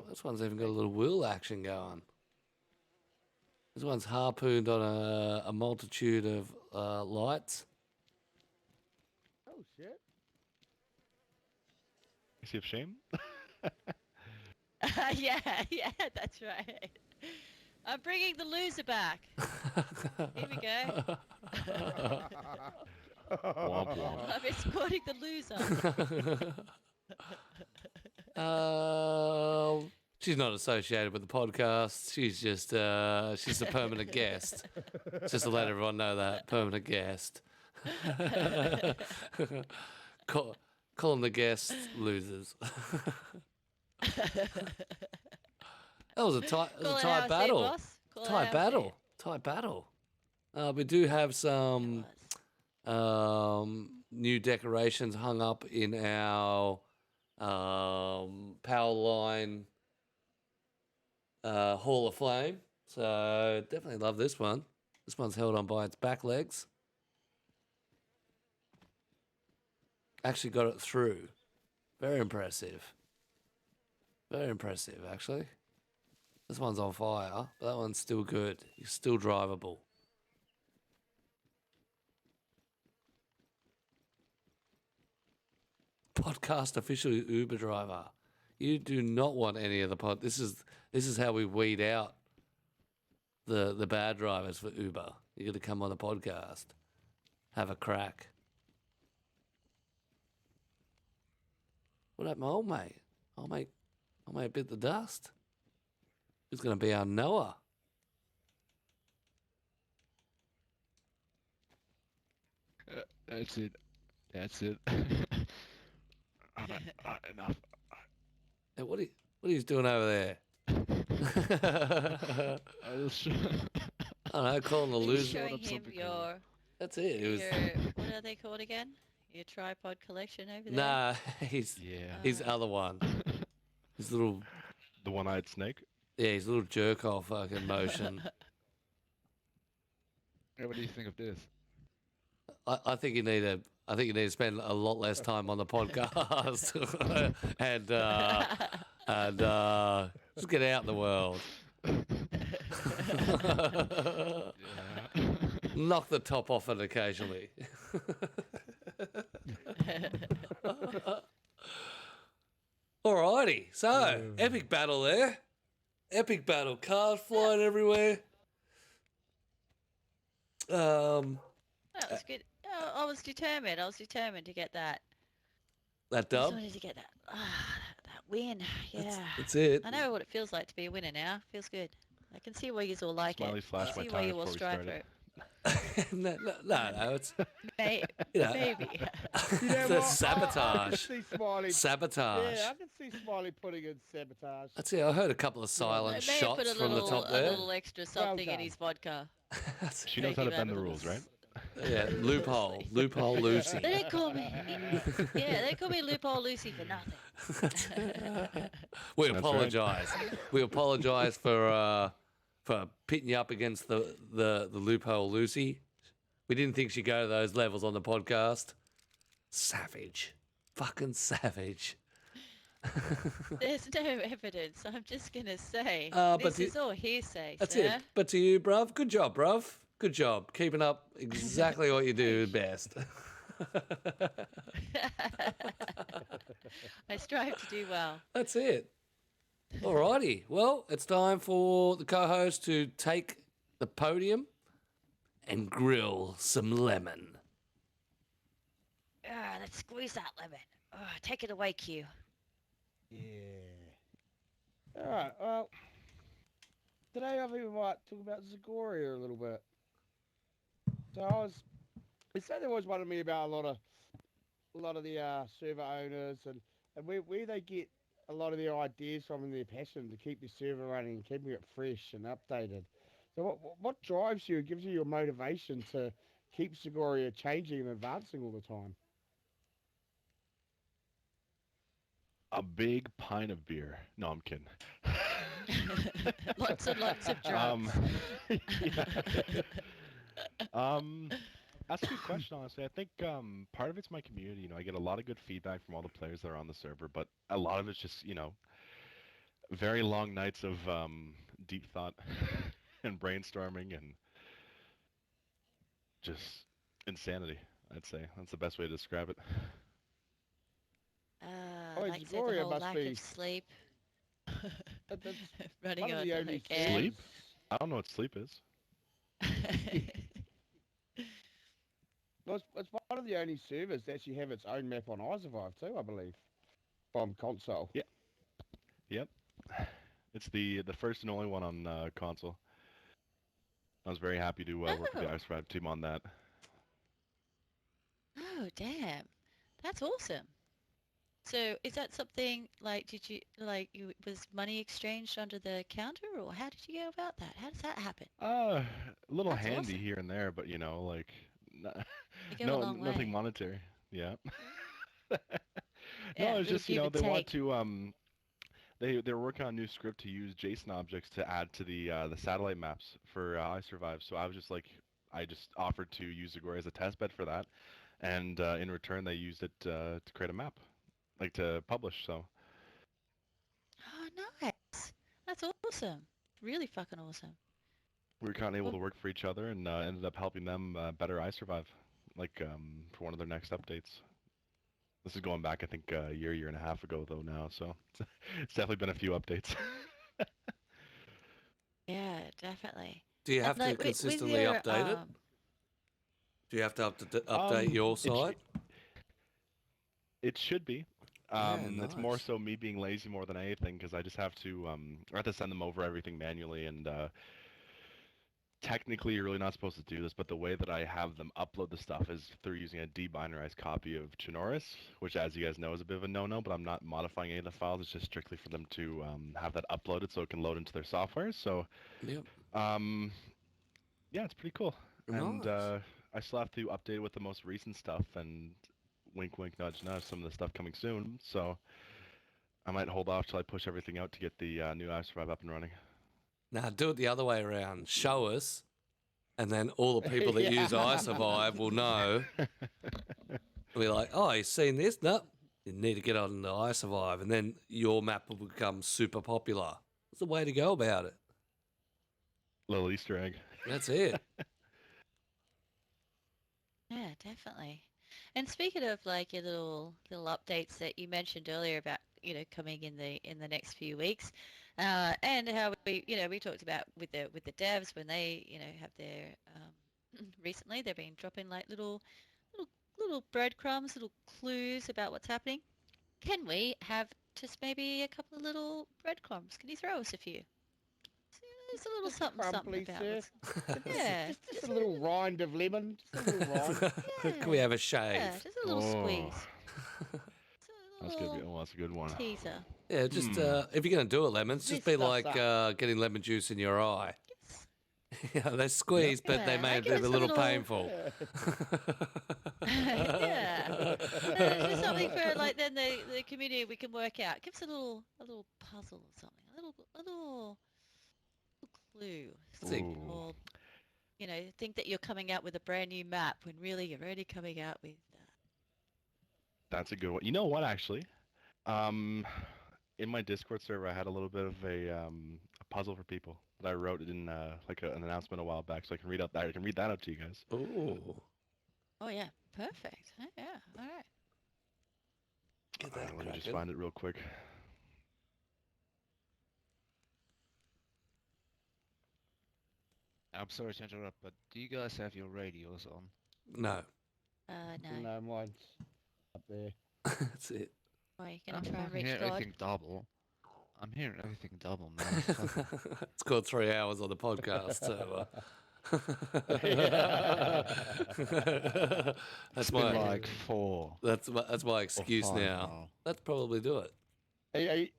this one's even got a little wheel action going. This one's harpooned on a multitude of lights. Oh, shit. Is he of shame? Yeah, that's right. I'm bringing the loser back. Here we go. Womp womp. I'm escorting the loser. She's not associated with the podcast. She's just she's a permanent guest. Just to let everyone know that permanent guest. Calling the guests losers. That was a tight Call it tight how I battle. see it, boss. Call it Tight how I see battle. it. Tight battle. We do have some It was. new decorations hung up in our power line Hall of Flame. So definitely love this one. This one's held on by its back legs. Actually got it through. Very impressive. Very impressive, actually. This one's on fire, but that one's still good. It's still drivable. Podcast official Uber driver. You do not want any of the pod. This is how we weed out the bad drivers for Uber. You got to come on the podcast, have a crack. What up, my old mate? Old mate bit the dust. Who's going to be our Noah? That's it. That's it. Enough. Hey, what are you doing over there? I just I don't know, calling the Are you loser. showing up him something your, That's it. It was. what are they called again? Your tripod collection over there? Nah, he's yeah. his other one. His little, The one-eyed snake? yeah, his little jerk off fucking motion. Hey, what do you think of this? I think you need to. I think you need to spend a lot less time on the podcast and just get out in the world. Yeah. Knock the top off it occasionally. Alrighty, so epic battle there. Epic battle, cars flying everywhere. That was good. Oh, I was determined. I was determined to get that. That I just dub. wanted to get that win. Yeah. That's it. I know what it feels like to be a winner now. Feels good. I can see why you all like Smiley it. I flashed my see why tires you all before we strive for started. it. no, it's Maybe. know. Maybe. You know the what? I sabotage. can see Smiley. Sabotage. Yeah, I can see Smiley putting in sabotage. That's it. I heard a couple of silent May have shots put a from the little, top a there. little extra something in done. his vodka. She knows how to bend the rules, right? Yeah, loophole, loophole Lucy. They don't call me. Yeah, they call me Loophole Lucy for nothing. We That's apologise. We apologise for pitting you up against the loophole Lucy. We didn't think she'd go to those levels on the podcast. Savage, fucking savage. There's no evidence. I'm just gonna say But this the- is all hearsay, That's sir. it. But to you, bruv, good job, bruv. Good job. Keeping up exactly what you do best. I strive to do well. That's it. Alrighty. Well, it's time for the co-host to take the podium and grill some lemon. Let's squeeze that lemon. Take it away, Q. Yeah. All right. Well, today I think we might talk about Zagoria a little bit. So they said there was one of me about a lot of the server owners and where they get a lot of their ideas from and their passion to keep the server running and keeping it fresh and updated. So what drives you, gives you your motivation to keep Zagoria changing and advancing all the time? A big pint of beer. No, I'm kidding. Lots and lots of drugs. That's a good question, honestly. I think part of it's my community. You know, I get a lot of good feedback from all the players that are on the server, but a lot of it's just, you know, very long nights of deep thought and brainstorming and just insanity, I'd say. That's the best way to describe it. Like I said, the Zagoria whole must lack be- of sleep. That's Running one of on the only like air. Sleep? I don't know what sleep is. Well, it's one of the only servers that actually have its own map on iSurvive too, I believe, from console. Yeah. Yep. It's the first and only one on console. I was very happy to work with the Oh. iSurvive team on that. Oh, damn. That's awesome. So is that something like, was money exchanged under the counter or how did you go about that? How does that happen? A little That's handy awesome. here and there, but you know, like, You go a long nothing way. monetary. Yeah. Yeah, No, it's little just, you give know, and they want take. to they're working on a new script to use JSON objects to add to the satellite maps for iSurvive. So I was just like, I just offered to use Zagoria as a test bed for that, and in return they used it to create a map, like to publish. So Oh, nice. That's awesome. Really fucking awesome. we were kind of able Well- to work for each other, and ended up helping them better iSurvive, like for one of their next updates. This is going back, I think, a year and a half ago though now. So it's definitely been a few updates. Yeah, definitely. Do you And, have to like, with consistently your, update it? Do you have to update your It sh- site? It should be. Yeah, It's more nice. so me being lazy more than anything because I just have to I have to send them over everything manually, and technically you're really not supposed to do this, but the way that I have them upload the stuff is through using a debinarized copy of Chinoris, which, as you guys know, is a bit of a no-no, but I'm not modifying any of the files. It's just strictly for them to have that uploaded so it can load into their software. So Yep. yeah, it's pretty cool. And Nice. I still have to update it with the most recent stuff, and wink, wink, nudge, nudge, some of the stuff coming soon. So I might hold off till I push everything out to get the new iSurvive up and running. Now do it the other way around. Show us, and then all the people that use Yeah. iSurvive will know. We're like, oh, you seen this? No, you need to get on the iSurvive, and then your map will become super popular. It's the way to go about it. Little Easter egg. That's it. Yeah, definitely. And speaking of like your little updates that you mentioned earlier about coming in the next few weeks, and how we talked about with the devs when they have their recently they've been dropping like little little breadcrumbs, little clues about what's happening. Can we have just maybe a couple of little breadcrumbs? Can you throw us a few? Just a little Just a something crumb, something please, about sir. yeah, Just a little rind of lemon. Just a little rind. Can we have a shave? yeah, just a little squeeze. Oh, Just a that's gonna be. little Oh, that's a good one. teaser. Yeah, just Hmm. if you're going to do it, lemons, just be Zest us like up. getting lemon juice in your eye. Yes. Yeah, they squeeze, but they Yeah, made give it us a a little little- painful. Yeah. Just something for like then the community we can work out. Give us a little puzzle or something. A little clue. So we can Ooh. all think that you're coming out with a brand new map when really you're already coming out with That's a good one. You know what, actually? Um, in my Discord server, I had a little bit of a puzzle for people that I wrote in an announcement a while back, so I can read out that. I can read that out to you guys. Ooh. Oh yeah, perfect. Yeah, all right. Get that Let me just cracking. find it real quick. I'm sorry to interrupt, but do you guys have your radios on? No, No. No, mine's up there. that's it. Oh, you're gonna I'm try and fucking reach hearing God. everything double. I'm hearing everything double, man. Fucking- It's called 3 hours on the podcast, so It's that's been my like 4 that's my or excuse 5 now. now. Let's probably do it.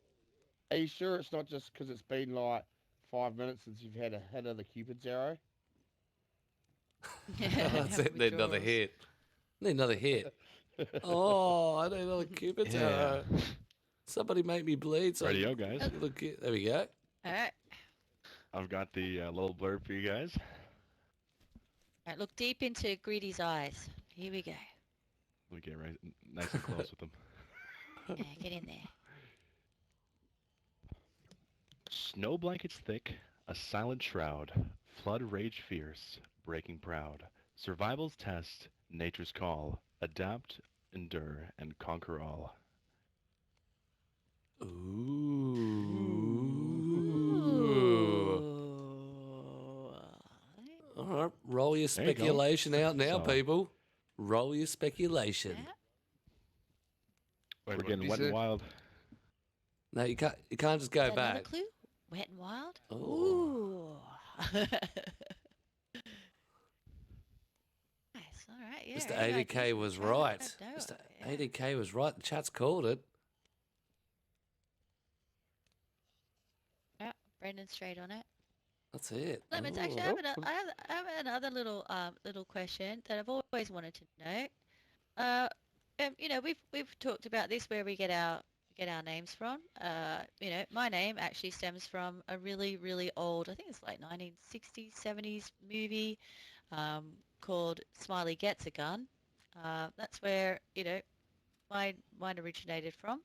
Are you sure it's not just because it's been like 5 minutes since you've had a hit of the Cupid's arrow? That's it. Need another Withdrawals. hit. Need another hit. Oh, I need another Cupid's Yeah. arrow. Somebody make me bleed. So Radio, guys. Look, there we go. All right. I've got the little blurb for you guys. All right. Look deep into Greedy's eyes. Here we go. We get right, nice and close with them. Yeah, get in there. Snow blankets thick, a silent shroud, flood rage fierce, breaking proud. Survival's test, nature's call. Adapt, endure, and conquer all. Ooh. All right, roll your There you go. speculation out now, So- people. Roll your speculation. Yeah. Wait, We're what getting did wet you and say? wild. No, you can't. You can't just go Is that another back. clue? Wet and wild? Oh. Ooh. Nice. All right. Yeah. Mr. any 80K ideas? was Try it, right. I don't know, Mr. yeah. 80K was right. The chat's called it. Yeah, Brendan's straight on it. That's it. Lemons, Oh. actually, I have another little question that I've always wanted to know. We've talked about this where we get our names from. My name actually stems from a really, really old, I think it's like 1960s, 70s movie called Smiley Gets a Gun. That's where, mine originated from.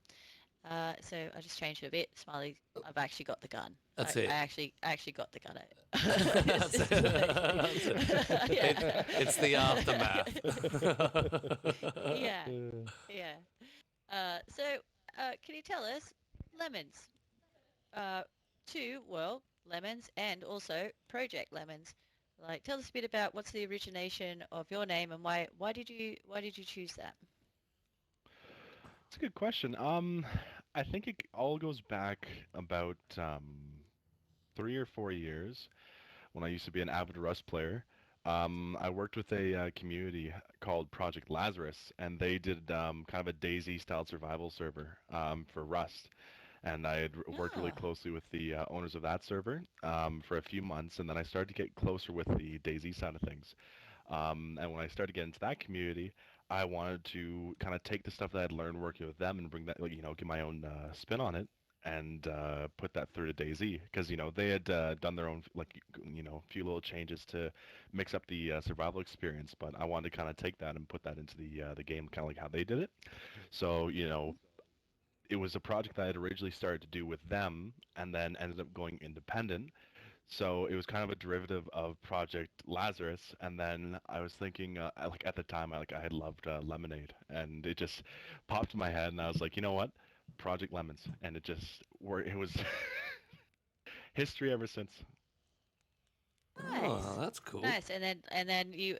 So I just changed it a bit. Smiley, I've actually got the gun. That's I it. actually got the gun. That's It's it. like- yeah. It's the aftermath. Yeah, yeah. So, can you tell us lemons? Lemons, and also Project Lemons. Like, tell us a bit about what's the origination of your name and why did you choose that? It's a good question. I think it all goes back about 3 or 4 years when I used to be an avid Rust player. I worked with a community called Project Lazarus, and they did kind of a DayZ style survival server for Rust. And I had worked really Ah. closely with the owners of that server for a few months, and then I started to get closer with the DayZ side of things. And when I started getting into that community, I wanted to kind of take the stuff that I'd learned working with them and bring that, get my own spin on it. and put that through to DayZ because they had done their own few little changes to mix up the survival experience, but I wanted to kind of take that and put that into the game, kind of like how they did it. So it was a project that I had originally started to do with them, and then ended up going independent. So it was kind of a derivative of Project Lazarus, and then I was thinking, like at the time, I had loved Lemonade, and it just popped in my head, and I was like, you know what, Project Lemons, and it was history ever since. Nice. Oh, that's cool. Nice. And then you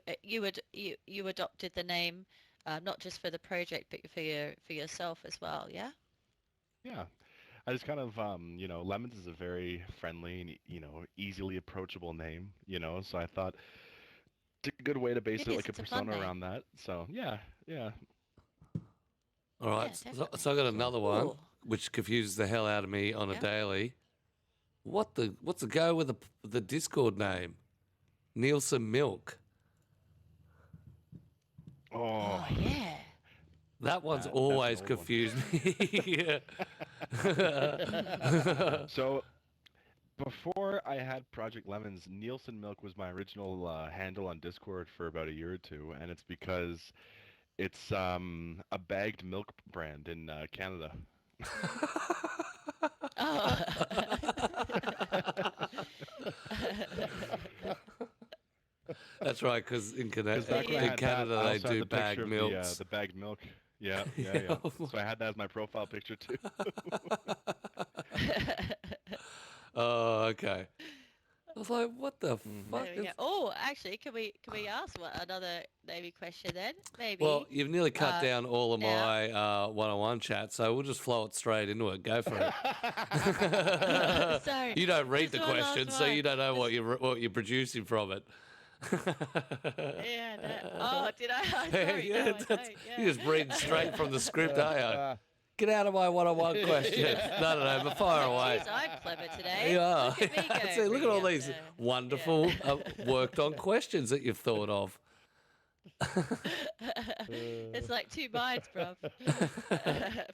adopted the name, not just for the project, but for yourself as well. Yeah. Yeah, I just kind of Lemons is a very friendly and easily approachable name, so I thought it's a good way to base It it is. like a It's a fun persona name. around that. So yeah. All right, Yeah, so definitely. I got another one, Cool. which confuses the hell out of me on a Yeah. daily. What's the go with the Discord name? Nielsen Milk. Oh Oh, yeah. That one's that's an always old one. confused me. So before I had Project Lemons, Nielsen Milk was my original handle on Discord for about a year or two, and it's because it's a bagged milk brand in Canada. Oh. That's right, because in Because back when I in had Canada that, I they also had do the bagged picture of milks. the bagged milk. Yeah. So I had that as my profile picture too. Oh, okay. I was like, what the fuck? There we go. Oh, actually, can we ask another maybe question then? Maybe. Well, you've nearly cut Uh, down all of now- my one-on-one chat, so we'll just flow it straight into it. Go for it. Sorry. You don't read the Just one last question, so one. you don't know what you're producing from it. Yeah. Oh, did I? I'm sorry. Yeah, No, I that's- don't, yeah. You're just reading straight from the script, are you? Uh, Get out of my one-on-one question. No, but fire away. Jeez, I'm clever today. You are. Look at me go. See, look at all bring these up wonderful worked on questions that you've thought of. It's like two minds, bruv.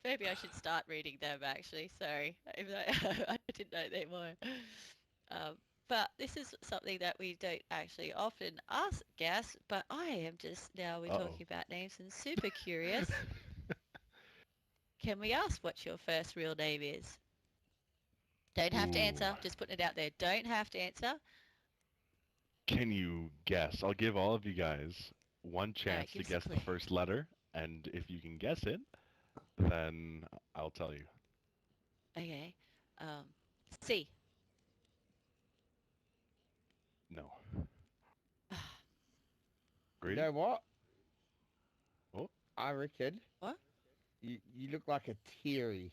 Maybe I should start reading them, actually. Sorry. I didn't know they were. But this is something that we don't actually often ask guests, but I am just, now we're Uh-oh. talking about names and super curious. Can we ask what your first real name is? Don't have to answer. Ooh. Just putting it out there. Don't have to answer. Can you guess? I'll give all of you guys one chance to give us a guess the clue. first letter, and if you can guess it, then I'll tell you. Okay. C. No. you Greedy? know what? Oh. I reckon. What? You look like a Terry.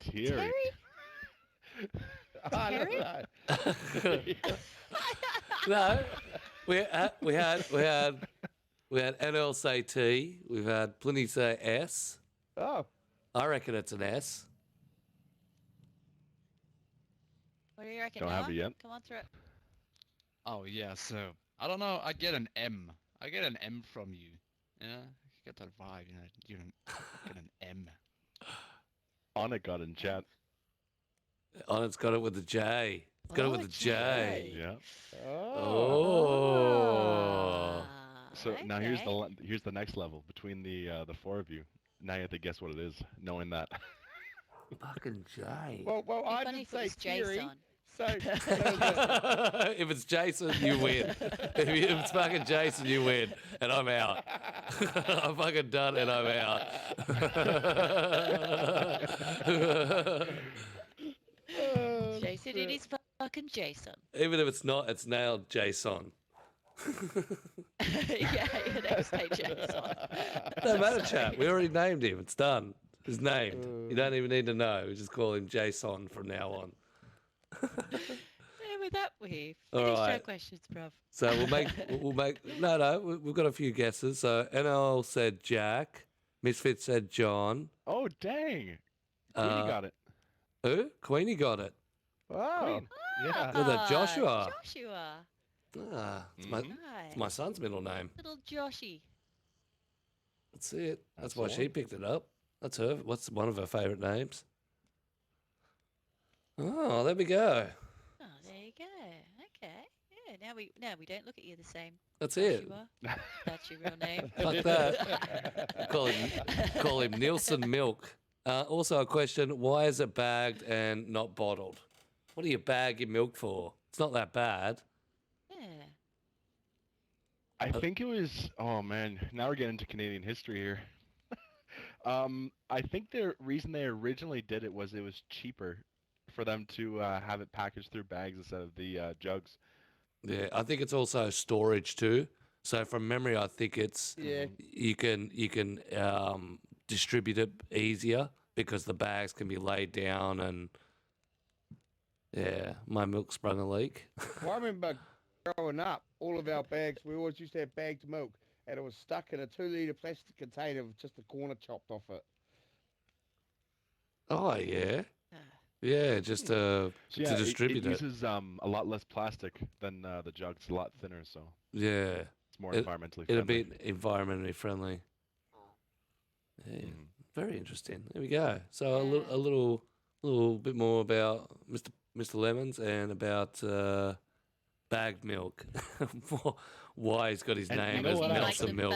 Terry. I don't Terry? know. No, we had NL say T. We've had plenty say S. Oh, I reckon it's an S. What do you reckon, Don't have Noah? it yet. Come on through it. Oh yeah, so I don't know. I get an M. I get an M from you. Yeah, you get that vibe. You get an M. On it got in chat. On it's got it with a J. It's got it with a J. Yeah. Oh. So now here's Okay. here's the next level between the four of you. Now you have to guess what it is, knowing that. Fucking J. Well, It'd I be funny did if it say was Terry. Jason. So, If it's Jason, you win. If it's fucking Jason, you win. And I'm out. I'm fucking done and I'm out. Jason, it is fucking Jason. Even if it's not, it's now Jason. Yeah, your name's say Jason. No matter, chat. We already named him. It's done. He's named. You don't even need to know. We just call him Jason from now on. Yeah, with that, we All finished our right. questions, bruv. So we'll make. No. We've got a few guesses. So NL said Jack. Misfit said John. Oh dang! Queenie got it. Who? Queenie got it. oh, Queen. Yeah. Look at that, Joshua. Joshua. It's Nice. my son's middle name. Little Joshy. That's it. That's That's why the she one. picked it up. That's her. What's one of her favourite names? Oh, there we go. Oh, there you go. Okay. Yeah. Now we don't look at you the same. That's as it. you are. That's your real name. Fuck that. Call him Nielsen Milk. Also a question, why is it bagged and not bottled? What do you bag your milk for? It's not that bad. Yeah. I think it was. Oh man, now we're getting into Canadian history here. I think the reason they originally did it was cheaper for them to have it packaged through bags instead of the jugs. Yeah, I think it's also storage too. So from memory, I think it's Yeah. you can distribute it easier because the bags can be laid down and yeah, my milk sprung a leak. Well, I remember growing up, all of our bags, we always used to have bagged milk, and it was stuck in a 2-litre plastic container with just the corner chopped off it. Oh yeah, Ah. yeah, just So to yeah, distribute it it. uses a lot less plastic than the jugs. It's a lot thinner, so Yeah, it's more It- environmentally it'll friendly. be environmentally friendly. Yeah, Mhm. very interesting. There we go. So Yeah. a little bit more about Mr. Lemons and about bagged milk. Why he's got his And you name know as what If you else? like Nelson some Milk.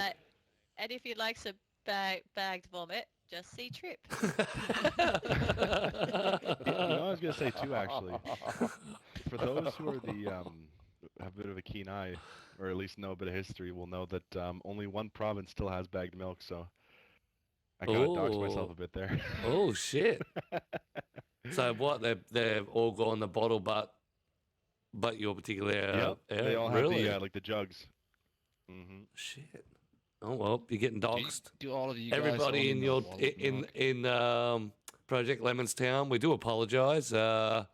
and if you like some bagged vomit, just see Trip. I was gonna say too, actually. For those who are have a bit of a keen eye, or at least know a bit of history, will know that only one province still has bagged milk. So I kind of doxed myself Oh. a bit there. Oh shit! So what? They've all gone the bottle, but your particular Yep, they area? all have Really? the like the jugs. Hmm Shit. Oh well, you're getting doxed. Do all of you guys Everybody only in know your walnut milk? in Project Lemonstown, we do apologise. The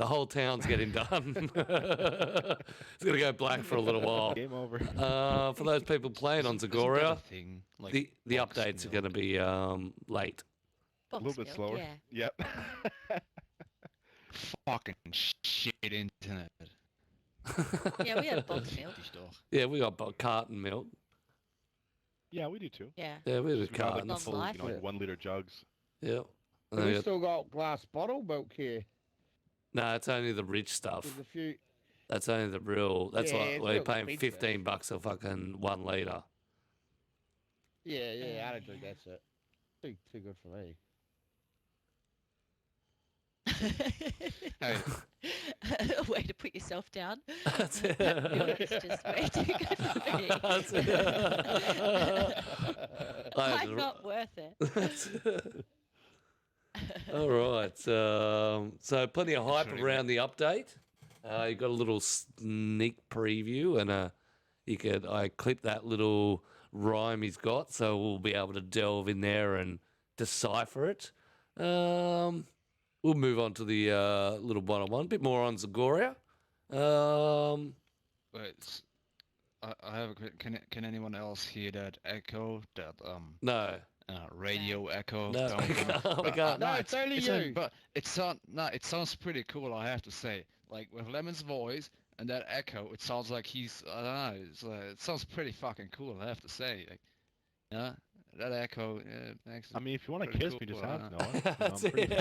whole town's getting done. It's gonna go black for a little while. Game over. For those people playing on Isn't that a Zagoria, thing? Like the boxed updates are going to milk? be late. A little bit Box slower. milk, yeah. Yep. Fucking shit internet. Yeah, we have box milk. Die doch. Yeah, we got carton milk. Yeah, we do too. Yeah. Yeah, we do Just we have, like, cartons. full, Life. like 1 liter jugs. Yeah. And But then we we got- still got glass bottle milk here. No, it's only the rich stuff. There's a few. That's only the real. That's Yeah, like it's we're real paying expensive. $15 a fucking 1 liter. Yeah, I don't think that's it. Too good for me. Hey, Way to put yourself down. That's it. That milk is just way too good for me. That's it. I'm not worth it. That's it. All right. So plenty of hype really around the update. You got a little sneak preview, and I clipped that little rhyme he's got, so we'll be able to delve in there and decipher it. We'll move on to the little one-on-one, bit more on Zagoria. wait, I have a quick. Can anyone else hear that echo? That No, radio echo. No, down we there? can't- we But, can't. No, it's only you. But it sounds pretty cool. I have to say, like with Lemon's voice and that echo, it sounds like he's. I don't know. It sounds pretty fucking cool. I have to say, like, yeah, that echo. Makes I mean, if you want to Pretty kiss me, just cool, have huh? Noah. You know, That's I'm pretty-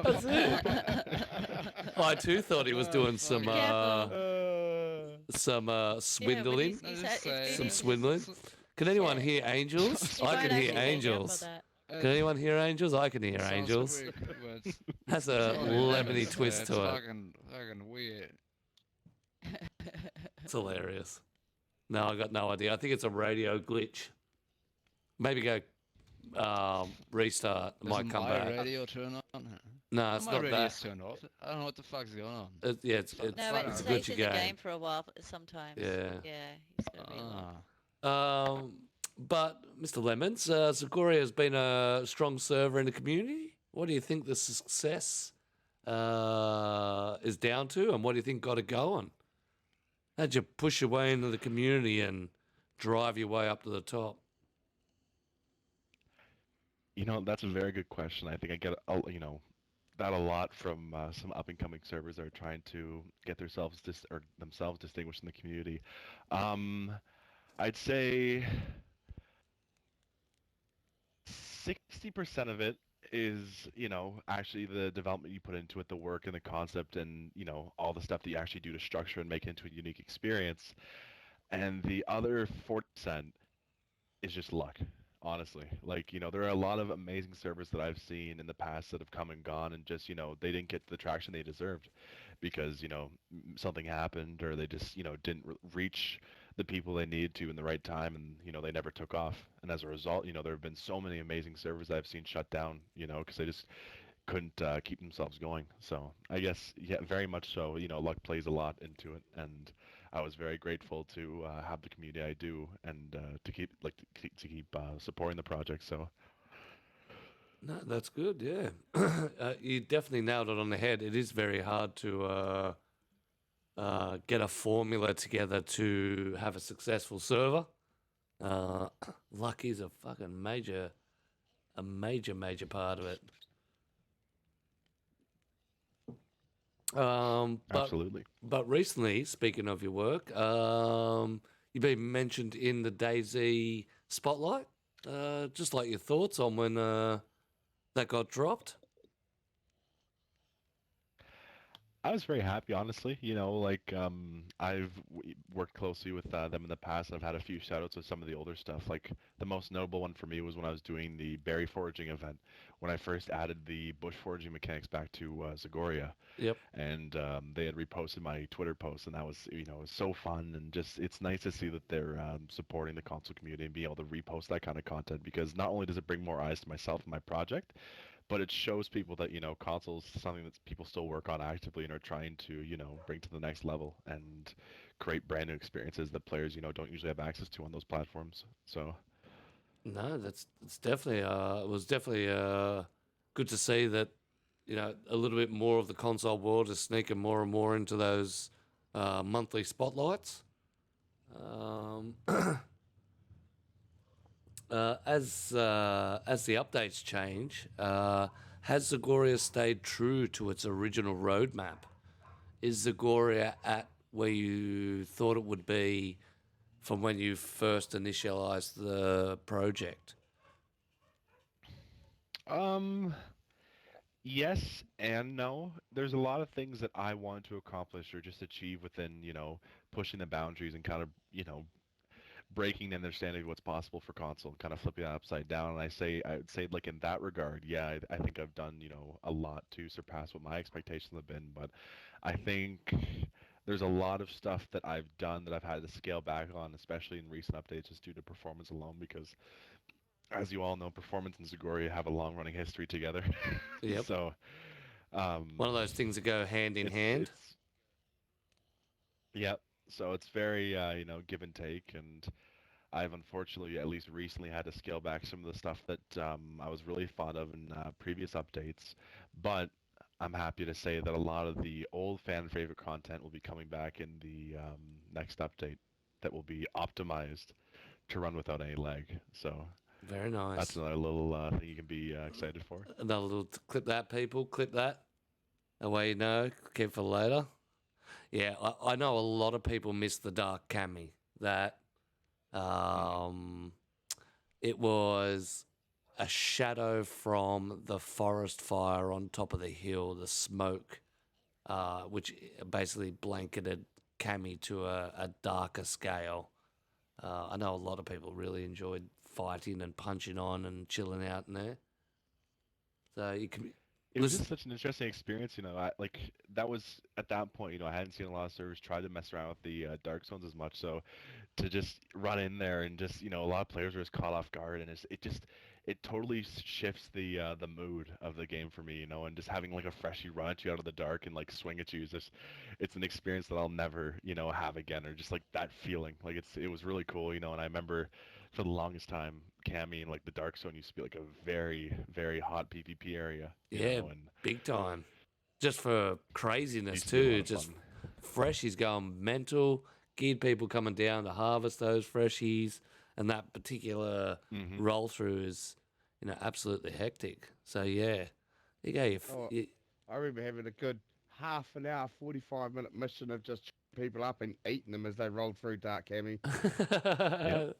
That's it. I too thought he was doing some swindling. Some swindling. Can anyone Yeah. hear angels? You I might can hear actually get angels. for that. Can anyone hear angels? I can hear angels. Has a lemony twist to it. Fucking weird. It's hilarious. No, I got no idea. I think it's a radio glitch. Maybe go restart. It might come my back. radio turn on? No, it's my not radio's that. turned off. I don't know what the fuck's going on. Yeah, it's No, it's but fine. it a stays glitchy in the game game. for a while sometimes. Yeah. Yeah, he's got to reload. Ah. But Mr. Lemons, Zagoria has been a strong server in the community. What do you think the success is down to, and what do you think got it going? How'd you push your way into the community and drive your way up to the top? You know, that's a very good question. I think I get that a lot from some up and coming servers that are trying to get themselves distinguished in the community. I'd say 60% of it is, actually the development you put into it, the work and the concept and, all the stuff that you actually do to structure and make it into a unique experience. And the other 40% is just luck, honestly. Like, there are a lot of amazing servers that I've seen in the past that have come and gone and just, they didn't get the traction they deserved because, something happened or they just, didn't reach the people they needed to in the right time and, they never took off. And as a result, there have been so many amazing servers that I've seen shut down, because they just couldn't keep themselves going. So I guess, yeah, very much so, luck plays a lot into it. And I was very grateful to have the community I do and to keep supporting the project. So No, that's good. Yeah, you definitely nailed it on the head. It is very hard to get a formula together to have a successful server. Luck is a fucking major part of it. But absolutely. but recently, speaking of your work, you've been mentioned in the DayZ spotlight. Just like your thoughts on when that got dropped. I was very happy, honestly. I've worked closely with them in the past. I've had a few shoutouts with some of the older stuff. Like the most notable one for me was when I was doing the berry foraging event, when I first added the bush foraging mechanics back to Zagoria, Yep. and they had reposted my Twitter post, and that was, it was so fun, and just it's nice to see that they're supporting the console community and being able to repost that kind of content because not only does it bring more eyes to myself and my project, but it shows people that consoles is something that people still work on actively and are trying to bring to the next level and create brand new experiences that players don't usually have access to on those platforms. So No, that's it's definitely it was definitely good to see that a little bit more of the console world is sneaking more and more into those monthly spotlights. Um, as the updates change, has Zagoria stayed true to its original roadmap? Is Zagoria at where you thought it would be from when you first initialized the project? um yes and no. There's a lot of things that I want to accomplish or just achieve within pushing the boundaries and kind of breaking the understanding of what's possible for console, kind of flipping that upside down. And I would say like in that regard, yeah, I think I've done a lot to surpass what my expectations have been. But I think there's a lot of stuff that I've done that I've had to scale back on, especially in recent updates, just due to performance alone. Because as you all know, performance and Zagoria have a long running history together. Yep. So One of those things that go hand in hand. it's yep. So it's very give and take, and I've unfortunately, at least recently, had to scale back some of the stuff that I was really fond of in previous updates. But I'm happy to say that a lot of the old fan favorite content will be coming back in the next update that will be optimized to run without any lag. So Very that's nice. another little thing you can be excited for. Another little clip that, people. Clip that. Away you know. Keep for later. Yeah, I know a lot of people miss the dark cami. That it was a shadow from the forest fire on top of the hill, the smoke, which basically blanketed cami to a darker scale. I know a lot of people really enjoyed fighting and punching on and chilling out in there. So you can It was listen. just such an interesting experience, that was at that point, I hadn't seen a lot of servers try to mess around with the dark zones as much, so to just run in there and just, a lot of players were just caught off guard, and it totally shifts the mood of the game for me, and just having like a freshie run at you out of the dark and like swing at you is just, it's an experience that I'll never, have again, or just like that feeling, like it was really cool, and I remember for the longest time, Cammy and like the Dark Zone used to be like a very, very hot PvP area, Yeah, and big time. Just for it craziness used to be a lot too. of Just fun. freshies going mental. Geared people coming down to harvest those freshies, and that particular Hmm. roll through is, absolutely hectic. So yeah, you go. Oh, You, I remember having a good half an hour, 45-minute mission of just people up and eating them as they rolled through Dark Chemi. The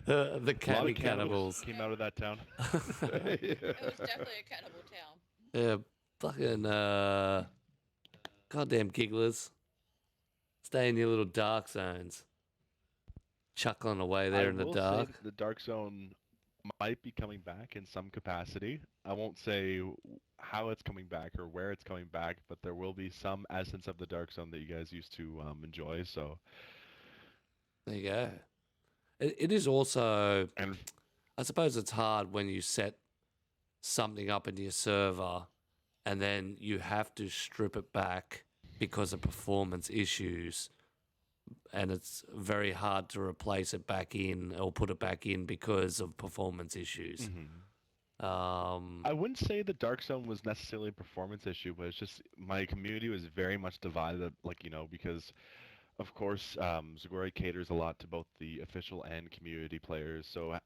A lot Cammy of cannibals. came out of that town. It was definitely a cannibal town. Yeah, fucking goddamn gigglers. Stay in your little dark zones. Chuckling away there I in the will dark. say that the Dark Zone might be coming back in some capacity. I won't say how it's coming back or where it's coming back, but there will be some essence of the Dark Zone that you guys used to enjoy. So, There you go. It is also, and I suppose it's hard when you set something up into your server and then you have to strip it back because of performance issues. And it's very hard to replace it back in or put it back in because of performance issues. I wouldn't say the Dark Zone was necessarily a performance issue, but it's just my community was very much divided, like, because of course, Zagoria caters a lot to both the official and community players. So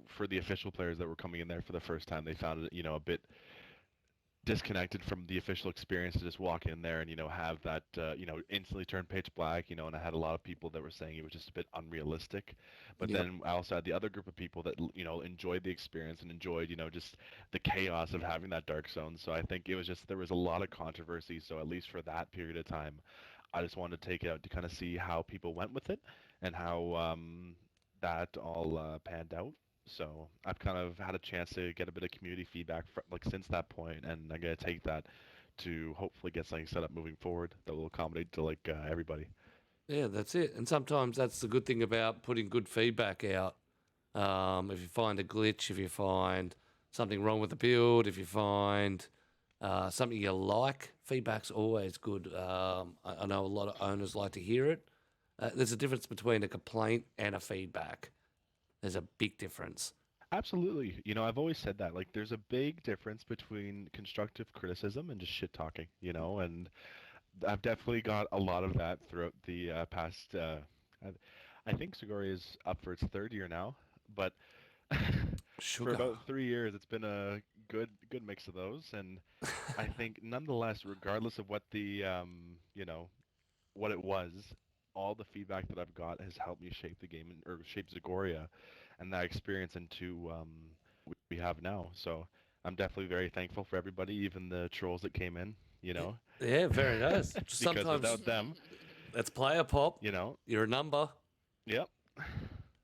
for the official players that were coming in there for the first time, they found it, a bit disconnected from the official experience to just walk in there and have that instantly turn pitch black, and I had a lot of people that were saying it was just a bit unrealistic. But Yep. then I also had the other group of people that enjoyed the experience and enjoyed just the chaos of having that Dark Zone. So I think it was just there was a lot of controversy. So at least for that period of time, I just wanted to take it out to kind of see how people went with it and how that all panned out. So I've kind of had a chance to get a bit of community feedback since that point, and I'm gonna take that to hopefully get something set up moving forward that will accommodate to everybody. Yeah, that's it. And sometimes that's the good thing about putting good feedback out. If you find a glitch, if you find something wrong with the build, if you find something you like, feedback's always good. I know a lot of owners like to hear it. There's a difference between a complaint and a feedback. There's a big difference. Absolutely. I've always said that. There's a big difference between constructive criticism and just shit talking, and I've definitely got a lot of that throughout the past. I think Zagoria is up for its third year now, but for Sugar. about 3 years, it's been a good mix of those, and I think nonetheless, regardless of what the what it was, all the feedback that I've got has helped me shape the game or shape Zagoria, and that experience into we have now. So I'm definitely very thankful for everybody, even the trolls that came in. Yeah, very nice. Because Sometimes without them, that's player pop. you know, You're a number. yep.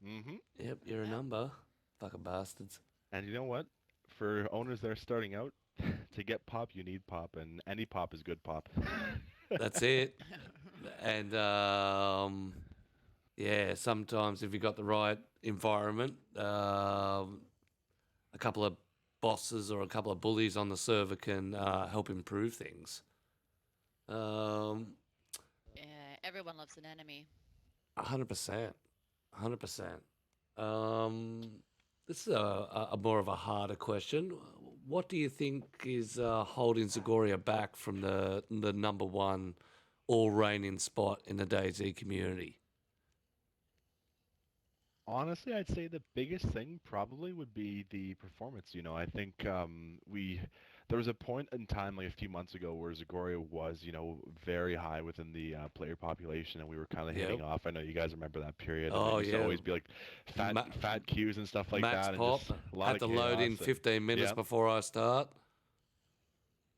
Mhm. Yep, you're a number. Fucking bastards. And you know what? For owners that are starting out, to get pop, you need pop, and any pop is good pop. That's it. And yeah, sometimes if you got the right environment, a couple of bosses or a couple of bullies on the server can help improve things. Um, Yeah, everyone loves an enemy. 100%. 100%. This is a more of a harder question. What do you think is holding Zagoria back from the number one all reigning spot in the DayZ community? Honestly, I'd say the biggest thing probably would be the performance. I think there was a point in time like a few months ago where Zagoria was, very high within the player population, and we were kind of hitting Yep. off. I know you guys remember that period. And Oh, there used to yeah. always be like fat queues and stuff like Max that, and pop. just a lot Had of to load in chaos. 15 minutes Yeah. before I start.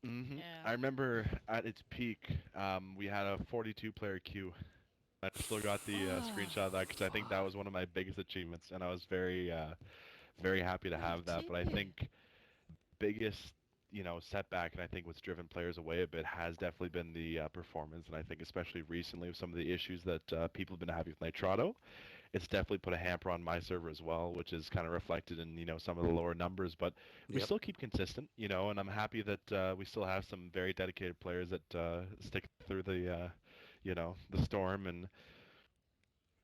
Hmm. Yeah. I remember at its peak, we had a 42-player queue. I still got the screenshot of that because I think that was one of my biggest achievements, and I was very happy to have that. But I too. think biggest, setback, and I think what's driven players away a bit has definitely been the performance, and I think especially recently with some of the issues that people have been having with Nitrado, it's definitely put a hamper on my server as well, which is kind of reflected in some of the lower numbers. But we Yep. still keep consistent, and I'm happy that we still have some very dedicated players that stick through the storm and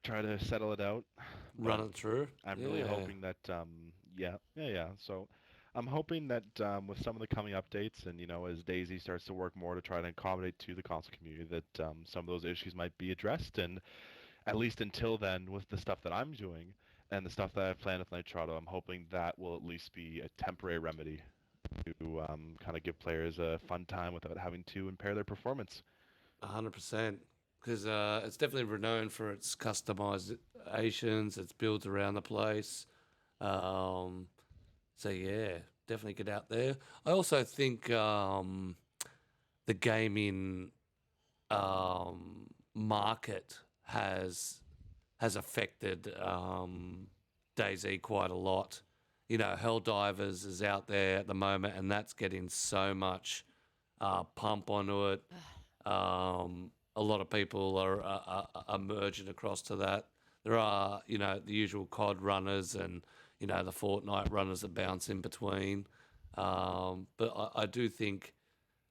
try to settle it out. Run But it through. I'm really Yeah. hoping that yeah. So I'm hoping that with some of the coming updates and as DayZ starts to work more to try to accommodate to the console community, that some of those issues might be addressed. And at least until then, with the stuff that I'm doing and the stuff that I've planned with Nitrado, I'm hoping that will at least be a temporary remedy to kind of give players a fun time without having to impair their performance. 100%. because it's definitely renowned for its customizations. It's built around the place. Um, so yeah, definitely get out there. I also think the gaming market has affected DayZ quite a lot. You know, Helldivers is out there at the moment, and that's getting so much pump onto it. A lot of people are merging across to that. There are, you know, the usual COD runners and, you know, the Fortnite runners that bounce in between. But I do think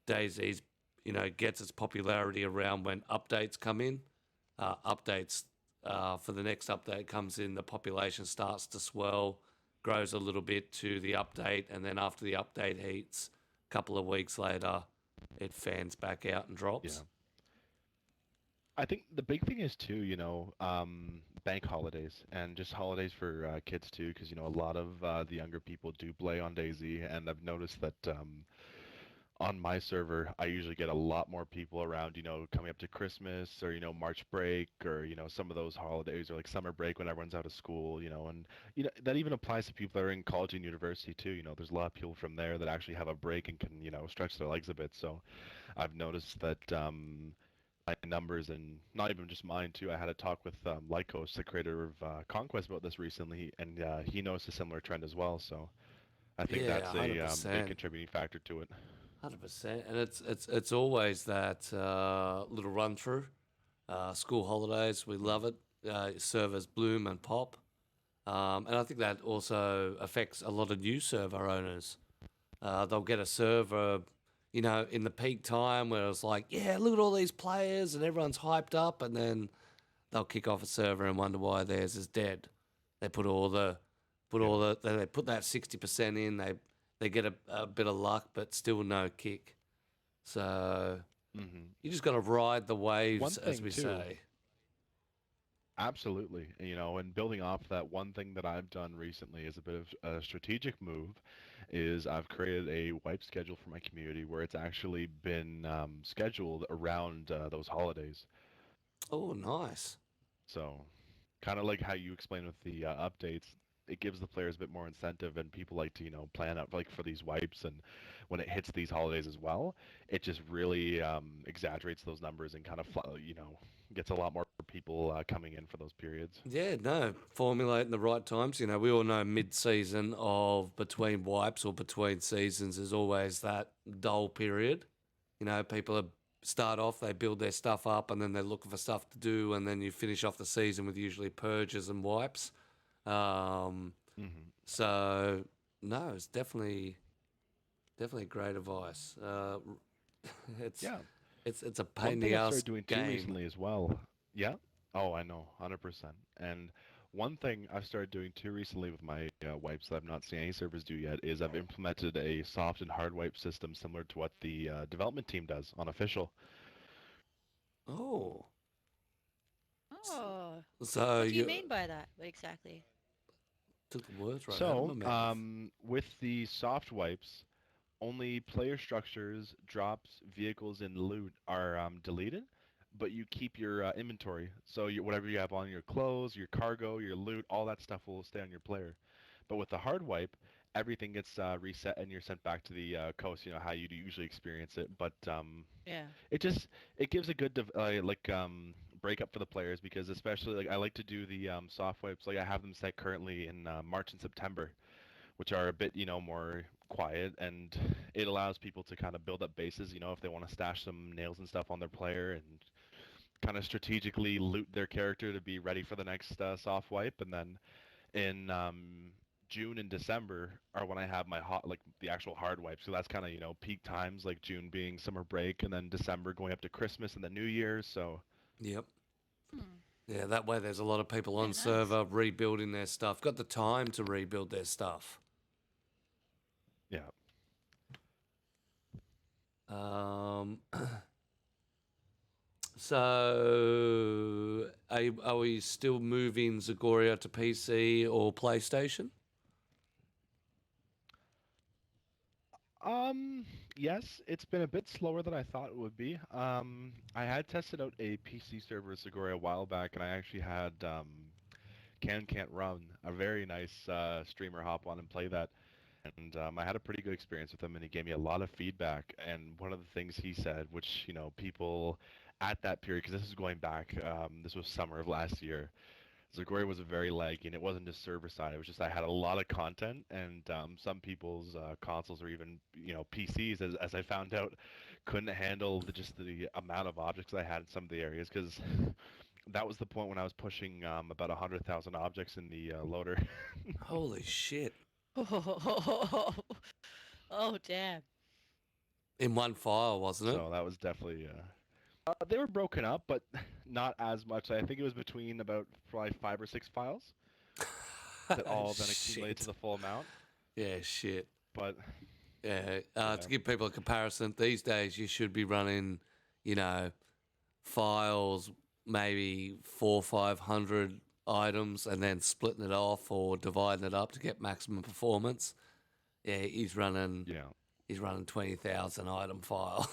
DayZ's, you know, gets its popularity around when updates come in. Updates for the next update comes in, the population starts to swell, grows a little bit to the update, and then after the update heats, a couple of weeks later, it fans back out and Yeah. drops. I think the big thing is too, bank holidays and just holidays for kids too, because a lot of the younger people do play on Daisy, and I've noticed that on my server, I usually get a lot more people around, coming up to Christmas or March break or some of those holidays or like summer break when everyone's out of school, and that even applies to people that are in college and university too. There's a lot of people from there that actually have a break and can stretch their legs a bit. So I've noticed that my numbers, and not even just mine too. I had a talk with Lycos, the creator of Conquest, about this recently, and he noticed a similar trend as well. So I think Yeah, that's a big 100%. contributing factor to it. 100%. And it's always that little run through. School holidays, we love it. Servers bloom and pop. And I think that also affects a lot of new server owners. They'll get a server, you know, in the peak time where it's like, yeah, look at all these players and everyone's hyped up, and then they'll kick off a server and wonder why theirs is dead. They Yeah. they put that 60% in. They get a bit of luck, but still no kick. So hmm you just got to ride the One waves, as thing we too, say. absolutely, and building off that, one thing that I've done recently is a bit of a strategic move, is I've created a wipe schedule for my community where it's actually been scheduled around those holidays. Oh, nice. So, kind of like how you explained with the updates, it gives the players a bit more incentive, and people like to, plan out like for these wipes, and when it hits these holidays as well, it just really exaggerates those numbers and kind of, gets a lot more people coming in for those periods. Yeah, no, formulating the right times. You know, we all know mid-season of between wipes or between seasons is always that dull period. You know, people start off, they build their stuff up, and then they're looking for stuff to do, and then you finish off the season with usually purges and wipes. Um, hmm so no, it's definitely great advice. It's Yeah. it's a pain One in thing the I've started ass doing too game. recently as well. Yeah. Oh, I know, 100%. And one thing I've started doing too recently with my wipes that I've not seen any servers do yet is I've implemented a soft and hard wipe system similar to what the development team does on official. Oh, s- Oh, so what do you you mean by that exactly? took the words right out of my So, mouth. with the soft wipes, only player structures, drops, vehicles, and loot are deleted, but you keep your inventory. So whatever you have on your clothes, your cargo, your loot, all that stuff will stay on your player. But with the hard wipe, everything gets reset and you're sent back to the coast. You know how you do usually experience it, but Yeah. it just it gives a good breakup for the players, because especially like I like to do the soft wipes. Like I have them set currently in March and September, which are a bit, more quiet, and it allows people to kind of build up bases, if they want to stash some nails and stuff on their player and kind of strategically loot their character to be ready for the next soft wipe. And then in June and December are when I have my like the actual hard wipe. So that's kind of, peak times, like June being summer break and then December going up to Christmas and the New Year. So Yep. Hmm. Yeah, that way there's a lot of people Yeah, on nice. server rebuilding their stuff. Got the time to rebuild their stuff. yeah. Um, so are we still moving Zagoria to PC or PlayStation? Yes, it's been a bit slower than I thought it would be. I had tested out a PC server at Zagoria a while back, and I actually had Can't Run, a very nice streamer, hop on and play that. And I had a pretty good experience with him, and he gave me a lot of feedback. And one of the things he said, which people at that period, because this is going back, this was summer of last year. Zagoria was very laggy, and it wasn't just server side. It was just I had a lot of content, and some people's consoles or even PCs, as I found out, couldn't handle just the amount of objects I had in some of the areas. Because that was the point when I was pushing about 100,000 objects in the loader. Holy shit! Oh, damn. In one file, wasn't it? So that was definitely. They were broken up, but not as much. I think it was between about probably 5 or 6 files that all then accumulated to Shit. the full amount. Yeah, shit. But Yeah. Yeah. To give people a comparison, these days you should be running, files, maybe 400 or 500 items, and then splitting it off or dividing it up to get maximum performance. Yeah, he's running. yeah, He's running 20,000 item file.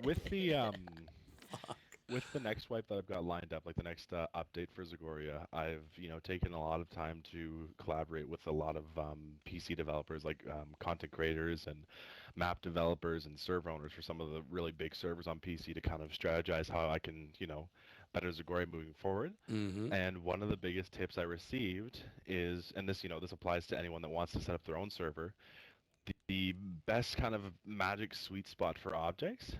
with the with the next wipe that I've got lined up, like the next update for Zagoria, I've taken a lot of time to collaborate with a lot of PC developers, like content creators and map developers and server owners for some of the really big servers on PC to kind of strategize how I can better Zagoria moving forward. Mm-hmm. And one of the biggest tips I received is, and this applies to anyone that wants to set up their own server, the best kind of magic sweet spot for objects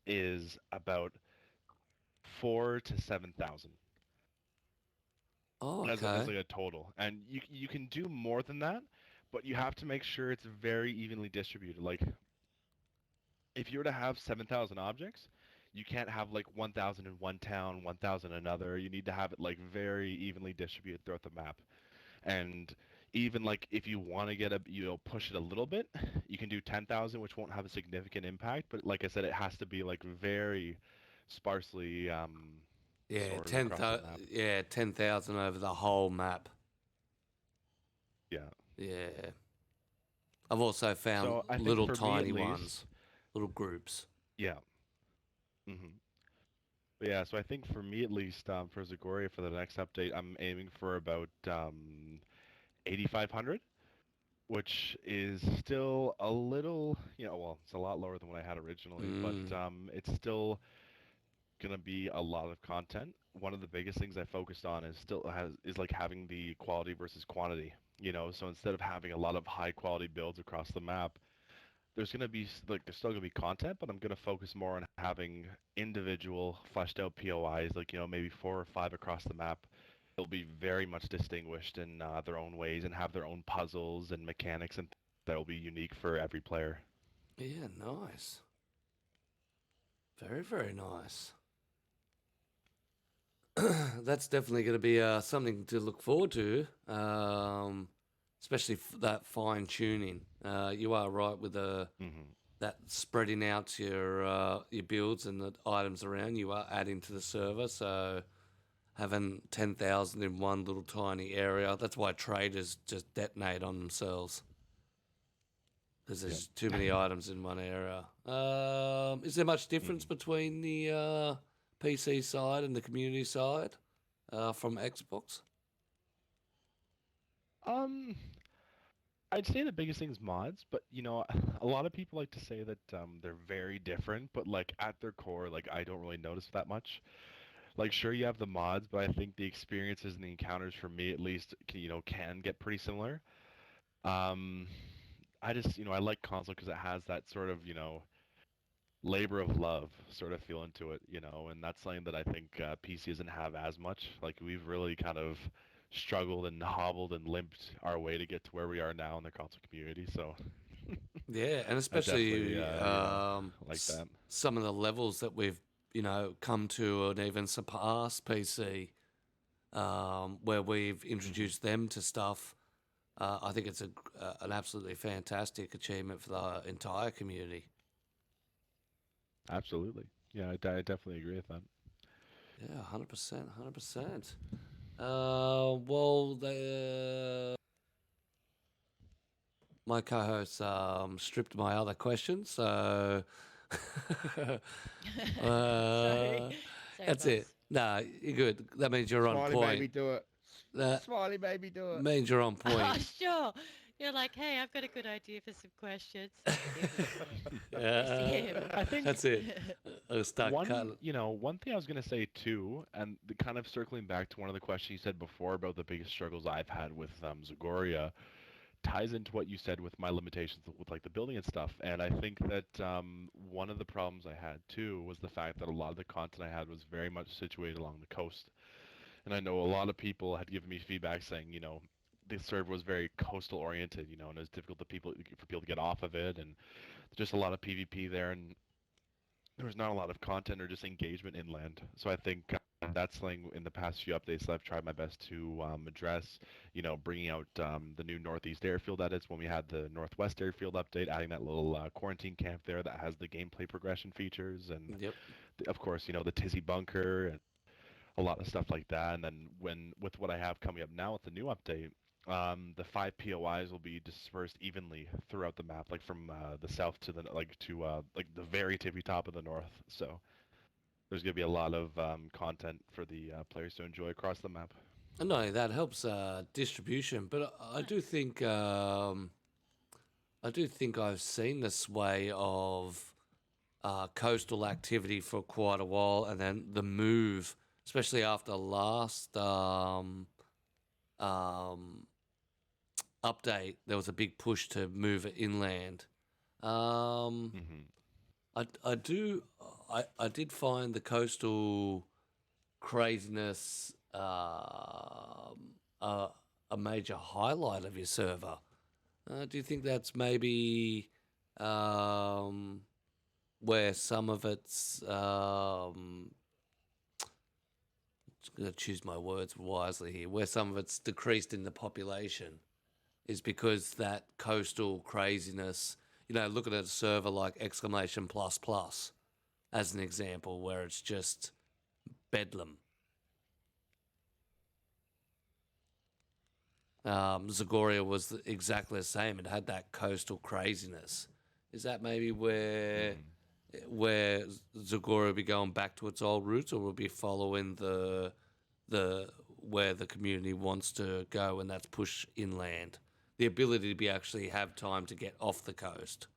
is about 4 to 7,000 Oh, as okay. like a total. And you can do more than that, but you have to make sure it's very evenly distributed. Like if you were to have 7,000 objects, you can't have like 1,000 in one town, 1,000 in another. You need to have it like very evenly distributed throughout the map. And even like if you want to get push it a little bit, you can do 10,000, which won't have a significant impact. But like I said, it has to be like very sparsely Yeah, sorted across the map. 10,000 over the whole map. Yeah. Yeah. I've also found So I think little for me tiny at least, ones, little groups. yeah. But yeah, so I think for me at least, for Zagoria for the next update, I'm aiming for about 8,500, which is still a little, well, it's a lot lower than what I had originally, but it's still gonna be a lot of content. One of the biggest things I focused on is like having the quality versus quantity. So instead of having a lot of high quality builds across the map, there's still gonna be content, but I'm gonna focus more on having individual fleshed out POIs, like maybe 4 or 5 across the map. They'll be very much distinguished in their own ways and have their own puzzles and mechanics, and that will be unique for every player. Yeah, nice. Very, very nice. That's definitely going to be something to look forward to, especially that fine tuning. You are right with that spreading out your builds and the items around. You are adding to the server, so having 10,000 in one little tiny area. That's why traders just detonate on themselves because there's too many items in one area. Is there much difference between the PC side and the community side from Xbox? I'd say the biggest thing is mods, but a lot of people like to say that they're very different, but like at their core, like I don't really notice that much. Like sure you have the mods, but I think the experiences and the encounters for me at least can get pretty similar. Um, I just I like console because it has that sort of labor of love sort of feeling to it, and that's something that I think PC doesn't have as much. Like we've really kind of struggled and hobbled and limped our way to get to where we are now in the console community. So Yeah, and I definitely especially like that. some of the levels that we've come to and even surpassed PC, where we've introduced them to stuff. I think it's an absolutely fantastic achievement for the entire community. Absolutely. Yeah, I definitely agree with that. Yeah, 100%, 100%. Well, my co-host stripped my other questions, so Sorry. Sorry, that's boss. it. Nah, you're good. That means you're on Smiley made me point. do it. That Smiley made me do it. means you're on Oh, point. sure. You're like, hey, I've got a good idea for some questions. Give it to me. It's Uh, him. I think that's it. I'll start one, cutting. one thing I was gonna say too, and kind of circling back to one of the questions you said before about the biggest struggles I've had with Zagoria, ties into what you said with my limitations with like the building and stuff. And I think that one of the problems I had too was the fact that a lot of the content I had was very much situated along the coast. And I know a lot of people had given me feedback saying, the server was very coastal oriented, and it was difficult for people to get off of it, and just a lot of PvP there, and there was not a lot of content or just engagement inland. So I think that's something in the past few updates that I've tried my best to address. Bringing out the new Northeast Airfield edits when we had the Northwest Airfield update, adding that little quarantine camp there that has the gameplay progression features, and Yep. of course, the Tizzy Bunker and a lot of stuff like that. And then with what I have coming up now with the new update, the 5 POIs will be dispersed evenly throughout the map, like from the south to the like the very tippy top of the north. So there's gonna be a lot of content for the players to enjoy across the map. And not only that helps distribution, but I do think I've seen the sway of coastal activity for quite a while, and then the move, especially after last update, there was a big push to move it inland. Um, Hmm. I did find the coastal craziness a major highlight of your server. Do you think that's maybe where some of it's just gonna choose my words wisely here, where some of it's decreased in the population is because that coastal craziness, look at a server like exclamation plus plus as an example where it's just bedlam. Zagoria was exactly the same. It had that coastal craziness. Is that maybe where Zagoria will be going back to its old roots, or will be following the where the community wants to go, and that's push inland? The ability to be actually have time to get off the coast.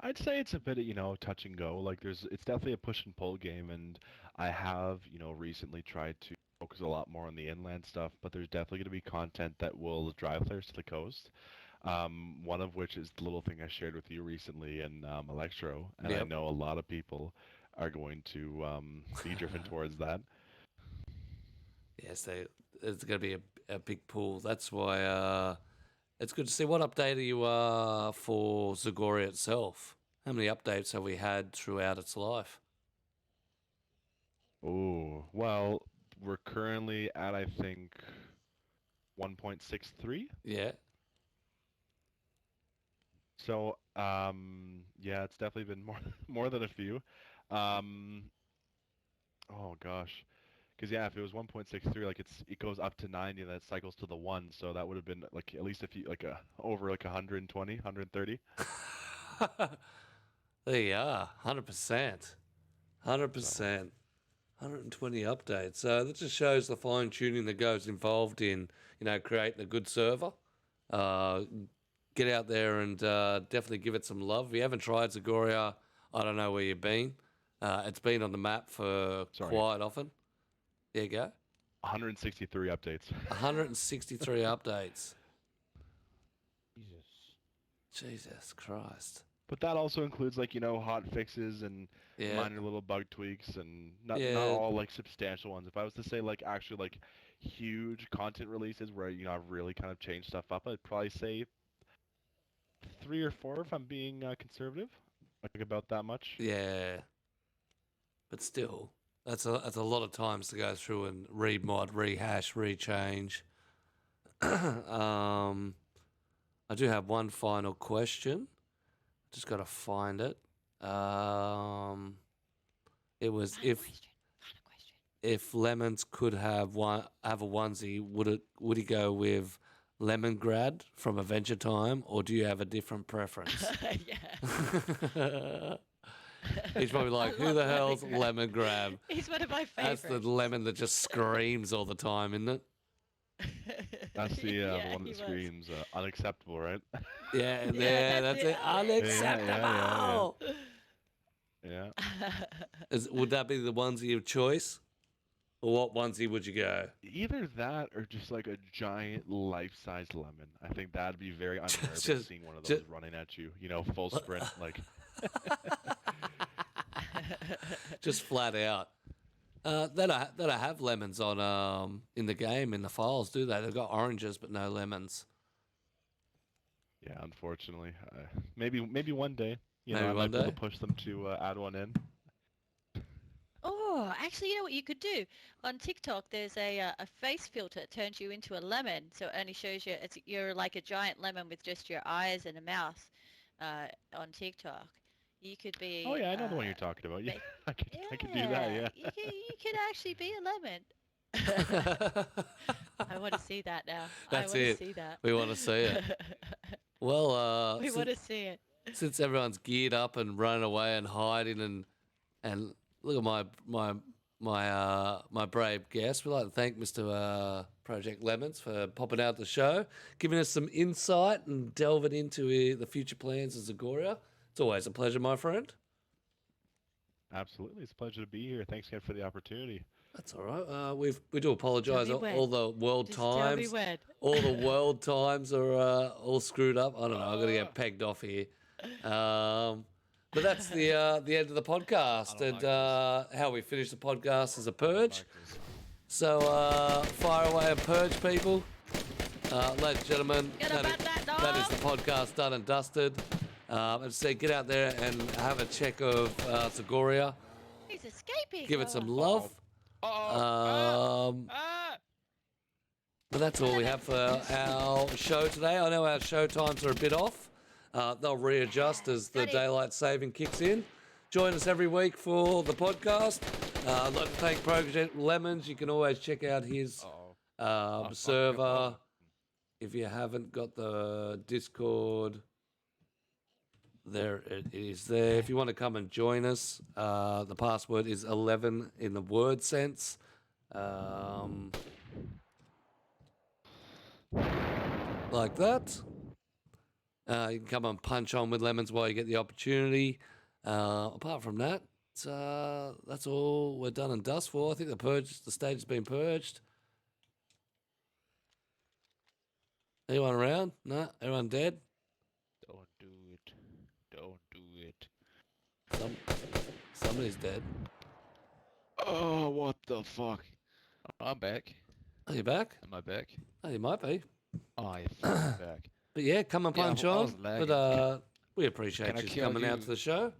I'd say it's a bit of, touch and go. Like it's definitely a push and pull game, and I have, recently tried to focus a lot more on the inland stuff, but there's definitely going to be content that will drive players to the coast. One of which is the little thing I shared with you recently in Electro, and I Yep. know a lot of people are going to be driven towards that. Yes, it's going to be a big pool. That's why it's good to see. What update are you for Zagoria itself? How many updates have we had throughout its life? Oh, well, we're currently at, I think, 1.63. Yeah. So, yeah, it's definitely been more more than a few. Um, oh gosh, because yeah, if it was 1.63, like it goes up to 90, and that cycles to the one, so that would have been like at least if you like over like 120, 130. There you are, 100%. So 100%. 120 updates. So that just shows the fine tuning that goes involved in, creating a good server. Uh, get out there and definitely give it some love. If you haven't tried Zagoria, I don't know where you've been. It's been on the map for sorry, quite often. There you go. 163 updates. 163 updates. Jesus. Jesus Christ. But that also includes like hot fixes and Yeah. minor little bug tweaks and not Yeah. all like substantial ones. If I was to say like actually like huge content releases where I've really kind of changed stuff up, I'd probably say 3 or 4 if I'm being conservative. Like about that much. Yeah. But still, that's a lot of times to go through and remod, rehash, rechange. I do have one final question. Just got to find it. It was Final question. Final question. if Lemons could have a onesie, would he go with Lemongrad from Adventure Time, or do you have a different preference? Yeah. He's probably like, I who love the hell's lemongrab. Lemongrab? He's one of my That's favorites. the lemon that just screams all the time, isn't it? That's the Yeah, one he that was. screams unacceptable, right? Yeah, and Yeah, that's that's it. it. Unacceptable. Yeah. Would that be the onesie of choice? Or what onesie would you go? Either that or just like a giant life-size lemon. I think that'd be very unnerving Just- seeing one of ju- those running at you, full sprint, like. Just flat out. They don't have lemons on in the game in the files, do they? They've got oranges but no lemons. Yeah, unfortunately. Maybe one day, Maybe I one might be able day. to push them to add one in. Oh, actually, you know what you could do? On TikTok, there's a face filter. It turns you into a lemon, so it only shows you you're like a giant lemon with just your eyes and a mouth. On TikTok, you could be. Oh yeah, I know the one you're talking about. Yeah, ma- I could do that. Yeah. you could actually be a lemon. I want to see that now. That's I want it. to see that. We want to see it. Well, We want to see it. since everyone's geared up and running away and hiding and look at my brave guest, we'd like to thank Mr. Project Lemons for popping out the show, giving us some insight and delving into the future plans of Zagoria. It's always a pleasure, my friend. Absolutely, it's a pleasure to be here. Thanks again for the opportunity. That's all right. We do apologise. Tell me All when. the world Just tell me times, when. all the world times are all screwed up. I don't know. I'm gonna get pegged off here. But that's the end of the podcast, I and don't how we finish the podcast is a purge. Like this. So fire away and purge, people. Ladies and gentlemen, Get that about that, is dog. the podcast done and dusted. And say get out there and have a check of Zagoria. He's escaping. Give it some love. But that's all we have for our show today. I know our show times are a bit off. They'll readjust as the Got it. daylight saving kicks in. Join us every week for the podcast. I'd like to thank Project Lemons. You can always check out his server. If you haven't got the Discord, there it is there. If you want to come and join us, the password is 11 in the word sense. Like that. You can come and punch on with Lemons while you get the opportunity. Apart from that, that's all we're done and dust for. I think the stage has been purged. Anyone around? No? Everyone dead? Don't do it. Don't do it. Somebody's dead. Oh, what the fuck? I'm back. Are you back? Am I back? Oh, you might be. I am back. But yeah, come and Yeah, punch I on. was lagging. But we appreciate Can I you kill coming out you? to the show.